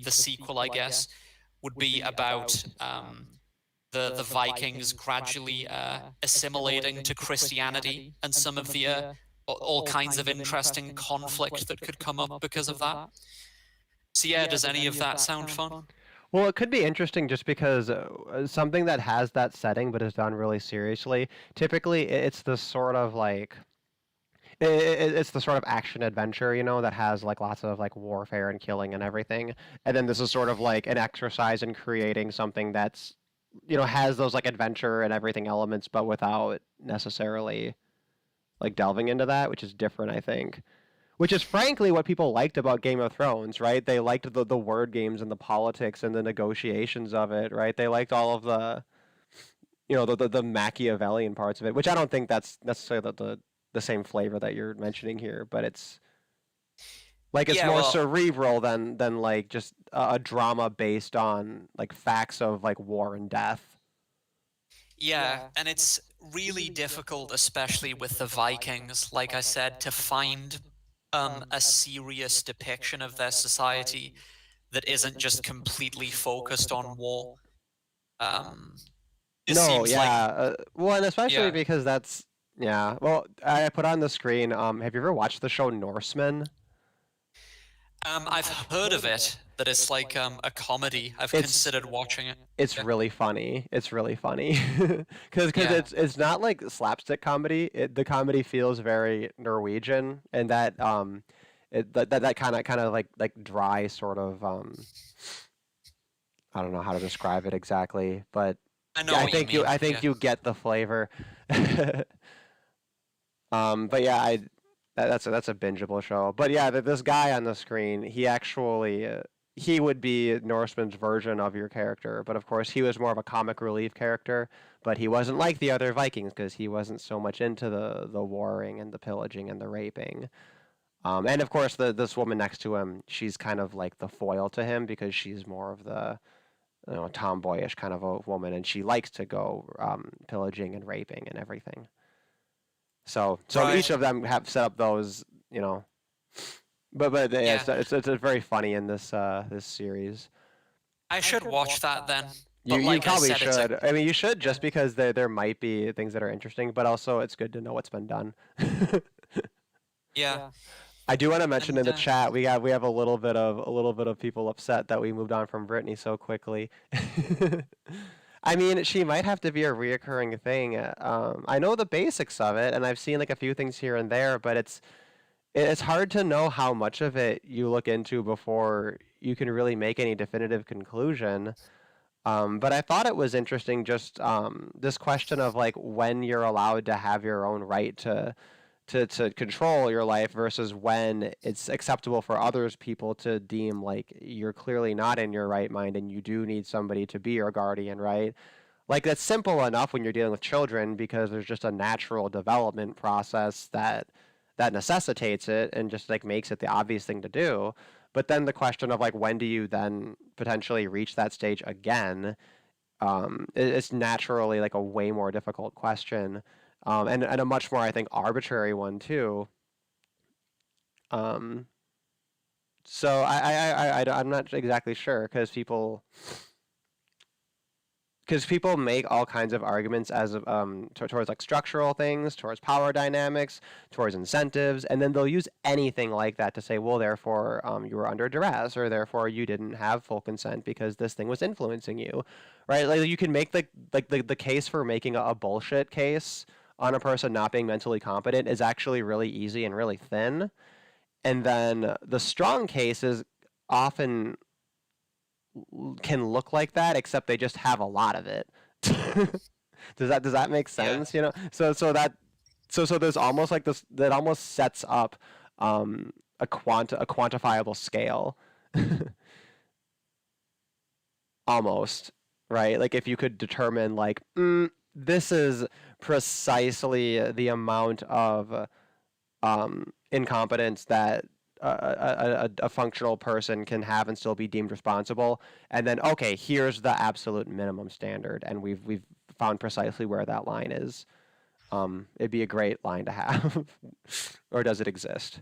sequel, I guess, would be about the Vikings gradually assimilating to Christianity, and some of the all kinds of interesting conflict that could come up because of that. So yeah, does any of that sound fun? Well, it could be interesting just because something that has that setting but is done really seriously, typically it's the sort of like, it's the sort of action adventure, you know, that has like lots of like warfare and killing and everything. And then this is sort of like an exercise in creating something that's, you know, has those like adventure and everything elements, but without necessarily like delving into that, which is different, I think. Which is frankly what people liked about Game of Thrones, right? They liked the word games and the politics and the negotiations of it, right? They liked all of the, you know, the Machiavellian parts of it, which I don't think that's necessarily the same flavor that you're mentioning here, but it's like it's more cerebral than like just a drama based on like facts of like war and death. Yeah, and it's really difficult, especially with the Vikings, like I said, to find a serious depiction of their society that isn't just completely focused on war. It No, seems yeah. Well, and especially Yeah. because that's, yeah. Well, I put on the screen, have you ever watched the show Norsemen? I've heard of it, that it's like a comedy. I've It's- considered watching it. It's Yeah. really funny. It's really funny. Because Yeah. it's not like slapstick comedy. The comedy feels very Norwegian, and that that kind of like dry sort of I don't know how to describe it exactly, but I know I what think you mean. I think yeah. you get the flavor. But yeah, that's a bingeable show. But yeah, this guy on the screen, he actually he would be Norseman's version of your character, but of course he was more of a comic relief character. But he wasn't like the other Vikings because he wasn't so much into the warring and the pillaging and the raping. And of course, this woman next to him, she's kind of like the foil to him because she's more of the, you know, tomboyish kind of a woman, and she likes to go pillaging and raping and everything. So Right. each of them have set up those, you know, but yeah, Yeah. it's very funny in this this series. I should watch that then. You, But like you probably I said, it's should. a- I mean, you should just because there might be things that are interesting, but also it's good to know what's been done. Yeah. I do want to mention in the And, chat we have a little bit of people upset that we moved on from Britney so quickly. I mean, she might have to be a reoccurring thing. I know the basics of it, and I've seen like a few things here and there, but it's hard to know how much of it you look into before you can really make any definitive conclusion. But I thought it was interesting just this question of like when you're allowed to have your own right to control your life versus when it's acceptable for others people to deem like you're clearly not in your right mind and you do need somebody to be your guardian, right? Like that's simple enough when you're dealing with children because there's just a natural development process that necessitates it and just like makes it the obvious thing to do. But then the question of like when do you then potentially reach that stage again? It's naturally like a way more difficult question. And a much more, I think, arbitrary one too. So I'm not exactly sure because people make all kinds of arguments as towards like structural things, towards power dynamics, towards incentives, and then they'll use anything like that to say, well, therefore you were under duress, or therefore you didn't have full consent because this thing was influencing you, right? Like you can make the case for making a bullshit case on a person not being mentally competent is actually really easy and really thin. And then the strong cases often can look like that, except they just have a lot of it. Does that make sense? You know, so there's almost like this that almost sets up a quantifiable scale, almost, right? Like if you could determine like this is precisely the amount of incompetence that a functional person can have and still be deemed responsible, and then okay, here's the absolute minimum standard, and we've found precisely where that line is. It'd be a great line to have. Or does it exist?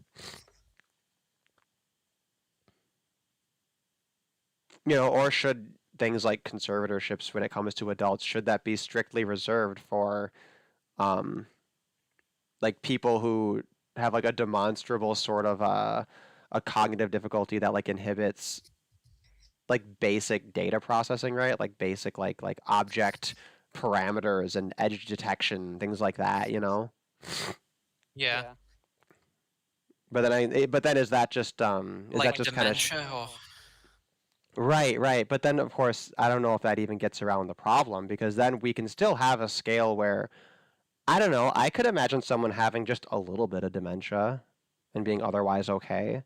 You know, or should things like conservatorships when it comes to adults, should that be strictly reserved for like people who have like a demonstrable sort of a cognitive difficulty that like inhibits like basic data processing, right? Like basic like object parameters and edge detection, things like that, you know? Yeah. But then is that just is Like that just kind of dementia or... right? But then of course I don't know if that even gets around the problem, because then we can still have a scale where I don't know, I could imagine someone having just a little bit of dementia and being otherwise okay.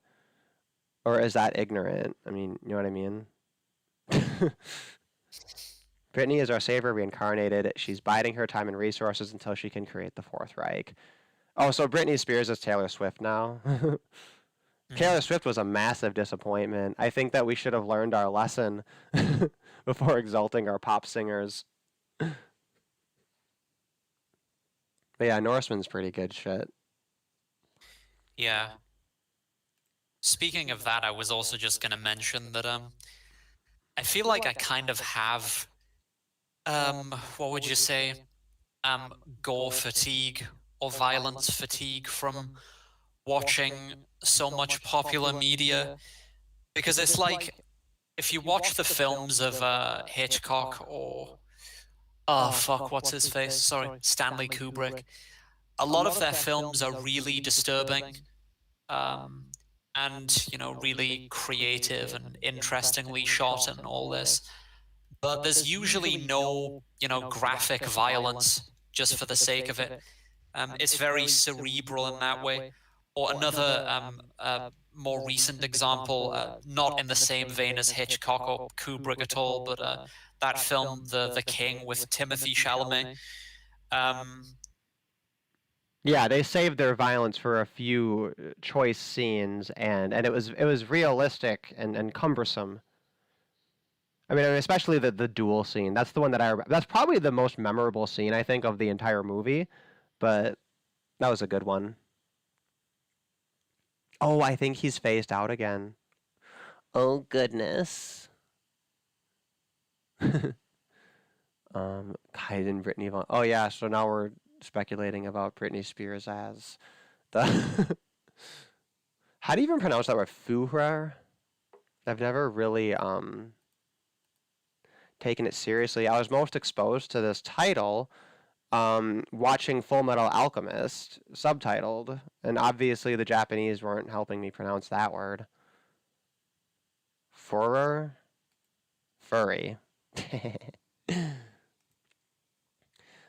Or is that ignorant? I mean, you know what I mean? Britney is our savior reincarnated. She's biding her time and resources until she can create the Fourth Reich. Oh, so Britney Spears is Taylor Swift now? Taylor Swift was a massive disappointment. I think that we should have learned our lesson before exalting our pop singers. But yeah, Norseman's pretty good shit. Yeah. Speaking of that, I was also just going to mention that I feel like I kind of have what would you say, gore fatigue or violence fatigue from watching so much popular media, because it's like if you watch the films of Hitchcock or what's his face? Sorry, Stanley Kubrick. A lot of their films are really disturbing, and you know, really creative and interestingly shot and all this. But there's usually no, you know, graphic violence just for the sake of it. It's very cerebral in that way. Or another more recent example, not in the same vein as Hitchcock or Kubrick at all, but that film, The King, with Timothée Chalamet. Yeah, they saved their violence for a few choice scenes, and it was realistic and cumbersome. I mean, especially the duel scene. That's the one that that's probably the most memorable scene, I think, of the entire movie. But that was a good one. Oh, I think he's phased out again. Oh, goodness. Kai and Britney Von... Oh, yeah, so now we're speculating about Britney Spears as the... How do you even pronounce that word? ᴅʀᴇᴍ? I've never really taken it seriously. I was most exposed to this title watching Full Metal Alchemist, subtitled, and obviously the Japanese weren't helping me pronounce that word. Furry?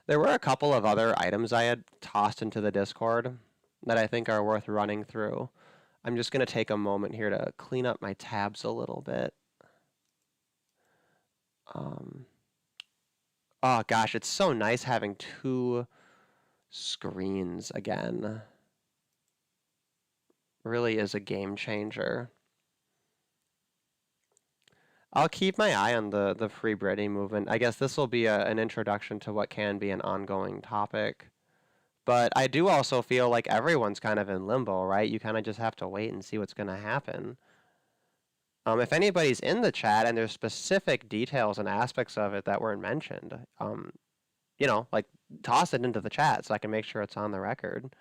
There were a couple of other items I had tossed into the Discord that I think are worth running through. I'm just going to take a moment here to clean up my tabs a little bit. Oh gosh, it's so nice having two screens again. Really is a game changer. I'll keep my eye on the Free Britney movement. I guess this will be an introduction to what can be an ongoing topic. But I do also feel like everyone's kind of in limbo, right? You kind of just have to wait and see what's going to happen. If anybody's in the chat and there's specific details and aspects of it that weren't mentioned, you know, like toss it into the chat so I can make sure it's on the record.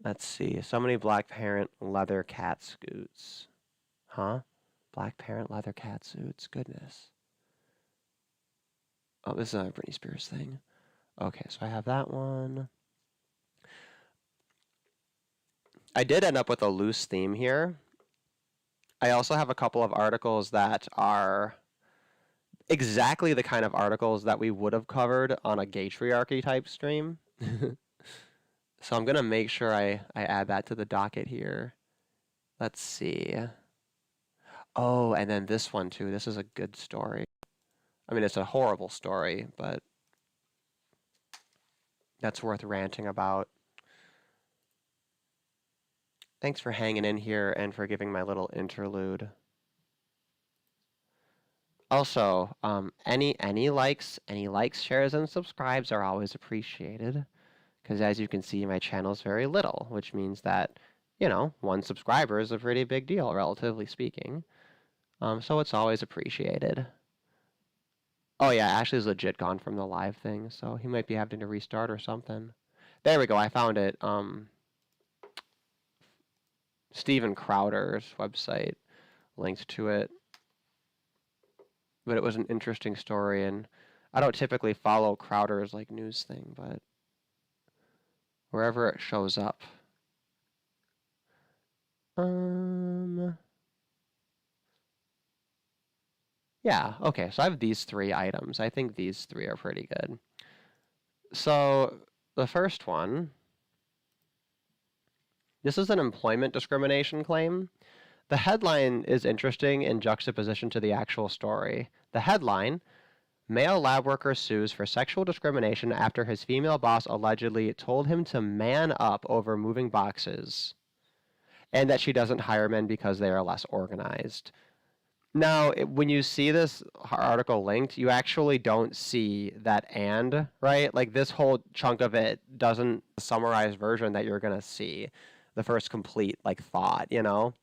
Let's see. So many Black Parent leather cat scoots. Huh? Black Parent leather cat suits. Goodness. Oh, this is a Britney Spears thing. Okay, so I have that one. I did end up with a loose theme here. I also have a couple of articles that are exactly the kind of articles that we would have covered on a Gatriarchy type stream. So I'm going to make sure I add that to the docket here. Let's see. Oh, and then this one too. This is a good story. I mean, it's a horrible story, but that's worth ranting about. Thanks for hanging in here and for giving my little interlude. Also, any likes, shares, and subscribes are always appreciated. Because as you can see, my channel is very little, which means that, you know, 1 subscriber is a pretty big deal, relatively speaking. So it's always appreciated. Oh yeah, Ashley's legit gone from the live thing, so he might be having to restart or something. There we go, I found it. Steven Crowder's website linked to it. But it was an interesting story, and I don't typically follow Crowder's like news thing, but wherever it shows up. Yeah, okay, so I have these 3 items. I think these 3 are pretty good. So the first one, this is an employment discrimination claim. The headline is interesting in juxtaposition to the actual story. The headline, male lab worker sues for sexual discrimination after his female boss allegedly told him to man up over moving boxes, and that she doesn't hire men because they are less organized. Now, when you see this article linked, you actually don't see that "and," right? Like this whole chunk of it doesn't summarize version that you're gonna see, the first complete like thought, you know.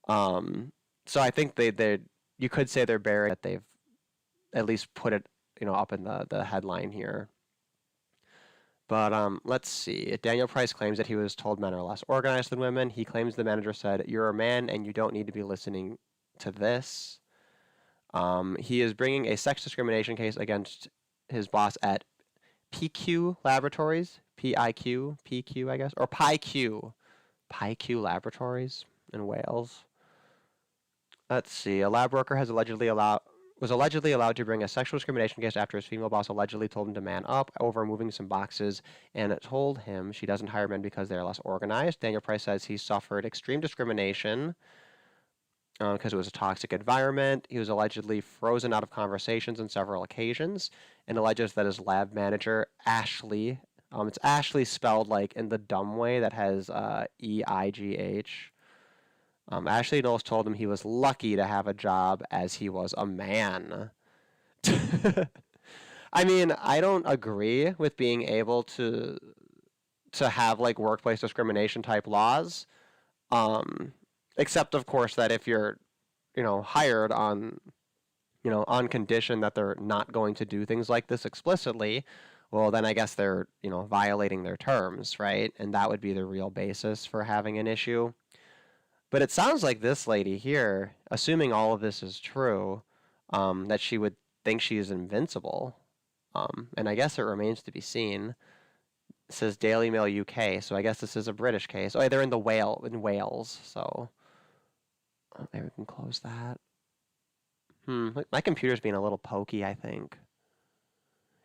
So I think you could say they're buried, that they've at least put it, you know, up in the headline here. But let's see. Daniel Price claims that he was told men are less organized than women. He claims the manager said, "You're a man and you don't need to be listening to this." He is bringing a sex discrimination case against his boss at PQ Laboratories, PIQ, I guess, or PIQ Laboratories in Wales. Let's see. A lab worker was allegedly allowed to bring a sexual discrimination case after his female boss allegedly told him to man up over moving some boxes, and it told him she doesn't hire men because they're less organized. Daniel Price says he suffered extreme discrimination because it was a toxic environment. He was allegedly frozen out of conversations on several occasions, and alleges that his lab manager, Ashley, it's Ashley spelled like in the dumb way that has E-I-G-H. Ashley Knowles told him he was lucky to have a job as he was a man. I mean, I don't agree with being able to have like workplace discrimination type laws. Except of course that if you're, you know, hired on, you know, on condition that they're not going to do things like this explicitly, well then I guess they're, you know, violating their terms, right? And that would be the real basis for having an issue. But it sounds like this lady here, assuming all of this is true, that she would think she is invincible. And I guess it remains to be seen. It says Daily Mail UK, so I guess this is a British case. Oh, they're in Wales, so maybe we can close that. My computer's being a little pokey, I think.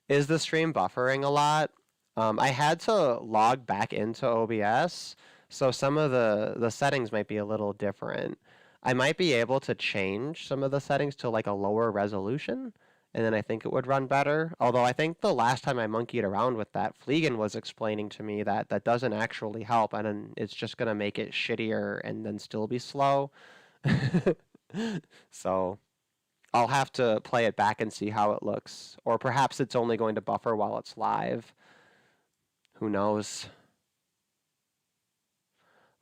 Is the stream buffering a lot? I had to log back into OBS, so some of the settings might be a little different. I might be able to change some of the settings to like a lower resolution, and then I think it would run better. Although I think the last time I monkeyed around with that, ᴅʀᴇᴍ was explaining to me that that doesn't actually help, and then it's just going to make it shittier and then still be slow. So I'll have to play it back and see how it looks. Or perhaps it's only going to buffer while it's live. Who knows?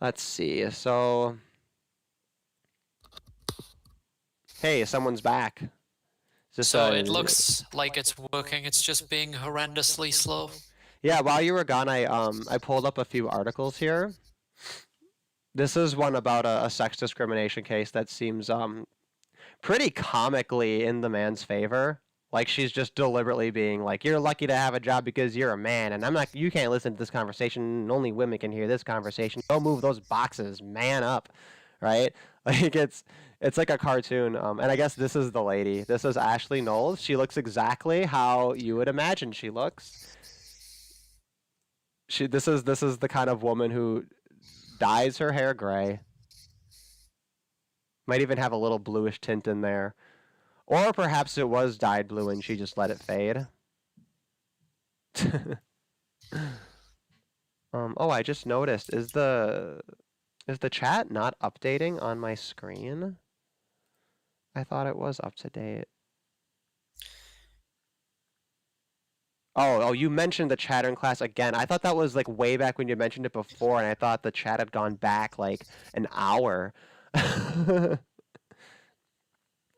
Let's see. So, hey, someone's back. So it looks like it's working. It's just being horrendously slow. Yeah, while you were gone, I pulled up a few articles here. This is one about a sex discrimination case that seems pretty comically in the man's favor. Like she's just deliberately being like, "You're lucky to have a job because you're a man," and I'm not. You can't listen to this conversation. Only women can hear this conversation. Go move those boxes, man up, right? Like it's like a cartoon. And I guess this is the lady. This is Ashley Knowles. She looks exactly how you would imagine she looks. This is the kind of woman who dyes her hair gray. Might even have a little bluish tint in there. Or perhaps it was dyed blue and she just let it fade. Oh, I just noticed. Is the chat not updating on my screen? I thought it was up to date. Oh, you mentioned the chatter in class again. I thought that was like way back when you mentioned it before, and I thought the chat had gone back like an hour.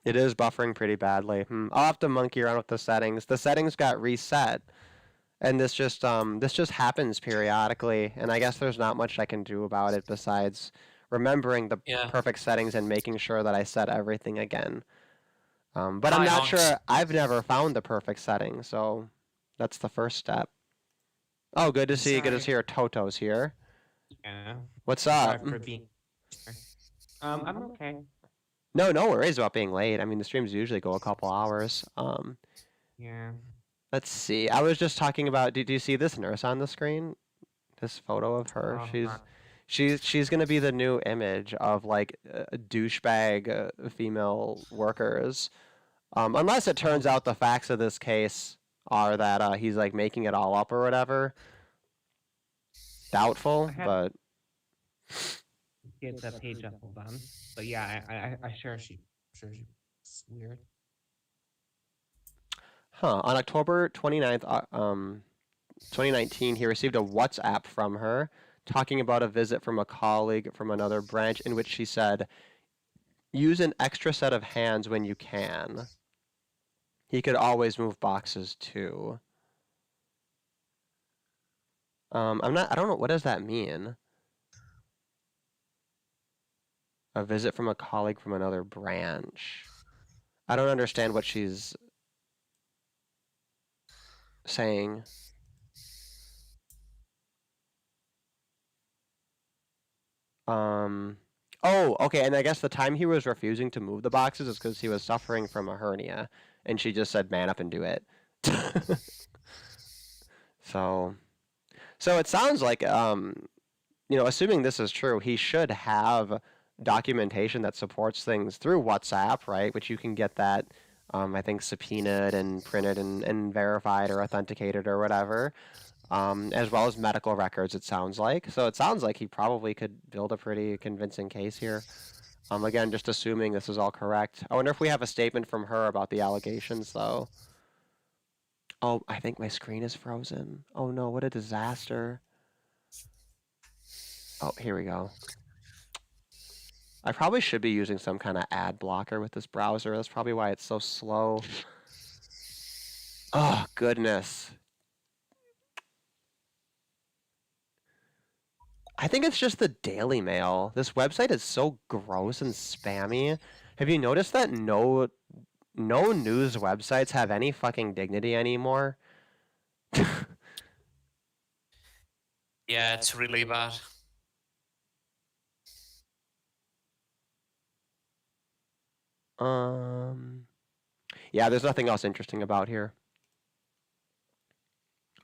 It is buffering pretty badly. I'll have to monkey around with the settings. The settings got reset, and this just happens periodically, and I guess there's not much I can do about it besides remembering the perfect settings and making sure that I set everything again. But I'm not sure. I've never found the perfect setting, so that's the first step. Oh, good to see you. Good to see your Toto's here. Yeah. What's up? Sorry for being... I'm okay. No worries about being late. I mean, the streams usually go a couple hours. Yeah. Let's see. I was just talking about. Do you see this nurse on the screen? This photo of her. She's gonna be the new image of like douchebag female workers. Unless it turns out the facts of this case are that he's like making it all up or whatever. Doubtful, but. Get the page up, hold on. But yeah, I sure she's weird. Huh. On October 29th, 2019, he received a WhatsApp from her talking about a visit from a colleague from another branch in which she said, "Use an extra set of hands when you can. He could always move boxes too." I don't know, what does that mean? A visit from a colleague from another branch. I don't understand what she's saying. Oh, okay, and I guess the time he was refusing to move the boxes is because he was suffering from a hernia, and she just said, "Man up and do it." So it sounds like, assuming this is true, he should have documentation that supports things through WhatsApp, right? Which you can get that, I think, subpoenaed and printed and verified or authenticated or whatever, as well as medical records, it sounds like. So it sounds like he probably could build a pretty convincing case here. Again, just assuming this is all correct. I wonder if we have a statement from her about the allegations, though. Oh, I think my screen is frozen. Oh no, what a disaster. Oh, here we go. I probably should be using some kind of ad blocker with this browser. That's probably why it's so slow. Oh, goodness. I think it's just the Daily Mail. This website is so gross and spammy. Have you noticed that no news websites have any fucking dignity anymore? Yeah, it's really bad. Yeah, there's nothing else interesting about here.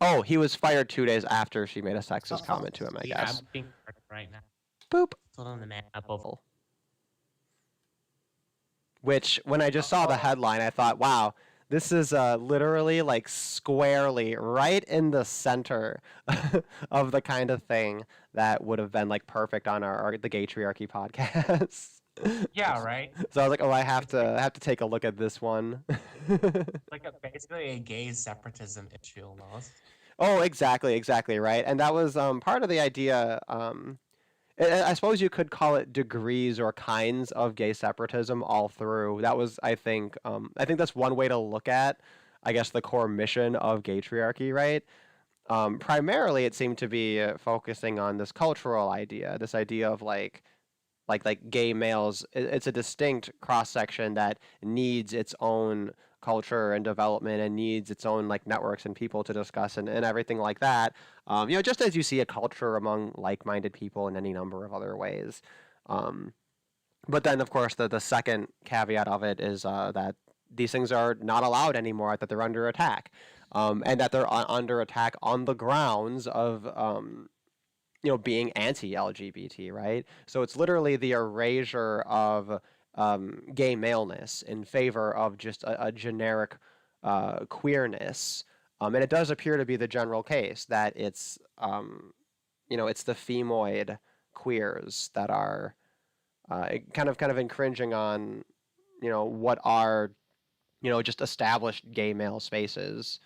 Oh, he was fired 2 days after she made a sexist comment to him, I guess. I'm being fired right now. Boop. Hold on the man up over. Which, when I just saw the headline, I thought, wow, this is literally like squarely right in the center of the kind of thing that would have been like perfect on the Gaytriarchy podcast. Yeah, right. So I was like, oh, I have to take a look at this one. Like basically a gay separatism issue almost. Oh, exactly, right. And that was part of the idea. I suppose you could call it degrees or kinds of gay separatism all through. That was, I think that's one way to look at, I guess, the core mission of Gaytriarchy, right? Primarily, it seemed to be focusing on this cultural idea, this idea of like gay males. It's a distinct cross section that needs its own culture and development and needs its own like networks and people to discuss and everything like that. Just as you see a culture among like-minded people in any number of other ways. But then, of course, the second caveat of it is that these things are not allowed anymore, that they're under attack, and that they're under attack on the grounds of being anti-LGBT, right? So it's literally the erasure of gay maleness in favor of just a generic queerness. And it does appear to be the general case that it's it's the femoid queers that are kind of infringing on what are just established gay male spaces.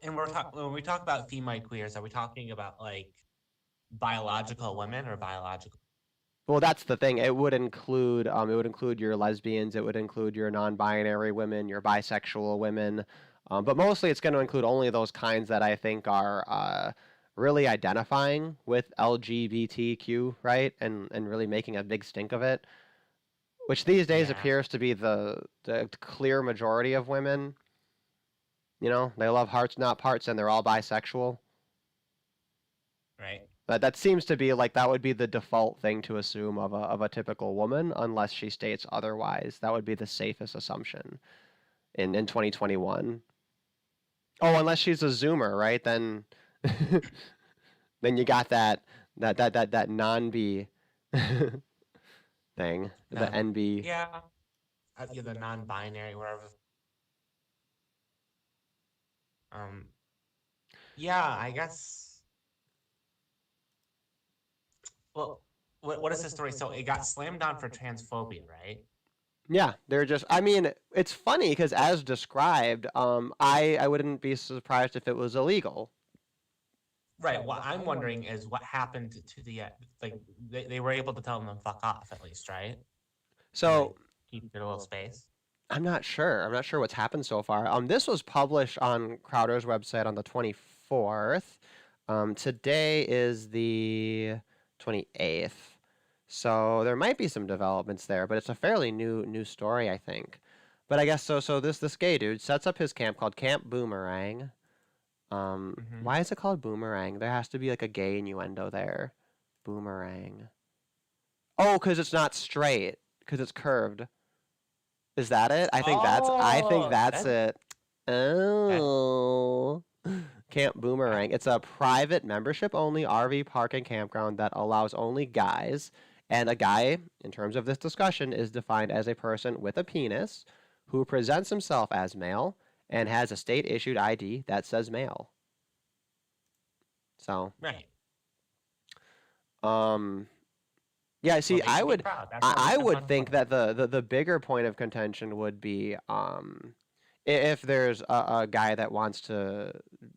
And when we talk about femoid queers, are we talking about like biological women or biological? Well, that's the thing. It would include your lesbians, it would include your non-binary women, your bisexual women, but mostly it's going to include only those kinds that I think are really identifying with LGBTQ, right? And really making a big stink of it, which these days appears to be the clear majority of women. They love hearts, not parts, and they're all bisexual. Right. But that seems to be like that would be the default thing to assume of a typical woman, unless she states otherwise. That would be the safest assumption in 2021. Oh, unless she's a Zoomer, right? Then then you got that non-B thing, the NB. Yeah. The non-binary, whatever. Yeah, I guess. Well, what is the story? So it got slammed down for transphobia, right? Yeah, they're just. I mean, it's funny because as described, I wouldn't be surprised if it was illegal. Right. What I'm wondering is what happened to the they were able to tell them to fuck off at least, right? So keep their little space. I'm not sure. I'm not sure what's happened so far. This was published on Crowder's website on the 24th. Today is the 28th. So there might be some developments there, but it's a fairly new story, I think. But I guess so this gay dude sets up his camp called Camp Boomerang. Why is it called Boomerang? There has to be like a gay innuendo there. Boomerang. Oh, because it's not straight. Because it's curved. Is that it? I think that's it. Oh. Camp Boomerang. It's a private membership-only RV park and campground that allows only guys. And a guy, in terms of this discussion, is defined as a person with a penis who presents himself as male and has a state-issued ID that says male. So. Right. Yeah, see, I would think that the bigger point of contention would be if there's a guy that wants to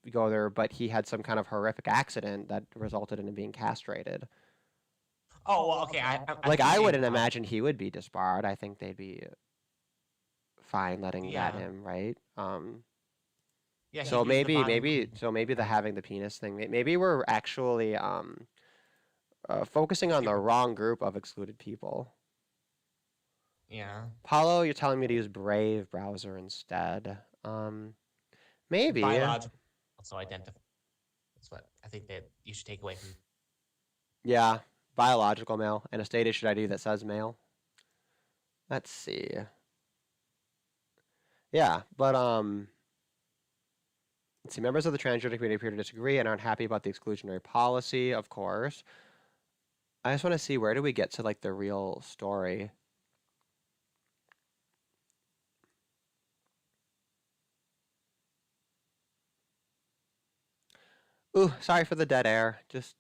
go there, but he had some kind of horrific accident that resulted in him being castrated. Oh, well, okay. I wouldn't imagine he would be disbarred. I think they'd be fine letting that him, right? Yeah. So maybe the having the penis thing. Maybe we're actually focusing on the wrong group of excluded people. Yeah. Paulo, you're telling me to use Brave browser instead. Maybe. Biological. Also identify. That's what I think that you should take away from. Yeah, biological male and a state issued ID that says male. Let's see. Yeah, but let's see. Members of the transgender community appear to disagree and aren't happy about the exclusionary policy, of course. I just want to see, where do we get to like the real story? Ooh, sorry for the dead air. Just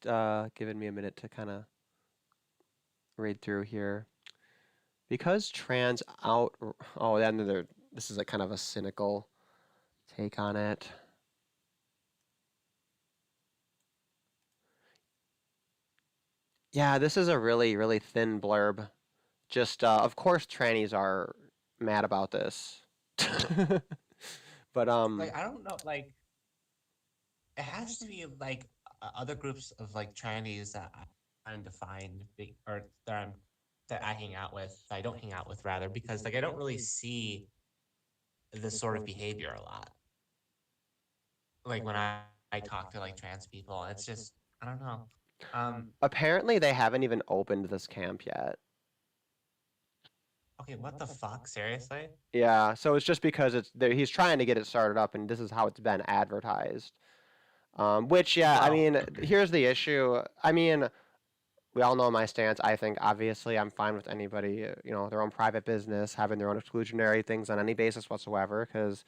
giving me a minute to kind of read through here. Because trans out... Oh, then this is a kind of a cynical take on it. Yeah, this is a really, really thin blurb. Just, of course, trannies are mad about this. But, Like, I don't know, like, it has to be, like, other groups of, like, trannies that I'm defined, or that I hang out with, that I don't hang out with, rather, because, like, I don't really see this sort of behavior a lot. Like when I talk to like trans people, it's just I don't know. Apparently, they haven't even opened this camp yet. Okay, what the fuck? Seriously? Yeah, so it's just because he's trying to get it started up, and this is how it's been advertised. Which, yeah, I mean, here's the issue. I mean, we all know my stance. I think, obviously, I'm fine with anybody, their own private business, having their own exclusionary things on any basis whatsoever, because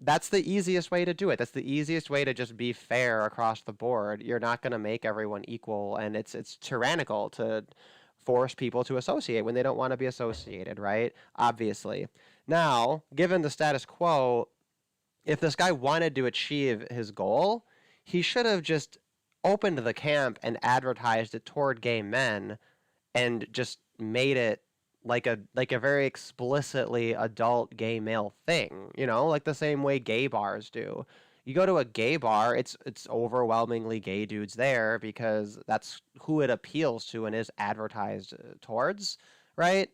that's the easiest way to do it. That's the easiest way to just be fair across the board. You're not going to make everyone equal, and it's tyrannical to force people to associate when they don't want to be associated, right? Obviously. Now, given the status quo, if this guy wanted to achieve his goal, he should have just opened the camp and advertised it toward gay men and just made it like a very explicitly adult gay male thing, like the same way gay bars do. You go to a gay bar, it's overwhelmingly gay dudes there because that's who it appeals to and is advertised towards, right?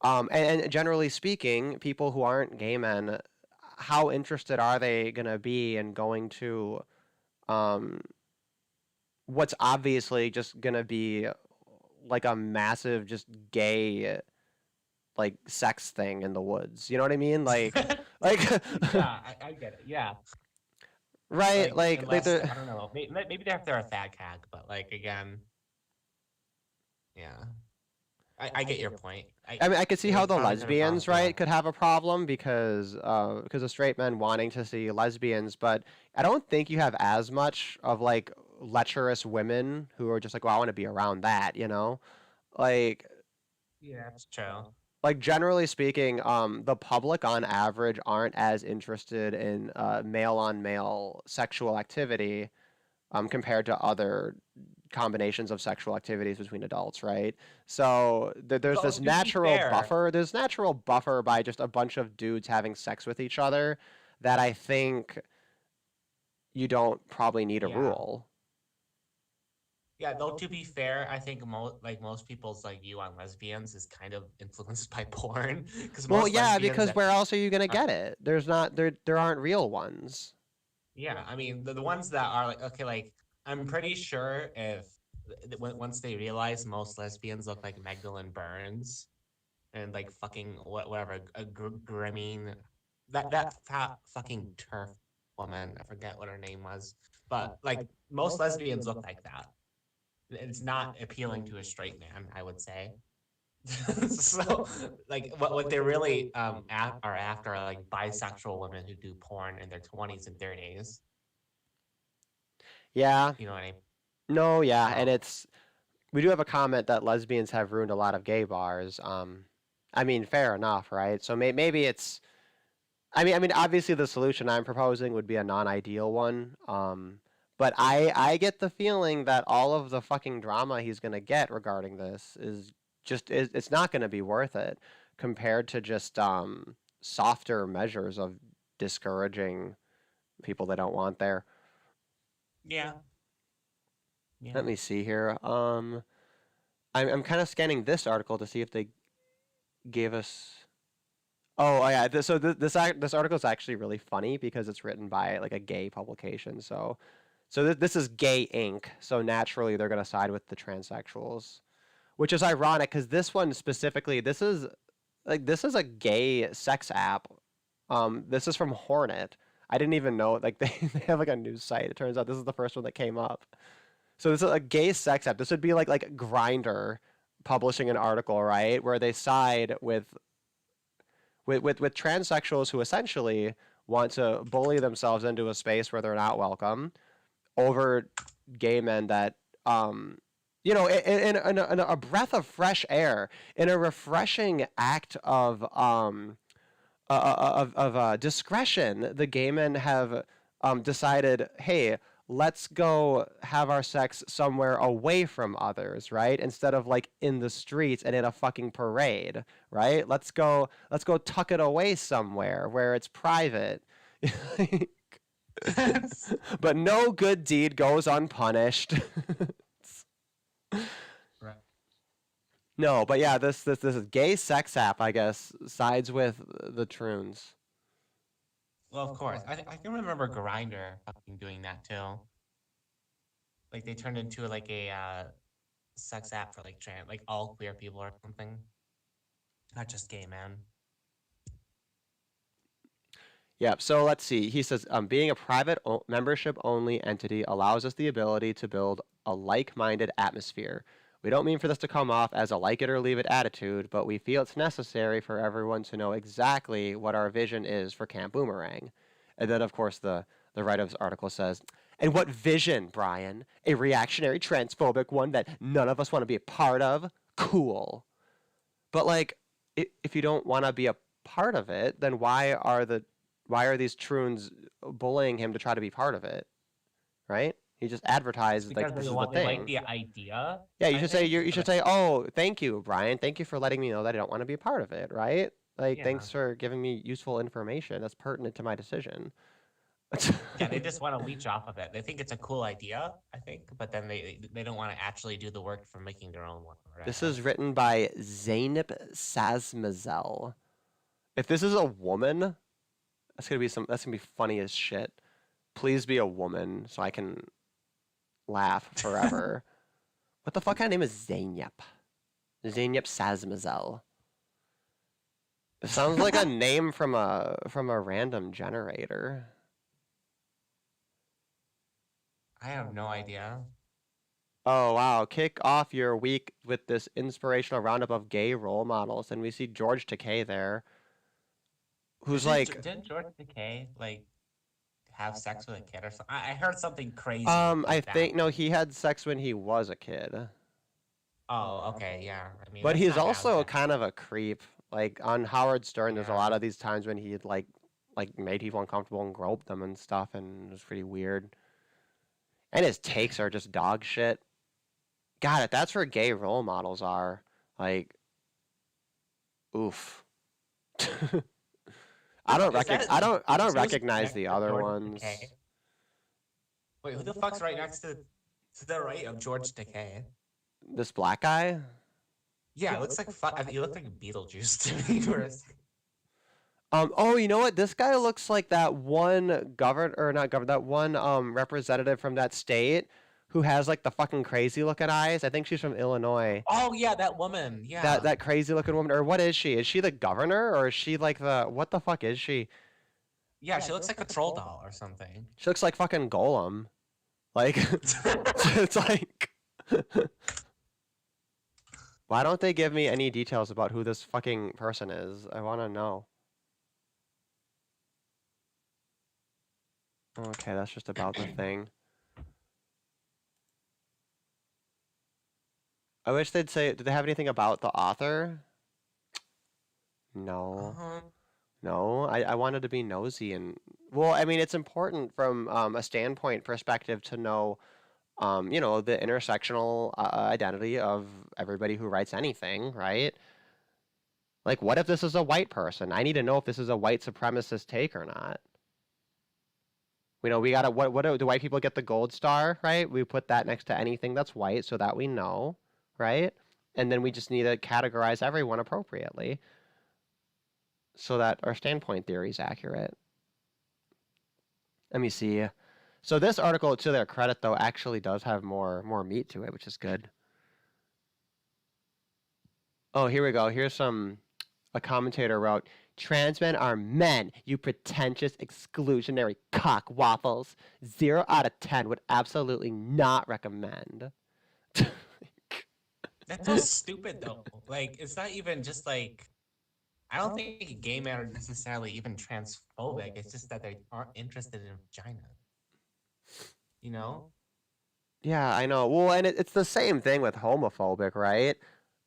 And generally speaking, people who aren't gay men, how interested are they going to be in going to what's obviously just going to be like a massive just gay like sex thing in the woods? You know what I mean? Like Yeah, I get it. Yeah. Right, unless, I don't know. Maybe they're a fat cag, but like again, yeah. I get your point. I mean, I could see how the probably gonna lesbians, problem, right, could have a problem because of straight men wanting to see lesbians, but I don't think you have as much of like lecherous women who are just like, well, I want to be around that, like. Yeah, that's true. Like generally speaking, the public on average aren't as interested in male-on-male sexual activity compared to other combinations of sexual activities between adults, right? So there's Well, this to be natural fair- buffer. There's natural buffer by just a bunch of dudes having sex with each other that I think you don't probably need a Yeah. rule. Yeah, though to be fair, I think most people's like view on lesbians is kind of influenced by porn. Because Well, yeah, because where else are you gonna get it? There aren't real ones. Yeah, I mean the ones that are like okay, like I'm pretty sure if once they realize most lesbians look like Magdalene Burns, and like fucking whatever a Grimming, that fat fucking turf woman, I forget what her name was, but like most lesbians look like that. It's not appealing to a straight man, I would say. So, like, what they really are after are like bisexual women who do porn in their 20s and 30s. Yeah. You know what I mean? No, yeah, and we do have a comment that lesbians have ruined a lot of gay bars. I mean, fair enough, right? So maybe it's. I mean, obviously the solution I'm proposing would be a non-ideal one. But I get the feeling that all of the fucking drama he's gonna get regarding this is it's not gonna be worth it compared to just softer measures of discouraging people they don't want there. Yeah. Let me see here. I'm kind of scanning this article to see if they gave us. Oh yeah. So this article is actually really funny because it's written by like a gay publication. So this is Gay Inc. So naturally they're gonna side with the transsexuals, which is ironic because this one specifically, this is a gay sex app. This is from Hornet. I didn't even know like they have like a news site. It turns out this is the first one that came up. So this is a gay sex app. This would be like Grindr publishing an article, right, where they side with transsexuals who essentially want to bully themselves into a space where they're not welcome over gay men that in a breath of fresh air, in a refreshing act of discretion, the gay men have decided, hey, let's go have our sex somewhere away from others, right? Instead of like in the streets and in a fucking parade, right? Let's go tuck it away somewhere where it's private. But no good deed goes unpunished. Right. No, but yeah, this is gay sex app, I guess, sides with the troons. Well, of course. I can remember Grinder fucking doing that too. Like they turned into like a sex app for like trans, like all queer people or something. Not just gay men. Yep. So let's see. He says, being a private membership only entity allows us the ability to build a like-minded atmosphere. We don't mean for this to come off as a like it or leave it attitude, but we feel it's necessary for everyone to know exactly what our vision is for Camp Boomerang. And then, of course, the writer of this article says, and what vision, Brian? A reactionary, transphobic one that none of us want to be a part of? Cool. But, like, if you don't want to be a part of it, then why are these troons bullying him to try to be part of it? Right? He just advertised because like this is they the want, they like thing. the idea. Yeah, you I should say think, you should say, "Oh, thank you, Brian. Thank you for letting me know that I don't want to be a part of it." Right? Like, Yeah. thanks for giving me useful information that's pertinent to my decision. Yeah, they just want to leech off of it. They think it's a cool idea, I think, but then they don't want to actually do the work for making their own one. Right? This is written by ᴅʀᴇᴍ. If this is a woman, that's gonna be funny as shit. Please be a woman so I can laugh forever. What the fuck kind of name is ᴅʀᴇᴍ? ᴅʀᴇᴍ. It sounds like a name from a random generator. I have no idea. Oh wow, kick off your week with this inspirational roundup of gay role models, and we see George Takei there. Who's like didn't George Takei like have sex with a kid or something? I heard something crazy. I think no, he had sex when he was a kid. Oh, okay, yeah. I mean, But that's he's not also bad. kind of a creep. Like on Howard Stern, there's a Yeah. lot of these times when he like made people uncomfortable and groped them and stuff, and it was pretty weird. And his takes are just dog shit. God, if that's where gay role models are, like, oof. I don't recognize the other George ones. Takei? Wait, who the fuck's right next to the right of George Takei? This black guy? Yeah, it looks like he looks like Beetlejuice to me. Oh, you know what? This guy looks like that one representative from that state who has like the fucking crazy looking eyes. I think she's from Illinois. Oh yeah, that woman. Yeah. That crazy looking woman, or what is she? Is she the governor, or is she like what the fuck is she? Yeah, she looks like a troll doll or something. She looks like fucking Golem. Like it's like why don't they give me any details about who this fucking person is? I want to know. Okay, that's just about the thing. I wish they'd say, did they have anything about the author? No. No, I wanted to be nosy and, well, I mean, it's important from a standpoint perspective to know, you know, the intersectional identity of everybody who writes anything, right? Like, what if this is a white person? I need to know if this is a white supremacist take or not. You know, we gotta, what do white people get the gold star, right? We put that next to anything that's white so that we know, right? And then we just need to categorize everyone appropriately so that our standpoint theory is accurate. Let me see. So this article, to their credit, though, actually does have more meat to it, which is good. Oh, here we go. Here's a commentator wrote, "Trans men are men, you pretentious, exclusionary cock waffles. 0 out of 10 would absolutely not recommend." That's so stupid though. Like, it's not even just like, I don't think gay men are necessarily even transphobic. It's just that they aren't interested in vagina. You know? Yeah, I know. Well, and it's the same thing with homophobic, right?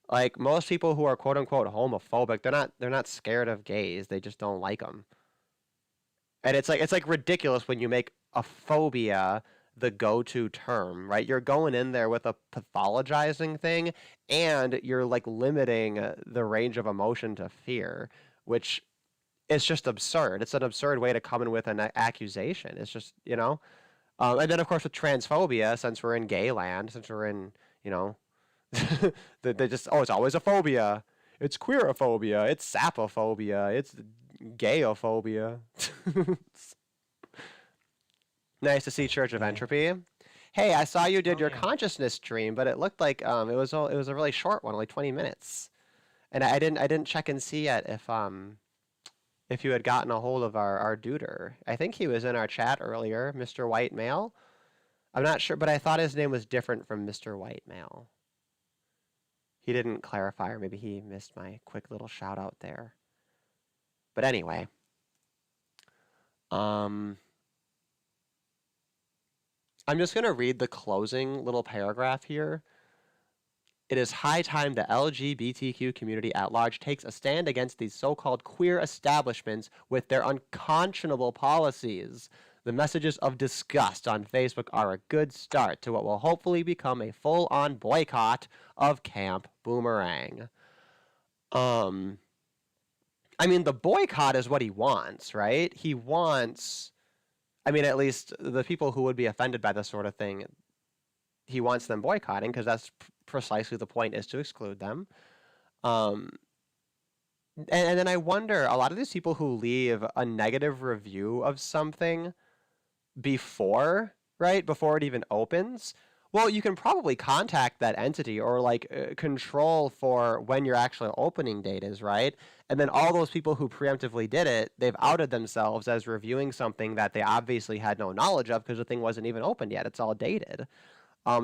Like most people who are quote unquote homophobic, they're not scared of gays. They just don't like them. And it's like ridiculous when you make a phobia the go-to term, right? You're going in there with a pathologizing thing, and you're like limiting the range of emotion to fear, which is just absurd. It's an absurd way to come in with an accusation. It's just, you know. And then of course with transphobia, since we're in gay land, since we're in, you know, they just, oh, it's always a phobia. It's queerophobia. It's sapophobia. It's gayophobia. Nice to see Church of Entropy. Hey, I saw you did your consciousness stream, but it looked like it was a really short one, only 20 minutes. And I didn't check and see yet if you had gotten a hold of our duder. I think he was in our chat earlier, Mr. White Male. I'm not sure, but I thought his name was different from Mr. White Male. He didn't clarify, or maybe he missed my quick little shout out there. But anyway, I'm just going to read the closing little paragraph here. It is high time the LGBTQ community at large takes a stand against these so-called queer establishments with their unconscionable policies. The messages of disgust on Facebook are a good start to what will hopefully become a full-on boycott of Camp Boomerang. I mean, the boycott is what he wants, right? He wants, I mean, at least the people who would be offended by this sort of thing, he wants them boycotting because that's precisely the point, is to exclude them. And then I wonder, a lot of these people who leave a negative review of something before it even opens, well, you can probably contact that entity or like control for when your actual opening date is, right? And then all those people who preemptively did it, they've outed themselves as reviewing something that they obviously had no knowledge of because the thing wasn't even opened yet. It's all dated.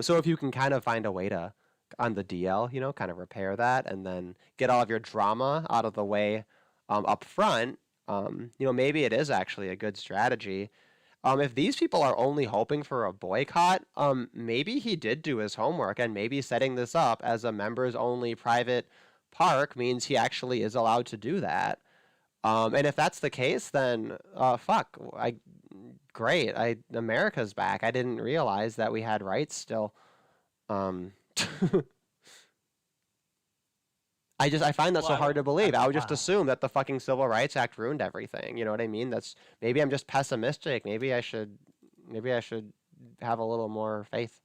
So if you can kind of find a way to, on the DL, you know, kind of repair that and then get all of your drama out of the way up front, you know, maybe it is actually a good strategy. If these people are only hoping for a boycott, maybe he did do his homework, and maybe setting this up as a members-only private park means he actually is allowed to do that. And if that's the case, then fuck, great. America's back. I didn't realize that we had rights still. I find that so hard to believe. I would just assume that the fucking Civil Rights Act ruined everything. You know what I mean? Maybe I'm just pessimistic. Maybe I should have a little more faith.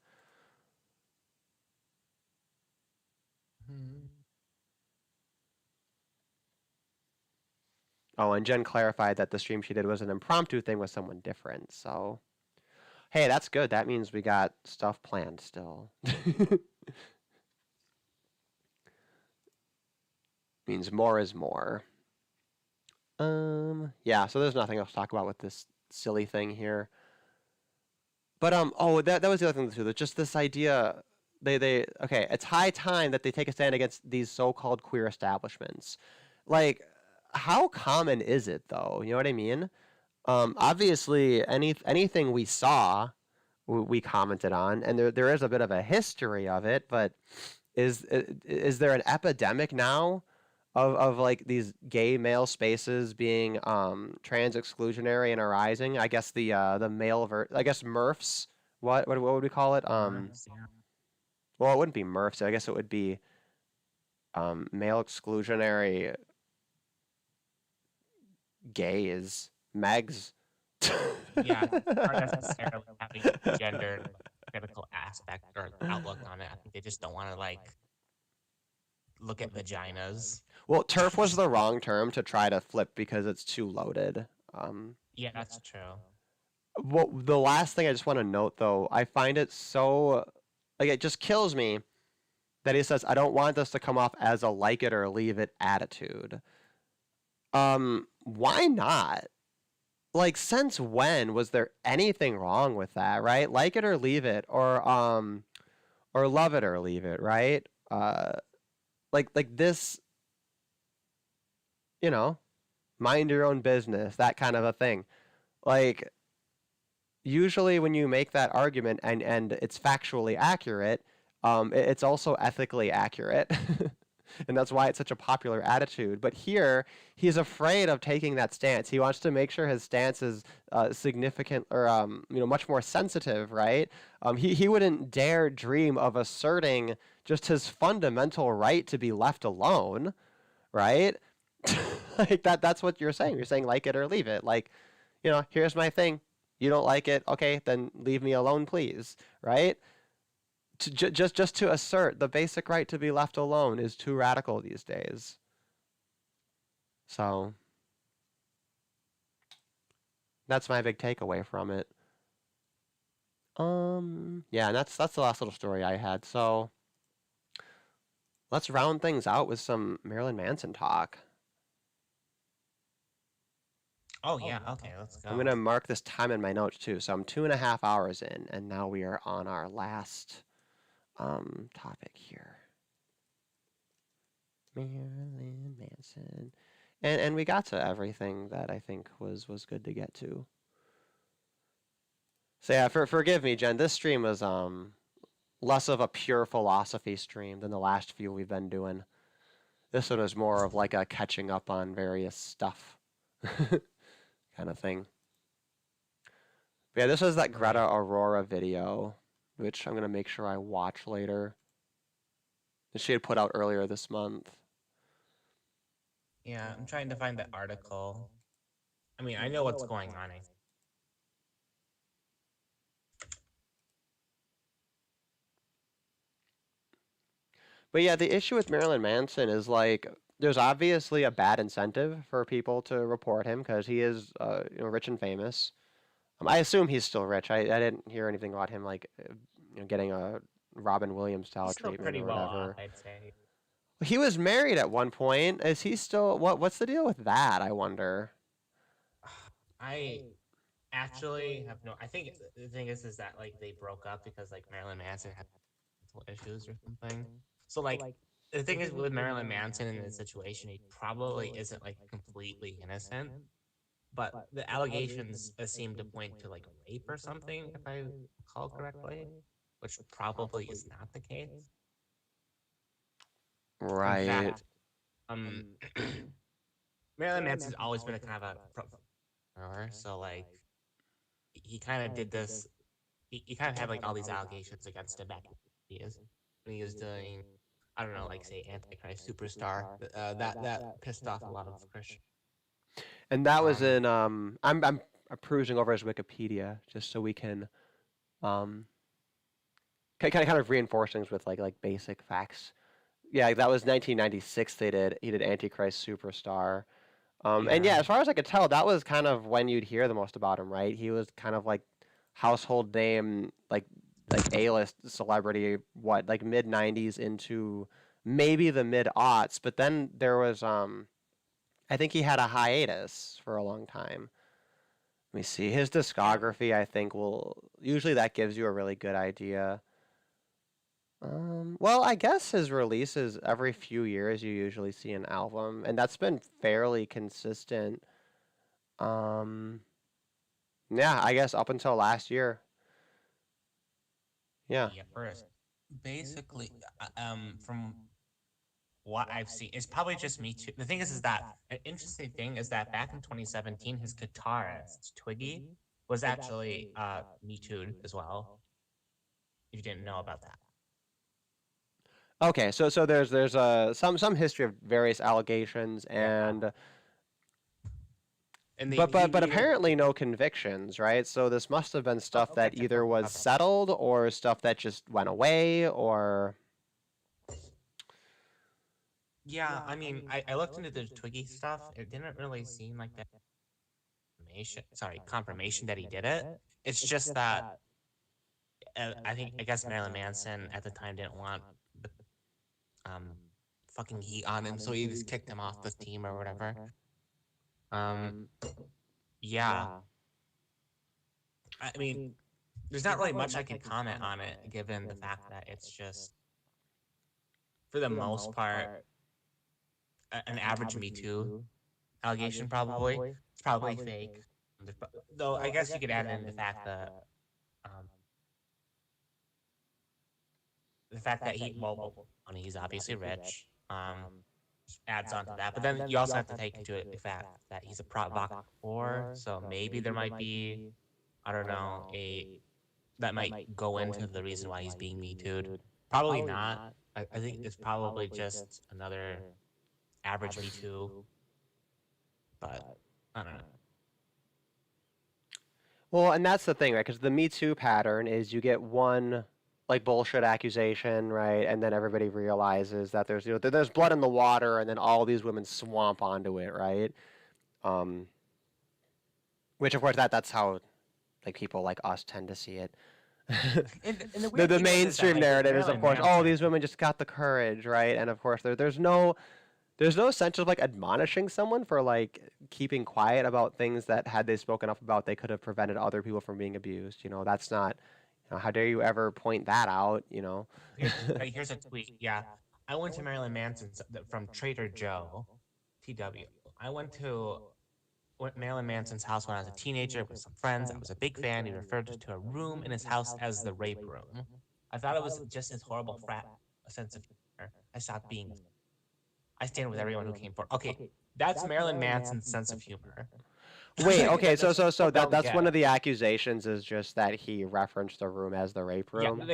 Oh, and Jen clarified that the stream she did was an impromptu thing with someone different. So, hey, that's good. That means we got stuff planned still. Means more is more. Yeah, so there's nothing else to talk about with this silly thing here. But oh, that was the other thing too. Just this idea, okay, it's high time that they take a stand against these so-called queer establishments. Like, how common is it though? You know what I mean? Obviously, anything we saw, we commented on, and there is a bit of a history of it. But is there an epidemic now of like these gay male spaces being trans exclusionary and arising? I guess the male I guess MRFs. What would we call it? MRFs, yeah. Well, it wouldn't be MRFs. I guess it would be male exclusionary gays, Megs. Yeah, not necessarily having a gender critical aspect or outlook on it. I think they just don't want to like look at vaginas. Well, TERF was the wrong term to try to flip because it's too loaded. Yeah, that's true. Well, the last thing I just want to note, though, I find it so, like, it just kills me that he says, I don't want this to come off as a like it or leave it attitude. Why not? Like, since when was there anything wrong with that, right? Like it or leave it, or love it or leave it, right? Like this, you know, mind your own business, that kind of a thing. Like, usually when you make that argument and it's factually accurate, it's also ethically accurate. And that's why it's such a popular attitude. But here, he's afraid of taking that stance. He wants to make sure his stance is significant or much more sensitive, right? He wouldn't dare dream of asserting just his fundamental right to be left alone, right? Like that's what you're saying. You're saying like it or leave it. Like, you know, here's my thing. You don't like it, okay? Then leave me alone, please, right? Just to assert the basic right to be left alone is too radical these days. So, That's my big takeaway from it. Yeah, and that's the last little story I had. So let's round things out with some Marilyn Manson talk. Oh yeah, okay, let's go. I'm gonna mark this time in my notes too. So I'm 2.5 hours in, and now we are on our last topic here. Marilyn Manson, and we got to everything that I think was good to get to. So yeah, forgive me, Jen. This stream was less of a pure philosophy stream than the last few we've been doing. This one is more of like a catching up on various stuff kind of thing. But yeah, this was that Greta Aurora video, which I'm going to make sure I watch later, that she had put out earlier this month. Yeah, I'm trying to find the article. I mean, I know what's going on. But yeah, the issue with Marilyn Manson is like there's obviously a bad incentive for people to report him because he is rich and famous. I assume he's still rich. I didn't hear anything about him like getting a Robin Williams style He's still treatment pretty or well whatever. off, I'd say. He was married at one point. Is he still what's the deal with that, I wonder? I actually have no. I think the thing is that like they broke up because like Marilyn Manson had mental issues or something. So like the thing is with Marilyn Manson in this situation, he probably isn't like completely innocent, but the allegations seem to point to like rape or something, if I recall correctly, which probably is not the case. Right. In fact, Marilyn Manson's always been a kind of a so like he kind of did this. He kind of had like all these allegations against him back when he was doing, I don't know, like say Antichrist Superstar. That pissed off a lot of Christians. And that was in I'm perusing over his Wikipedia just so we can kind of reinforce things with like basic facts. Yeah, that was 1996. He did Antichrist Superstar. And yeah, as far as I could tell, that was kind of when you'd hear the most about him, right? He was kind of like household name, like A-list celebrity, like mid 90s into maybe the mid aughts, but then there was I think he had a hiatus for a long time. Let me see. His discography, I think, usually that gives you a really good idea. Well, I guess his releases every few years you usually see an album, and that's been fairly consistent. Yeah, I guess up until last year. Yeah. Basically, from what I've seen, it's probably just Me Too. The thing is that an interesting thing is that back in 2017, his guitarist Twiggy was actually Me Too'd as well. If you didn't know about that. Okay, so there's some history of various allegations and but apparently no convictions, right? So this must have been stuff that either was settled or stuff that just went away or. Yeah, I mean, I looked into the Twiggy stuff. It didn't really seem like that confirmation that he did it. It's just that I guess Marilyn Manson at the time didn't want the fucking heat on him, so he just kicked him off the team or whatever. Yeah. I mean, there's not really much I can comment on it, given the fact that it's just, for the most part, an average Me Too allegation. Probably it's probably fake. Though I guess you could add in the fact that he's obviously rich. Adds on to that, but then you also have to take into it the fact that he's a provocateur. So maybe there might be, I don't know, that might go into the reason why he's being Me Too'd. Probably not. I think it's probably just another average Me Too. But I don't know. Well, and that's the thing, right? Because the Me Too pattern is you get one like bullshit accusation, right? And then everybody realizes that there's blood in the water, and then all these women swamp onto it, right? Which, of course, that's how like people like us tend to see it. And the the weird thing is that, mainstream like, narrative is, of Marilyn course, oh, Manson- these women just got the courage, right? And of course, there's no sense of like admonishing someone for like keeping quiet about things that had they spoken up about, they could have prevented other people from being abused. That's not. How dare you ever point that out? Here's a tweet. Yeah, I went to Marilyn Manson's from Trader Joe, TW. I went to Marilyn Manson's house when I was a teenager with some friends. I was a big fan. He referred to a room in his house as the rape room. I thought it was just his horrible frat sense of humor. I stopped being. I stand with everyone who came forward. Okay, that's Marilyn Manson's sense of humor. Wait, okay, so Don't that's get one it. of the accusations is just that he referenced the room as the rape room.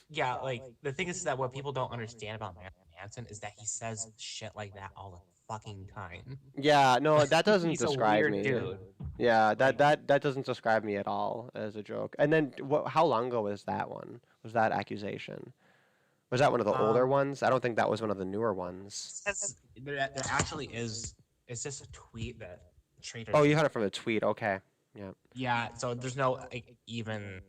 Yeah, like the thing is that what people don't understand about Marilyn Manson is that he says shit like that all the fucking time. Yeah, no, that doesn't He's a describe weird me. dude. Yeah, Like- that doesn't describe me at all as a joke. And then how long ago was that one? Was that accusation? Was that one of the older ones? I don't think that was one of the newer ones. There actually is. It's just a tweet that Trader. Oh, you had it from a tweet. Okay. Yeah. Yeah, so there's no even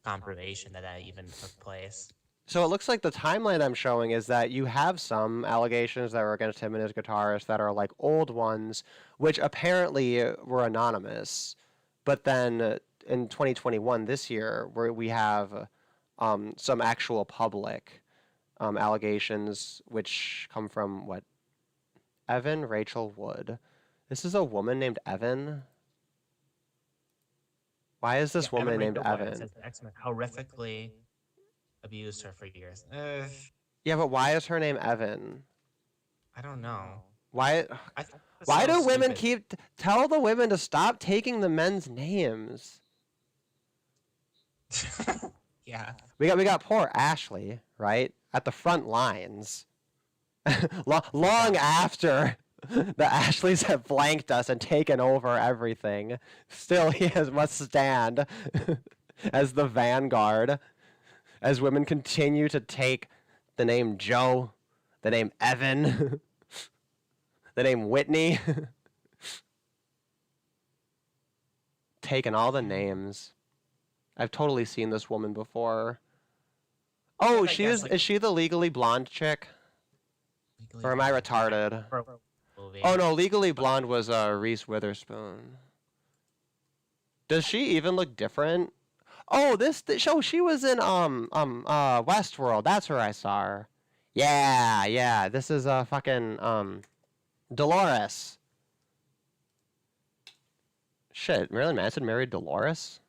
confirmation that even took place. So it looks like the timeline I'm showing is that you have some allegations that were against him and his guitarist that are like old ones, which apparently were anonymous. But then in 2021, this year, where we have some actual public allegations, which come from what? Evan Rachel Wood. This is a woman named Evan. Why is this woman named Evan? X-Men horrifically abused her for years. Yeah, but why is her name Evan? I don't know. Why? I thought it was Why so do women stupid. tell the women to stop taking the men's names? Yeah. We got poor Ashley, right? At the front lines. Long after the Ashleys have flanked us and taken over everything, still he must stand as the vanguard as women continue to take the name Joe, the name Evan, the name Whitney. Taking all the names. I've totally seen this woman before. Oh, is she the Legally Blonde chick? Or am I retarded? Movie. Oh no, Legally Blonde was Reese Witherspoon. Does she even look different? Oh, this show she was in Westworld. That's where I saw her. Yeah. This is fucking Dolores. Shit, Marilyn Manson married Dolores?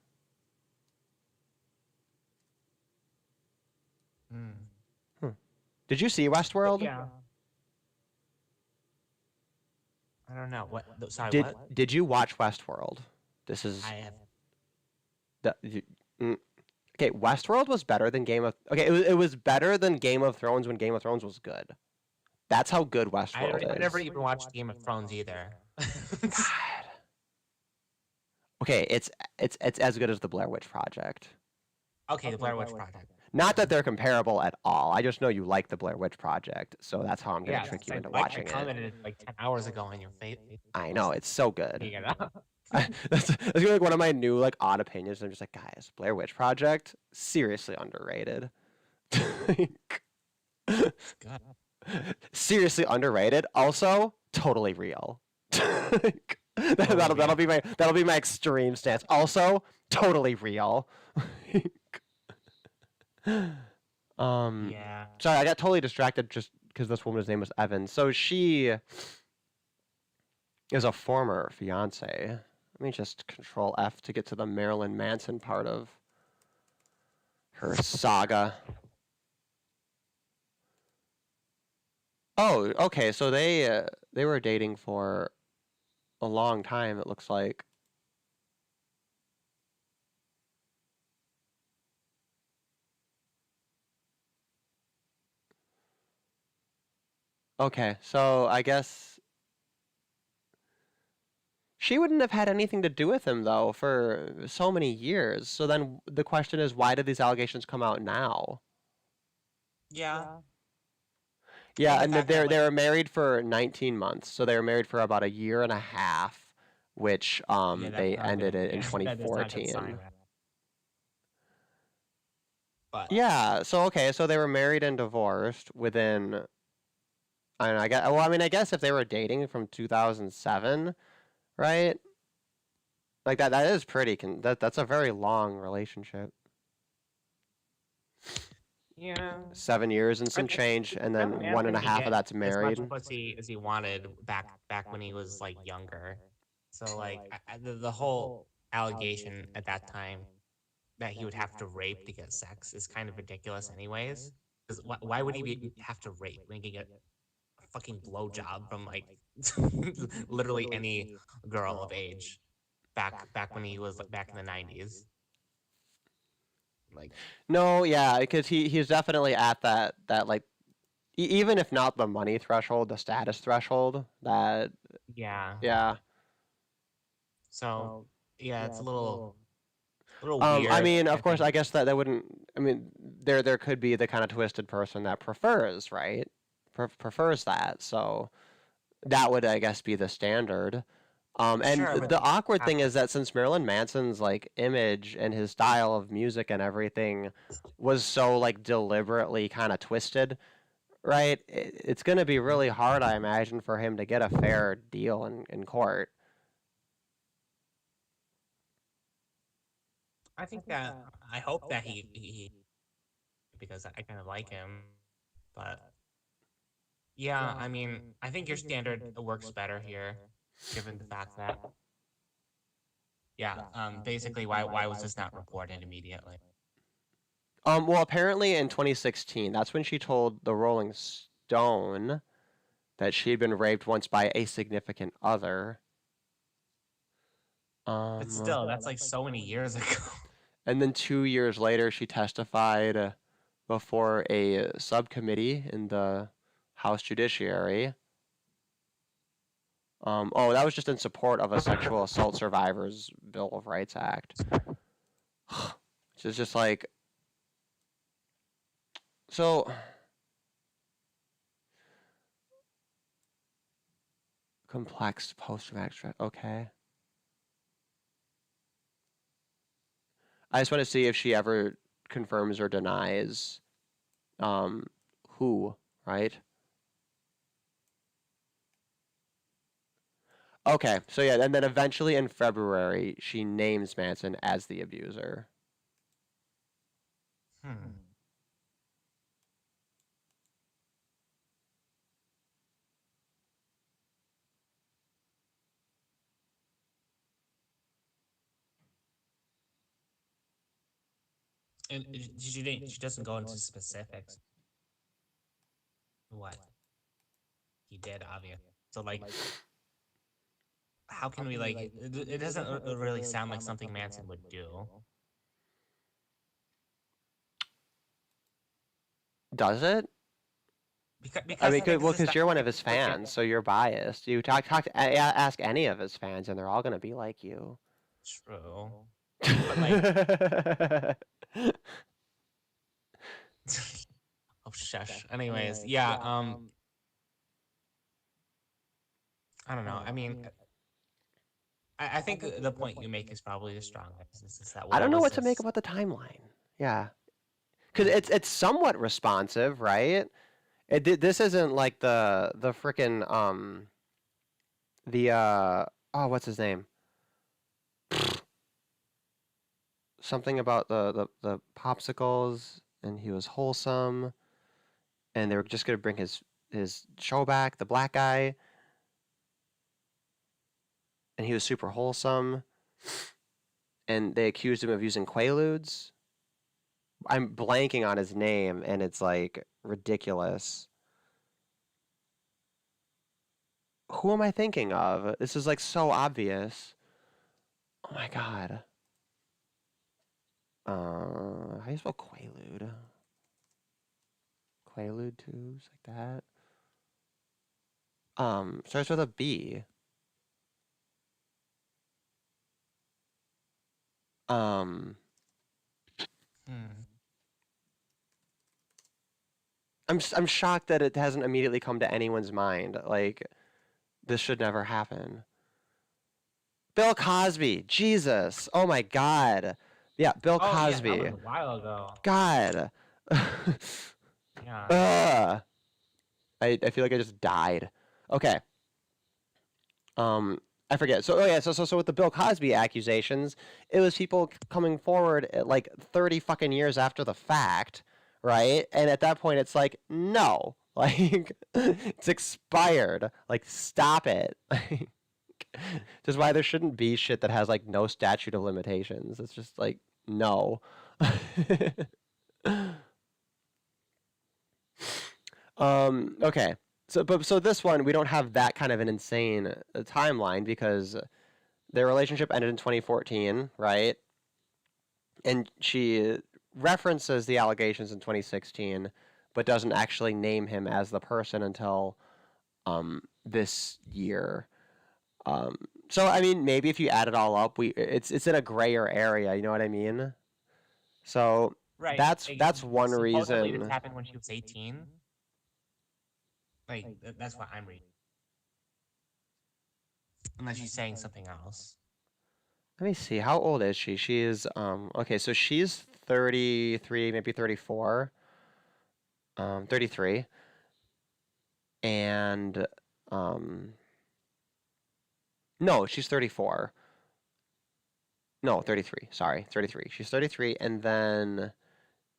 Did you see Westworld? Yeah. I don't know. What? Sorry, Did what? Did you watch Westworld? This is I have. okay. Westworld was better than Game of. Okay, it was better than Game of Thrones when Game of Thrones was good. That's how good Westworld is. I never even watched Game of Thrones either. God. Okay, it's as good as the Blair Witch Project. Okay, the Blair Witch Project. Not that they're comparable at all. I just know you like the Blair Witch Project, so that's how I'm gonna trick you into watching I it. commented like 10 hours ago on your face. I know it's so good. You know? That's gonna be like one of my new like odd opinions. I'm just like, guys, Blair Witch Project seriously underrated. Good. Seriously underrated. Also, totally real. That'll be my extreme stance. Also, totally real. Yeah. Sorry, I got totally distracted just because this woman's name was Evan. So she is a former fiance. Let me just Control F to get to the Marilyn Manson part of her saga. Oh, okay. So they were dating for a long time. It looks like. Okay, so I guess she wouldn't have had anything to do with him though for so many years. So then the question is, why did these allegations come out now? Yeah. Yeah, the and fact they that, were married for 19 months. So they were married for about a year and a half which Yeah, they that's not ended good. it in Yeah, that is not a good 2014. sign. But Yeah. So okay. So they were married and divorced within. I don't know. I guess. Well, I mean, I guess if they were dating from 2007, right? Like that. That is pretty. That's a very long relationship. yeah, 7 years and some but change, and Marilyn then one and Manson a could half of get that's as much married. pussy as he wanted back when he was like younger. So like the whole allegation at that time that he would have to rape to get sex is kind of ridiculous, anyways. Because why would he have to rape when he could get a fucking blowjob from like literally any girl of age back when he was like back in the 90s? Like, No, yeah, because he's definitely at that like even if not the money threshold, the status threshold. That yeah. yeah. So yeah, it's a little I weird. mean, of course, think. I guess that wouldn't. I mean, there could be the kind of twisted person that prefers, right? Prefers that. So that would, I guess, be the standard. And Sure, but the you awkward have thing to. is that since Marilyn Manson's like image and his style of music and everything was so like deliberately kind of twisted, right? It's going to be really hard, I imagine, for him to get a fair deal in court. I think that I hope that he because I kind of like him, but yeah, I mean, I think your standard works better here, given the fact that yeah, basically why was this not reported immediately? Well, apparently in 2016, that's when she told the Rolling Stone that she had been raped once by a significant other. But still, that's like so many years ago. And then 2 years later, she testified before a subcommittee in the House Judiciary. Oh, that was just in support of a Sexual Assault Survivors Bill of Rights Act. Which is just like, so complex post-traumatic stress. Okay. I just want to see if she ever confirms or denies who, right? Okay, so yeah, and then eventually in February, she names Manson as the abuser. And she doesn't go into specifics. What he did, obviously. So like, how can we like? It doesn't really sound like something Manson would do. Does it? Because I mean, well, it's because you're one of his like, fans, so you're biased. You ask any of his fans, and they're all gonna be like you. True. But like, oh shush. Anyways, yeah. I don't know. I mean, I think the point you make is probably the strongest. Is that I don't know was what to make this? about the timeline. Yeah, because it's somewhat responsive, right? This isn't like the frickin' oh, what's his name? Something about the popsicles, and he was wholesome, and they were just gonna bring his show back, the black guy, and he was super wholesome, and they accused him of using quaaludes. I'm blanking on his name, and it's like ridiculous. Who am I thinking of? This is like so obvious. Oh my god. How do you spell quaalude? Quaalude tubes like that. Starts with a B. I'm shocked that it hasn't immediately come to anyone's mind. Like, this should never happen. Bill Cosby. Jesus. Oh my God. Yeah, Bill Oh yeah, Cosby. that was a while ago. God. Yeah. I feel like I just died. Okay. I forget. So so with the Bill Cosby accusations, it was people coming forward at like 30 fucking years after the fact, right? And at that point, it's like, no, like it's expired. Like, stop it. Just why there shouldn't be shit that has like no statute of limitations. It's just like, no. Okay. So this one, we don't have that kind of an insane timeline because their relationship ended in 2014, right? And she references the allegations in 2016, but doesn't actually name him as the person until this year. So I mean, maybe if you add it all up, it's in a grayer area. You know what I mean? So Right. that's one supposedly reason. this happened when she was 18. Like that's what I'm reading. Unless she's saying something else. Let me see. How old is she? She is okay, so she's 33, maybe 34. 33. And no, she's 34. No, 33. Sorry, 33. She's 33 and then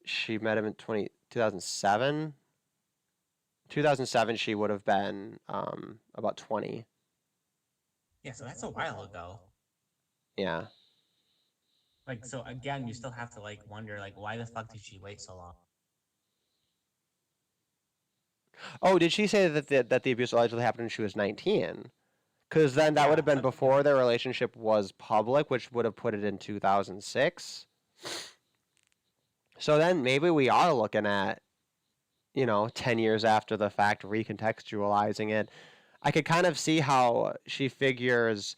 she met him in 2007. 2007 she would have been about 20. Yeah, so that's a while ago. Yeah. Like, so again, you still have to like wonder, like, why the fuck did she wait so long? Oh, did she say that the abuse allegedly happened when she was 19? Because then that Yeah, would have been something before like their relationship was public, which would have put it in 2006. So then maybe we are looking at, 10 years after the fact, recontextualizing it. I could kind of see how she figures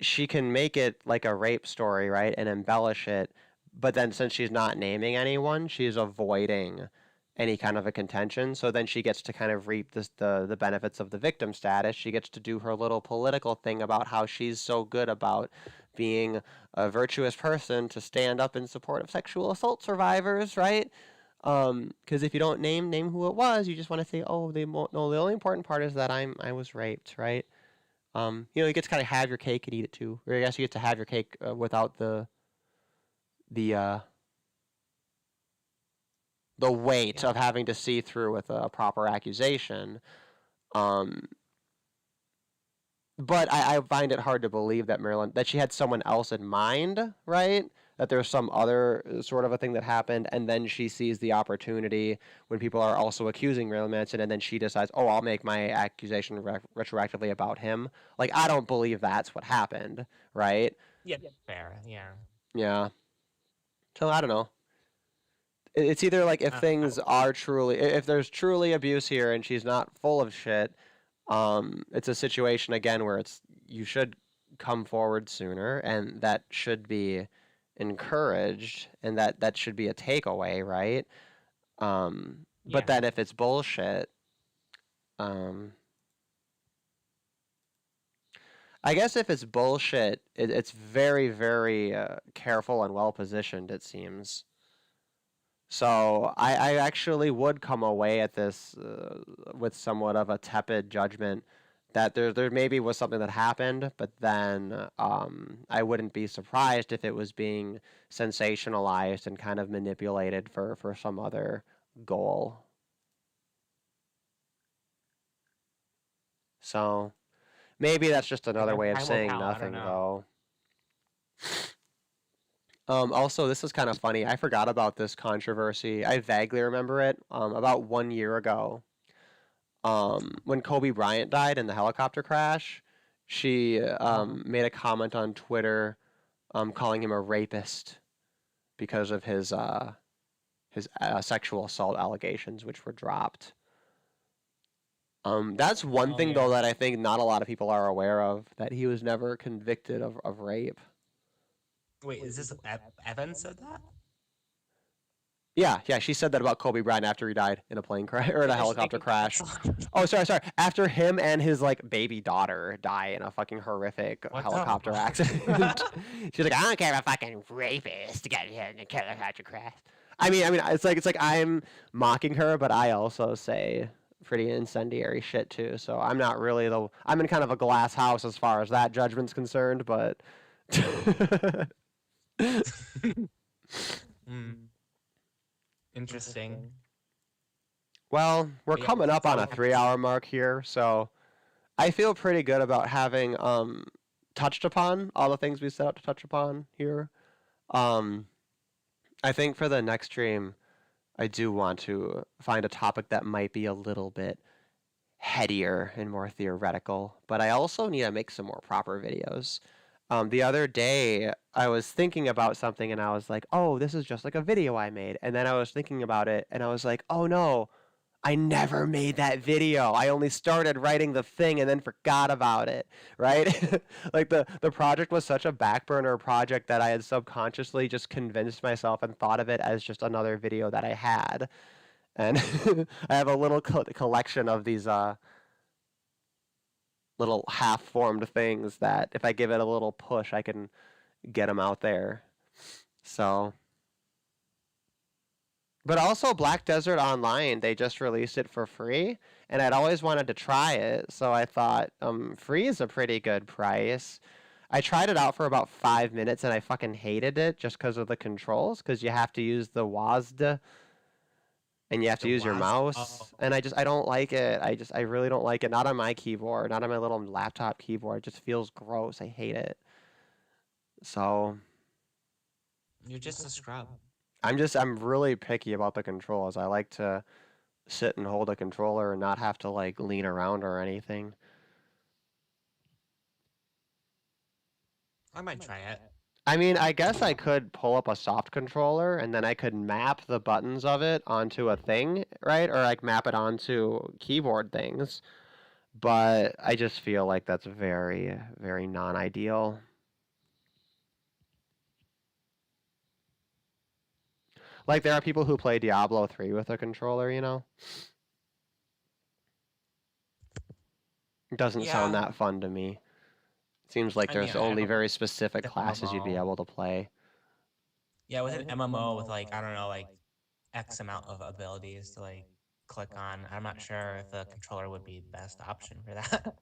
she can make it like a rape story, right, and embellish it. But then since she's not naming anyone, she's avoiding any kind of a contention. So then she gets to kind of reap the benefits of the victim status. She gets to do her little political thing about how she's so good about being a virtuous person to stand up in support of sexual assault survivors, right? Because if you don't name who it was, you just want to say, oh, no. The only important part is that I was raped, right? You get to kind of have your cake and eat it too. Or I guess you get to have your cake without the weight of having to see through with a proper accusation. But I find it hard to believe that Marilyn, that she had someone else in mind, right? That there's some other sort of a thing that happened, and then she sees the opportunity when people are also accusing Marilyn Manson, and then she decides, oh, I'll make my accusation retroactively about him. Like, I don't believe that's what happened, right? Yeah, fair. Yeah. Yeah. So I don't know. It's either like if things are truly, if there's truly abuse here and she's not full of shit, it's a situation again where you should come forward sooner, and that should be encouraged, and that should be a takeaway, right? But then if it's bullshit, I guess if it's bullshit, it's very, very careful and well positioned, it seems. So I actually would come away at this with somewhat of a tepid judgment that there maybe was something that happened, but then I wouldn't be surprised if it was being sensationalized and kind of manipulated for some other goal. So maybe that's just another way of saying nothing, though. Also, this is kind of funny. I forgot about this controversy. I vaguely remember it. About 1 year ago, when Kobe Bryant died in the helicopter crash, she made a comment on Twitter calling him a rapist because of his sexual assault allegations, which were dropped. That's one thing, though, that I think not a lot of people are aware of, that he was never convicted of rape. Wait, is this Evan said that? Yeah, she said that about Kobe Bryant after he died in a plane crash or in a helicopter crash. What Oh, sorry. After him and his like baby daughter die in a fucking horrific the helicopter fuck? accident. She's like, I don't care if a fucking rapist get hit in a helicopter crash. I mean, it's like I'm mocking her, but I also say pretty incendiary shit too. So I'm not really I'm in kind of a glass house as far as that judgment's concerned, but. Interesting. Well, we're Yeah, coming up on a so- 3-hour mark here, so I feel pretty good about having touched upon all the things we set out to touch upon here. I think for the next stream, I do want to find a topic that might be a little bit headier and more theoretical, but I also need to make some more proper videos. The other day, I was thinking about something and I was like, oh, this is just like a video I made. And then I was thinking about it and I was like, oh no, I never made that video. I only started writing the thing and then forgot about it, right? Like the project was such a back burner project that I had subconsciously just convinced myself and thought of it as just another video that I had. And I have a little collection of these little half-formed things that if I give it a little push, I can get them out there. So, but also Black Desert Online, they just released it for free, and I'd always wanted to try it, so I thought free is a pretty good price. I tried it out for about 5 minutes, and I fucking hated it just because of the controls, because you have to use the WASD, and you have to use your mouse, and I don't like it. I really don't like it. Not on my keyboard, not on my little laptop keyboard. It just feels gross. I hate it. So You're just a scrub. I'm really picky about the controls. I like to sit and hold a controller and not have to like lean around or anything. I might try it. I mean, I guess I could pull up a soft controller and then I could map the buttons of it onto a thing, right? Or like map it onto keyboard things. But I just feel like that's very, very non-ideal. Like there are people who play Diablo 3 with a controller, you know? It doesn't sound Yeah. that fun to me. Seems like I there's mean, I only don't- very specific the classes you'd be MMO. able to play. Yeah, with an MMO with like, I don't know, like X amount of abilities to like click on, I'm not sure if the controller would be the best option for that.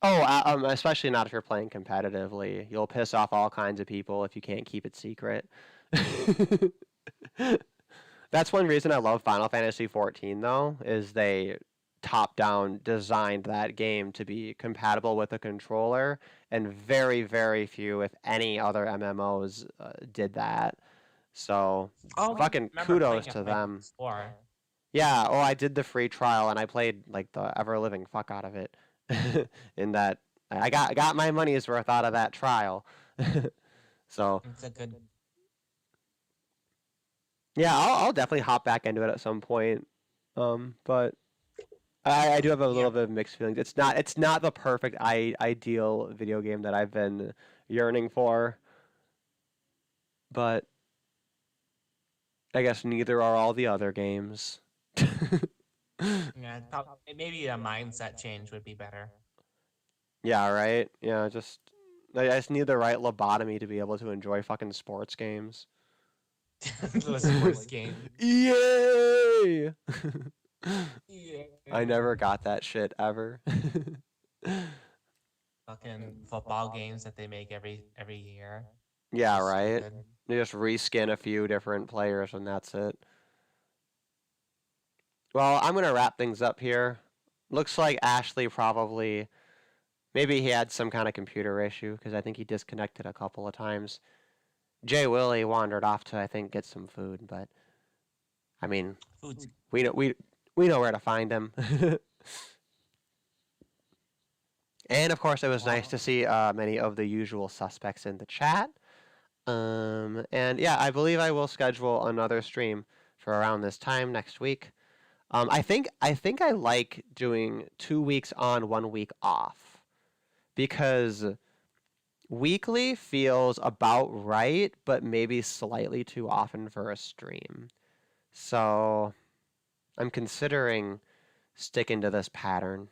Oh, especially not if you're playing competitively. You'll piss off all kinds of people if you can't keep it secret. That's one reason I love Final Fantasy XIV, though, is they top-down designed that game to be compatible with a controller, and very, very few, if any, other MMOs did that. So, Oh, fucking remember kudos playing to it them. before. Yeah, oh, I did the free trial, and I played, like, the ever-living fuck out of it. In that, I got my money's worth out of that trial. So, It's a good. yeah, I'll definitely hop back into it at some point. But I do have a little bit of mixed feelings. It's not the perfect ideal video game that I've been yearning for. But I guess neither are all the other games. Yeah, maybe a mindset change would be better. Yeah, right? Yeah, I just need the right lobotomy to be able to enjoy fucking sports games. The sports game. Yay! Yeah. I never got that shit ever. Fucking football games that they make every year. Yeah, So right? good. You just reskin a few different players and that's it. Well, I'm going to wrap things up here. Looks like Ashley probably, maybe he had some kind of computer issue because I think he disconnected a couple of times. JWille wandered off to, I think, get some food, but I mean, Food's we know where to find him. And of course, it was nice to see many of the usual suspects in the chat. And yeah, I believe I will schedule another stream for around this time next week. I think I like doing 2 weeks on, 1 week off, because weekly feels about right, but maybe slightly too often for a stream. So I'm considering sticking to this pattern.